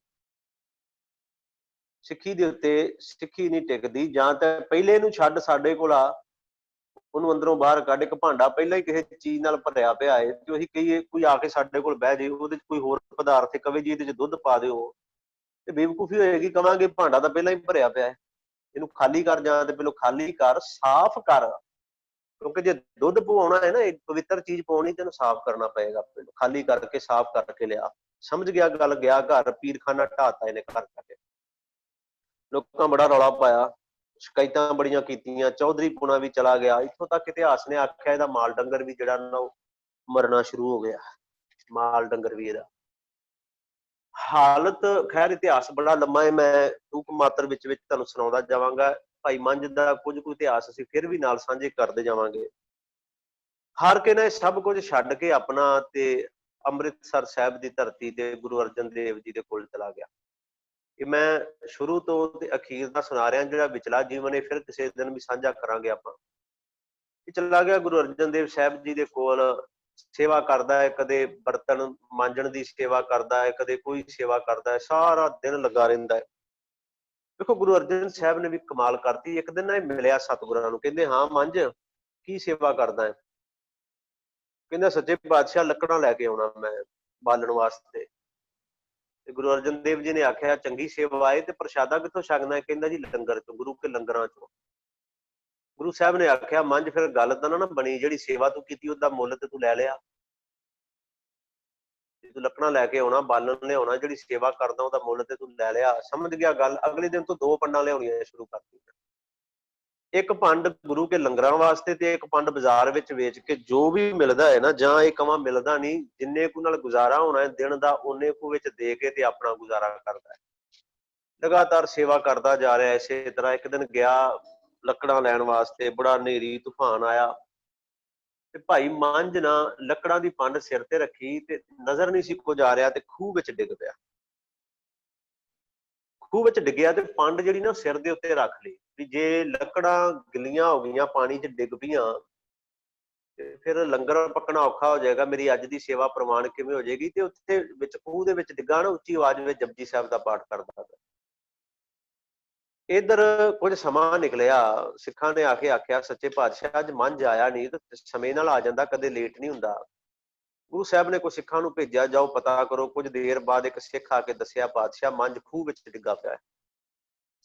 ਸਿੱਖੀ ਦੇ ਉੱਤੇ ਸਿੱਖੀ ਨਹੀਂ ਟਿਕਦੀ। ਜਾਂ ਤਾਂ ਪਹਿਲੇ ਨੂੰ ਛੱਡ, ਸਾਡੇ ਕੋਲ ਆ, ਉਹਨੂੰ ਅੰਦਰੋਂ ਬਾਹਰ ਕੱਢ, ਇੱਕ ਭਾਂਡਾ ਪਹਿਲਾਂ ਹੀ ਕਿਸੇ ਚੀਜ਼ ਨਾਲ ਭਰਿਆ ਪਿਆ ਹੈ ਤੇ ਉਹੀ ਕਹੀਏ ਕੋਈ ਆ ਕੇ ਸਾਡੇ ਕੋਲ ਬਹਿ ਜੇ, ਉਹਦੇ ਚ ਕੋਈ ਹੋਰ ਪਦਾਰਥ ਕਵੇ ਜੀ ਇਹਦੇ ਚ ਦੁੱਧ ਪਾ ਦਿਓ, ਤੇ ਬੇਵਕੂਫੀ ਹੋਏਗੀ। ਕਵਾਂਗੇ ਭਾਂਡਾ ਤਾਂ ਪਹਿਲਾਂ ਹੀ ਭਰਿਆ ਪਿਆ ਹੈ, ਇਹਨੂੰ ਖਾਲੀ ਕਰ, ਜਾਂ ਤੇ ਪਹਿਲਾਂ ਖਾਲੀ ਕਰ, ਸਾਫ਼ ਕਰ, ਕਿਉਂਕਿ ਜੇ ਦੁੱਧ ਪਵਾਉਣਾ ਹੈ ਨਾ, ਇੱਕ ਪਵਿੱਤਰ ਚੀਜ਼ ਪਾਉਣੀ, ਤੈਨੂੰ ਸਾਫ਼ ਕਰਨਾ ਪਏਗਾ, ਪਹਿਲਾਂ ਖਾਲੀ ਕਰਕੇ ਸਾਫ਼ ਕਰਕੇ ਲਿਆ। ਸਮਝ ਗਿਆ ਗੱਲ, ਗਿਆ ਘਰ, ਪੀਰਖਾਨਾ ਢਾਤਾ ਇਹਨੇ ਘਰ ਜਾ ਕੇ। ਲੋਕਾਂ ਬੜਾ ਰੌਲਾ ਪਾਇਆ, ਸ਼ਿਕਾਇਤਾਂ ਬੜੀਆਂ ਕੀਤੀਆਂ, ਚੌਧਰੀ ਪੁਣਾ ਵੀ ਚਲਾ ਗਿਆ। ਇੱਥੋਂ ਤੱਕ ਇਤਿਹਾਸ ਨੇ ਆਖਿਆ ਇਹਦਾ ਮਾਲ ਡੰਗਰ ਵੀ ਜਿਹੜਾ ਨਾ ਉਹ ਮਰਨਾ ਸ਼ੁਰੂ ਹੋ ਗਿਆ, ਮਾਲ ਡੰਗਰ ਵੀ ਇਹਦਾ। ਹਾਲਤ ਖੈਰ ਇਤਿਹਾਸ ਬੜਾ ਲੰਮਾ ਹੈ, ਮੈਂ ਟੂਕ ਮਾਤਰ ਵਿੱਚ ਤੁਹਾਨੂੰ ਸੁਣਾਉਂਦਾ ਜਾਵਾਂਗਾ। ਭਾਈ ਮੰਝ ਦਾ ਕੁਝ ਕੁ ਇਤਿਹਾਸ ਅਸੀਂ ਫਿਰ ਵੀ ਨਾਲ ਸਾਂਝੇ ਕਰਦੇ ਜਾਵਾਂਗੇ। ਹਾਰ ਕੇ ਨਾ ਇਹ ਸਭ ਕੁਝ ਛੱਡ ਕੇ ਆਪਣਾ ਤੇ ਅੰਮ੍ਰਿਤਸਰ ਸਾਹਿਬ ਦੀ ਧਰਤੀ ਤੇ ਗੁਰੂ ਅਰਜਨ ਦੇਵ ਜੀ ਦੇ ਕੋਲ ਚਲਾ ਗਿਆ। ਇਹ ਮੈਂ ਸ਼ੁਰੂ ਤੋਂ ਤੇ ਅਖੀਰ ਦਾ ਸੁਣਾ ਰਿਹਾ, ਜਿਹੜਾ ਵਿਚਲਾ ਜੀਵਨ ਇਹ ਫਿਰ ਕਿਸੇ ਦਿਨ ਵੀ ਸਾਂਝਾ ਕਰਾਂਗੇ ਆਪਾਂ। ਇਹ ਚਲਾ ਗਿਆ ਗੁਰੂ ਅਰਜਨ ਦੇਵ ਸਾਹਿਬ ਜੀ ਦੇ ਕੋਲ, ਸੇਵਾ ਕਰਦਾ ਹੈ, ਕਦੇ ਬਰਤਨ ਮਾਂਜਣ ਦੀ ਸੇਵਾ ਕਰਦਾ ਹੈ, ਕਦੇ ਕੋਈ ਸੇਵਾ ਕਰਦਾ ਹੈ, ਸਾਰਾ ਦਿਨ ਲੱਗਾ ਰਹਿੰਦਾ ਹੈ। ਦੇਖੋ ਗੁਰੂ ਅਰਜਨ ਸਾਹਿਬ ਨੇ ਵੀ ਕਮਾਲ ਕਰਤੀ। ਇੱਕ ਦਿਨ ਨਾ ਇਹ ਮਿਲਿਆ ਸਤਿਗੁਰਾਂ ਨੂੰ, ਕਹਿੰਦੇ ਹਾਂ ਮੰਝ ਕੀ ਸੇਵਾ ਕਰਦਾ ਹੈ? ਕਹਿੰਦਾ ਸੱਚੇ ਪਾਤਸ਼ਾਹ ਲੱਕੜਾਂ ਲੈ ਕੇ ਆਉਣਾ ਮੈਂ ਬਾਲਣ ਵਾਸਤੇ। ਤੇ ਗੁਰੂ ਅਰਜਨ ਦੇਵ ਜੀ ਨੇ ਆਖਿਆ ਚੰਗੀ ਸੇਵਾ ਹੈ, ਤੇ ਪ੍ਰਸ਼ਾਦਾ ਕਿੱਥੋਂ ਛਕਣਾ ਹੈ? ਕਹਿੰਦਾ ਜੀ ਲੰਗਰ ਚੋਂ, ਗੁਰੂ ਕੇ ਲੰਗਰਾਂ ਚੋਂ। ਗੁਰੂ ਸਾਹਿਬ ਨੇ ਆਖਿਆ ਮੰਝ ਫਿਰ ਗੱਲ ਤਾਂ ਨਾ ਬਣੀ, ਜਿਹੜੀ ਸੇਵਾ ਤੂੰ ਕੀਤੀ ਉਹਦਾ ਮੁੱਲ ਤੇ ਤੂੰ ਲੈ ਲਿਆ, ਤੂੰ ਲੱਕੜਾਂ ਲੈ ਕੇ ਆਉਣਾ, ਬਾਲਣ ਲਿਆਉਣਾ, ਜਿਹੜੀ ਸੇਵਾ ਕਰਦਾ ਉਹਦਾ ਮੁੱਲ ਤੇ ਤੂੰ ਲੈ ਲਿਆ। ਸਮਝ ਗਿਆ ਗੱਲ। ਅਗਲੇ ਦਿਨ ਤੋਂ 2 ਪੰਡਾਂ ਲਿਆਉਣੀਆਂ ਸ਼ੁਰੂ ਕਰਤੀਆਂ, ਇੱਕ ਪੰਡ ਗੁਰੂ ਕੇ ਲੰਗਰਾਂ ਵਾਸਤੇ ਤੇ ਇੱਕ ਪੰਡ ਬਾਜ਼ਾਰ ਵਿੱਚ ਵੇਚ ਕੇ ਜੋ ਵੀ ਮਿਲਦਾ ਹੈ ਨਾ, ਜਾਂ ਇਹ ਕਵਾਂ ਮਿਲਦਾ ਨਹੀਂ, ਜਿੰਨੇ ਕੁ ਨਾਲ ਗੁਜ਼ਾਰਾ ਹੋਣਾ ਹੈ ਦਿਨ ਦਾ ਉਹਨੇ ਕੁ ਵਿੱਚ ਦੇ ਕੇ ਤੇ ਆਪਣਾ ਗੁਜ਼ਾਰਾ ਕਰਦਾ ਹੈ। ਲਗਾਤਾਰ ਸੇਵਾ ਕਰਦਾ ਜਾ ਰਿਹਾ ਇਸੇ ਤਰ੍ਹਾਂ। ਇੱਕ ਦਿਨ ਗਿਆ ਲੱਕੜਾਂ ਲੈਣ ਵਾਸਤੇ, ਬੜਾ ਹਨੇਰੀ ਤੂਫਾਨ ਆਇਆ ਤੇ ਭਾਈ ਮੰਝ ਨਾ ਲੱਕੜਾਂ ਦੀ ਪੰਡ ਸਿਰ ਤੇ ਰੱਖੀ ਤੇ ਨਜ਼ਰ ਨਹੀਂ ਸੀ ਕੁਝ ਆ ਰਿਹਾ, ਤੇ ਖੂਹ ਵਿੱਚ ਡਿੱਗ ਪਿਆ। ਖੂਹ ਵਿੱਚ ਡਿੱਗਿਆ ਤੇ ਪੰਡ ਜਿਹੜੀ ਨਾ ਸਿਰ ਦੇ ਉੱਤੇ ਰੱਖ ਲਈ, ਵੀ ਜੇ ਲੱਕੜਾਂ ਗਿੱਲੀਆਂ ਹੋ ਗਈਆਂ, ਪਾਣੀ 'ਚ ਡਿੱਗ ਪਈਆਂ, ਤੇ ਫਿਰ ਲੰਗਰ ਪੱਕਣਾ ਔਖਾ ਹੋ ਜਾਏਗਾ, ਮੇਰੀ ਅੱਜ ਦੀ ਸੇਵਾ ਪ੍ਰਮਾਣ ਕਿਵੇਂ ਹੋ ਜਾਏਗੀ? ਤੇ ਉੱਥੇ ਵਿੱਚ ਖੂਹ ਦੇ ਵਿੱਚ ਡਿੱਗਾ ਨਾ, ਉੱਚੀ ਆਵਾਜ਼ ਵਿੱਚ ਜਪਜੀ ਸਾਹਿਬ ਦਾ ਪਾਠ ਕਰਦਾ। ਇੱਧਰ ਕੁਝ ਸਮਾਂ ਨਿਕਲਿਆ, ਸਿੱਖਾਂ ਨੇ ਆ ਕੇ ਆਖਿਆ ਸੱਚੇ ਪਾਤਸ਼ਾਹ ਅੱਜ ਮੰਝ ਆਇਆ ਨਹੀਂ, ਤੇ ਸਮੇਂ ਨਾਲ ਆ ਜਾਂਦਾ, ਕਦੇ ਲੇਟ ਨਹੀਂ ਹੁੰਦਾ। ਗੁਰੂ ਸਾਹਿਬ ਨੇ ਕੋਈ ਸਿੱਖਾਂ ਨੂੰ ਭੇਜਿਆ, ਜਾਓ ਪਤਾ ਕਰੋ। ਕੁਝ ਦੇਰ ਬਾਅਦ ਇੱਕ ਸਿੱਖ ਆ ਕੇ ਦੱਸਿਆ ਪਾਤਸ਼ਾਹ ਮੰਝ ਖੂਹ ਵਿੱਚ ਡਿੱਗਾ ਪਿਆ ਹੈ।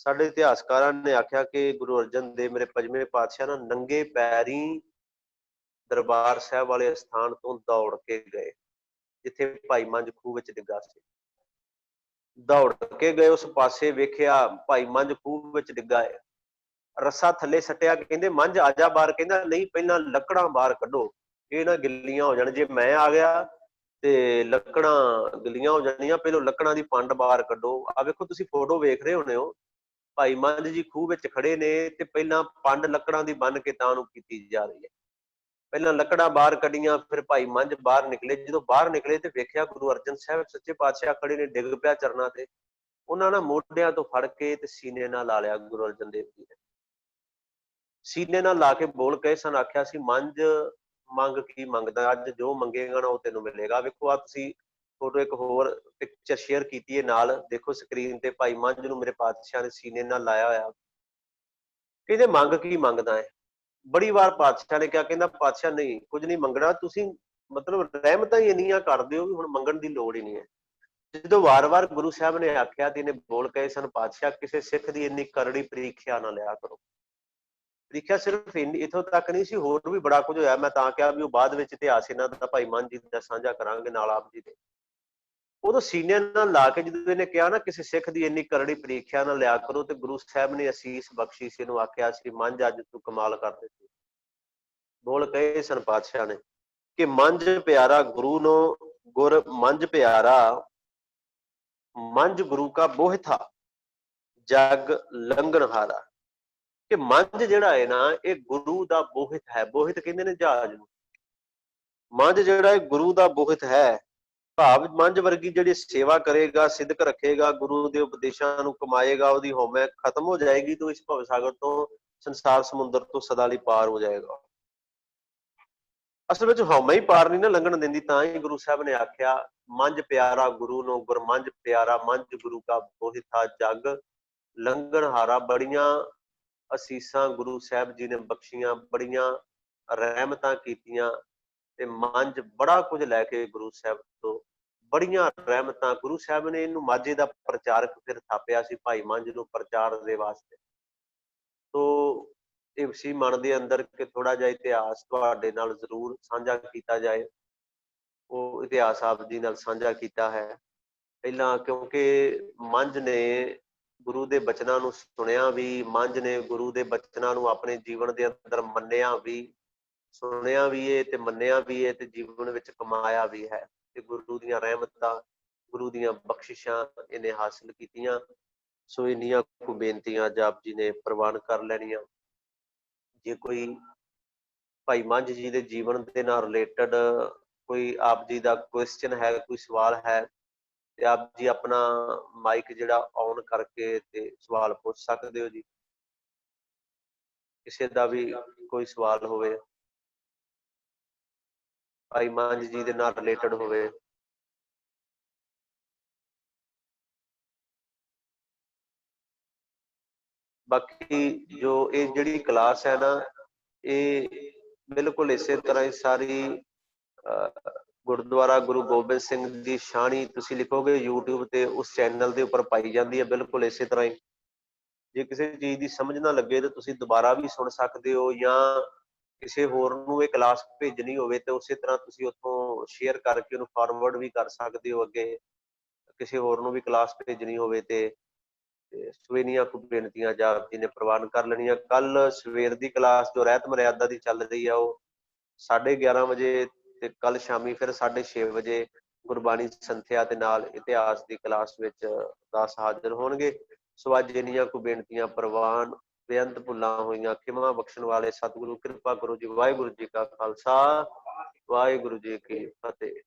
ਸਾਡੇ ਇਤਿਹਾਸਕਾਰਾਂ ਨੇ ਆਖਿਆ ਕਿ ਗੁਰੂ ਅਰਜਨ ਦੇਵ ਮੇਰੇ 5ਵੇਂ ਪਾਤਸ਼ਾਹ ਨਾ ਨੰਗੇ ਪੈਰੀ ਦਰਬਾਰ ਸਾਹਿਬ ਵਾਲੇ ਸਥਾਨ ਤੋਂ ਦੌੜ ਕੇ ਗਏ, ਜਿੱਥੇ ਭਾਈ ਮੰਝ ਖੂਹ ਵਿੱਚ ਡਿੱਗਾ ਸੀ। ਦੌੜ ਕੇ ਗਏ ਉਸ ਪਾਸੇ, ਵੇਖਿਆ ਭਾਈ ਮੰਝ ਖੂਹ ਵਿੱਚ ਡਿੱਗਾ ਹੈ, ਰੱਸਾ ਥੱਲੇ ਸੱਟਿਆ, ਕਹਿੰਦੇ ਮੰਝ ਆ ਜਾ ਬਾਹਰ। ਕਹਿੰਦਾ ਨਹੀਂ, ਪਹਿਲਾਂ ਲੱਕੜਾਂ ਬਾਹਰ ਕੱਢੋ, ਇਹ ਨਾ ਗਿੱਲੀਆਂ ਹੋ ਜਾਣ, ਜੇ ਮੈਂ ਆ ਗਿਆ ਤੇ ਲੱਕੜਾਂ ਗਿੱਲੀਆਂ ਹੋ ਜਾਣੀਆਂ, ਪਹਿਲਾਂ ਲੱਕੜਾਂ ਦੀ ਪੰਡ ਬਾਹਰ ਕੱਢੋ। ਆ ਵੇਖੋ ਤੁਸੀਂ ਫੋਟੋ ਵੇਖ ਰਹੇ ਹੋਣੇ ਹੋ, ਭਾਈ ਮੰਝ ਜੀ ਖੂਹ ਵਿੱਚ ਖੜੇ ਨੇ ਤੇ ਪਹਿਲਾਂ ਪੰਡ ਲੱਕੜਾਂ ਦੀ ਬੰਨ ਕੇ ਤਾਂ ਉਹਨੂੰ ਕੀਤੀ ਜਾ ਰਹੀ ਹੈ। ਪਹਿਲਾਂ ਲੱਕੜਾਂ ਬਾਹਰ ਕੱਢੀਆਂ, ਫਿਰ ਭਾਈ ਮੰਝ ਬਾਹਰ ਨਿਕਲੇ। ਜਦੋਂ ਬਾਹਰ ਨਿਕਲੇ ਤੇ ਵੇਖਿਆ ਗੁਰੂ ਅਰਜਨ ਸਾਹਿਬ ਸੱਚੇ ਪਾਤਸ਼ਾਹ ਖੜੇ ਨੇ, ਡਿੱਗ ਪਿਆ ਚਰਨਾਂ ਤੇ। ਉਹਨਾਂ ਨੇ ਮੋਢਿਆਂ ਤੋਂ ਫੜ ਕੇ ਤੇ ਸੀਨੇ ਨਾਲ ਲਾ ਲਿਆ ਗੁਰੂ ਅਰਜਨ ਦੇਵ ਜੀ ਨੇ। ਸੀਨੇ ਨਾਲ ਲਾ ਕੇ ਬੋਲ ਕਹੇ ਸਨ, ਆਖਿਆ ਸੀ ਮੰਝ ਮੰਗ ਕੀ ਮੰਗਦਾ, ਅੱਜ ਜੋ ਮੰਗੇਗਾ ਨਾ ਉਹ ਤੈਨੂੰ ਮਿਲੇਗਾ। ਵੇਖੋ ਆ ਤੁਸੀਂ ਫੋਟੋ ਇੱਕ ਹੋਰ ਪਿਕਚਰ ਸ਼ੇਅਰ ਕੀਤੀ ਹੈ ਨਾਲ, ਦੇਖੋ ਸਕਰੀਨ ਤੇ, ਭਾਈ ਮੰਝ ਨੂੰ ਮੇਰੇ ਪਾਤਸ਼ਾਹ ਨੇ ਸੀਨੇ ਨਾਲ ਲਾਇਆ ਹੋਇਆ। ਕਹਿੰਦੇ ਮੰਗ ਕੀ ਮੰਗਦਾ ਹੈ? ਬੜੀ ਵਾਰ ਪਾਤਸ਼ਾਹ ਨੇ ਕਿਹਾ, ਕਹਿੰਦਾ ਪਾਤਸ਼ਾਹ ਨਹੀਂ ਕੁਝ ਨਹੀਂ ਮੰਗਣਾ, ਤੁਸੀਂ ਮਤਲਬ ਰਹਿਮਤਾਂ ਹੀ ਇੰਨੀਆਂ ਕਰਦੇ ਹੋ ਵੀ ਹੁਣ ਮੰਗਣ ਦੀ ਲੋੜ ਹੀ ਨਹੀਂ ਹੈ। ਜਦੋਂ ਵਾਰ-ਵਾਰ ਗੁਰੂ ਸਾਹਿਬ ਨੇ ਆਖਿਆ ਤੇ ਇਹਨੇ ਬੋਲ ਕਹੇ ਸਨ, ਪਾਤਸ਼ਾਹ ਕਿਸੇ ਸਿੱਖ ਦੀ ਇੰਨੀ ਕਰੜੀ ਪ੍ਰੀਖਿਆ ਨਾ ਲਿਆ ਕਰੋ। ਪ੍ਰੀਖਿਆ ਸਿਰਫ ਇੱਥੋਂ ਤੱਕ ਨਹੀਂ ਸੀ, ਹੋਰ ਵੀ ਬੜਾ ਕੁਝ ਹੋਇਆ। ਮੈਂ ਤਾਂ ਕਿਹਾ ਵੀ ਉਹ ਬਾਅਦ ਵਿੱਚ ਇਤਿਹਾਸ ਇਹਨਾਂ ਦਾ ਭਾਈ ਮੰਝ ਜੀ ਦਾ ਸਾਂਝਾ ਕਰਾਂਗੇ ਨਾਲ ਆਪ ਜੀ ਦੇ। ਉਦੋਂ ਸੀਨੇ ਨਾਲ ਲਾ ਕੇ ਜਦੋਂ ਇਹਨੇ ਕਿਹਾ ਨਾ ਕਿਸੇ ਸਿੱਖ ਦੀ ਇੰਨੀ ਕਰੜੀ ਪ੍ਰੀਖਿਆ ਨਾ ਲਿਆ ਕਰੋ, ਤੇ ਗੁਰੂ ਸਾਹਿਬ ਨੇ ਅਸੀਸ ਬਖਸ਼ੀ ਸੀ, ਇਹਨੂੰ ਆਖਿਆ ਸੀ ਮੰਝ ਅੱਜ ਤੂੰ ਕਮਾਲ ਕਰ ਦਿੱਤੀ। ਬੋਲ ਕਹੇ ਸਨ ਪਾਤਸ਼ਾਹ ਨੇ ਕਿ ਮੰਝ ਪਿਆਰਾ ਗੁਰੂ ਨੂੰ ਗੁਰ ਮੰਝ ਪਿਆਰਾ, ਮੰਝ ਗੁਰੂ ਕਾ ਬੋਹ ਥਾ, जग लंघनहारा। कि मंझ जिहड़ा है ना ये गुरु दा बोहित है। बोहित कहंदे ने जहाज नूं। मंझ जिहड़ा है गुरु दा बोहित है। भाव मंझ वर्गी जिहड़ी सेवा करेगा, सिदक रखेगा, गुरु दे उपदेशां नूं कमाएगा, ओहदी हौमे खत्म हो जाएगी तो इस भवसागर तो, संसार समुंदर तो सदा लई पार हो जाएगा। असल ਵਿੱਚ ਹਉਮੈ ਹੀ ਪਾਰ ਨਹੀਂ ਨਾ ਲੰਘਣ ਦਿੰਦੀ। ਤਾਂ ਹੀ ਗੁਰੂ ਸਾਹਿਬ ਨੇ ਆਖਿਆ ਮੰਝ ਪਿਆਰਾ ਗੁਰੂ ਨੂੰ ਗੁਰਮੰਝ ਪਿਆਰਾ ਮੰਝ ਗੁਰੂ ਕਾ ਬੋਹਿਥਾ ਜਗ ਲੰਘਣਹਾਰਾ। ਬੜੀਆਂ ਅਸੀਸਾਂ ਗੁਰੂ ਸਾਹਿਬ ਜੀ ਨੇ ਬਖਸ਼ੀਆਂ, ਬੜੀਆਂ ਰਹਿਮਤਾਂ ਕੀਤੀਆਂ ਤੇ ਮੰਝ ਬੜਾ ਕੁਝ ਲੈ ਕੇ ਗੁਰੂ ਸਾਹਿਬ ਤੋਂ, ਬੜੀਆਂ ਰਹਿਮਤਾਂ। ਗੁਰੂ ਸਾਹਿਬ ਨੇ ਇਹਨੂੰ ਮਾਝੇ ਦਾ ਪ੍ਰਚਾਰਕ ਫਿਰ ਥਾਪਿਆ ਸੀ ਭਾਈ ਮੰਝ ਨੂੰ ਪ੍ਰਚਾਰ ਦੇ ਵਾਸਤੇ। ਤੋ ਇਹ ਸੀ ਮਨ ਦੇ ਅੰਦਰ ਕਿ ਥੋੜਾ ਜਿਹਾ ਇਤਿਹਾਸ ਤੁਹਾਡੇ ਨਾਲ ਜ਼ਰੂਰ ਸਾਂਝਾ ਕੀਤਾ ਜਾਏ। ਉਹ ਇਤਿਹਾਸ ਆਪ ਜੀ ਨਾਲ ਸਾਂਝਾ ਕੀਤਾ ਹੈ ਪਹਿਲਾਂ, ਕਿਉਂਕਿ ਮੰਝ ਨੇ ਗੁਰੂ ਦੇ ਬਚਨਾਂ ਨੂੰ ਸੁਣਿਆ ਵੀ, ਮੰਝ ਨੇ ਗੁਰੂ ਦੇ ਬਚਨਾਂ ਨੂੰ ਆਪਣੇ ਜੀਵਨ ਦੇ ਅੰਦਰ ਮੰਨਿਆ ਵੀ, ਸੁਣਿਆ ਵੀ ਹੈ ਤੇ ਮੰਨਿਆ ਵੀ ਹੈ ਤੇ ਜੀਵਨ ਵਿੱਚ ਕਮਾਇਆ ਵੀ ਹੈ। ਤੇ ਗੁਰੂ ਦੀਆਂ ਰਹਿਮਤਾਂ, ਗੁਰੂ ਦੀਆਂ ਬਖਸ਼ਿਸ਼ਾਂ ਇਹਨੇ ਹਾਸਿਲ ਕੀਤੀਆਂ। ਸੋ ਇੰਨੀਆਂ ਕੁ ਬੇਨਤੀਆਂ ਅੱਜ ਆਪ ਜੀ ਨੇ ਪ੍ਰਵਾਨ ਕਰ ਲੈਣੀਆਂ। ਜੇ ਕੋਈ ਭਾਈ ਮੰਝ ਜੀ ਦੇ ਜੀਵਨ ਦੇ ਨਾਲ ਰਿਲੇਟਡ ਕੋਈ ਆਪ ਜੀ ਦਾ ਕੁਐਸਚਨ ਹੈ, ਕੋਈ ਸਵਾਲ ਹੈ, ਤੇ ਆਪ ਜੀ ਆਪਣਾ ਮਾਈਕ ਜਿਹੜਾ ਔਨ ਕਰਕੇ ਤੇ ਸਵਾਲ ਪੁੱਛ ਸਕਦੇ ਹੋ ਜੀ। ਕਿਸੇ ਦਾ ਵੀ ਕੋਈ ਸਵਾਲ ਹੋਵੇ ਭਾਈ ਮੰਝ ਜੀ ਦੇ ਨਾਲ ਰਿਲੇਟਡ ਹੋਵੇ। ਬਾਕੀ ਜੋ ਇਹ ਜਿਹੜੀ ਕਲਾਸ ਹੈ ਨਾ, ਇਹ ਬਿਲਕੁਲ ਇਸੇ ਤਰ੍ਹਾਂ ਹੀ ਸਾਰੀ ਗੁਰਦੁਆਰਾ ਗੁਰੂ ਗੋਬਿੰਦ ਸਿੰਘ ਦੀ ਸ਼ਾਣੀ ਤੁਸੀਂ ਲਿਖੋਗੇ YouTube ਤੇ, ਉਸ ਚੈਨਲ ਦੇ ਉੱਪਰ ਪਾਈ ਜਾਂਦੀ ਹੈ ਬਿਲਕੁਲ ਇਸੇ ਤਰ੍ਹਾਂ ਹੀ। ਜੇ ਕਿਸੇ ਚੀਜ਼ ਦੀ ਸਮਝ ਨਾ ਲੱਗੇ ਤਾਂ ਤੁਸੀਂ ਦੁਬਾਰਾ ਵੀ ਸੁਣ ਸਕਦੇ ਹੋ, ਜਾਂ ਕਿਸੇ ਹੋਰ ਨੂੰ ਇਹ ਕਲਾਸ ਭੇਜਣੀ ਹੋਵੇ ਤੇ ਉਸੇ ਤਰ੍ਹਾਂ ਤੁਸੀਂ ਉੱਥੋਂ ਸ਼ੇਅਰ ਕਰਕੇ ਉਹਨੂੰ ਫਾਰਵਰਡ ਵੀ ਕਰ ਸਕਦੇ ਹੋ ਅੱਗੇ, ਕਿਸੇ ਹੋਰ ਨੂੰ ਵੀ ਕਲਾਸ ਭੇਜਣੀ ਹੋਵੇ ਤੇ। ਸਵੇਨੀਆਂ ਕੁ ਬੇਨਤੀਆਂ ਆਪ ਜੀ ਨੇ ਪ੍ਰਵਾਨ ਕਰ ਲੈਣੀਆਂ। ਕੱਲ ਸਵੇਰ ਦੀ ਕਲਾਸ ਜੋ ਰਹਿਤ ਮਰਿਆਦਾ ਦੀ ਚੱਲ ਰਹੀ ਆ ਉਹ 11:30 ਵਜੇ, ਤੇ ਕੱਲ ਸ਼ਾਮੀ ਫਿਰ 6:30 ਵਜੇ ਗੁਰਬਾਣੀ ਸੰਥਿਆ ਦੇ ਨਾਲ ਇਤਿਹਾਸ ਦੀ ਕਲਾਸ ਵਿੱਚ ਦਾਸ ਹਾਜ਼ਰ ਹੋਣਗੇ। ਸੋ ਅੱਜ ਇੰਨੀਆਂ ਕੁ ਬੇਨਤੀਆਂ ਪ੍ਰਵਾਨ, ਬੇਅੰਤ ਭੁੱਲਾਂ ਹੋਈਆਂ ਖਿਮਾ ਬਖਸ਼ਣ ਵਾਲੇ ਸਤਿਗੁਰੂ ਕਿਰਪਾ ਕਰੋ ਜੀ। ਵਾਹਿਗੁਰੂ ਜੀ ਕਾ ਖਾਲਸਾ, ਵਾਹਿਗੁਰੂ ਜੀ ਕੀ ਫਤਿਹ।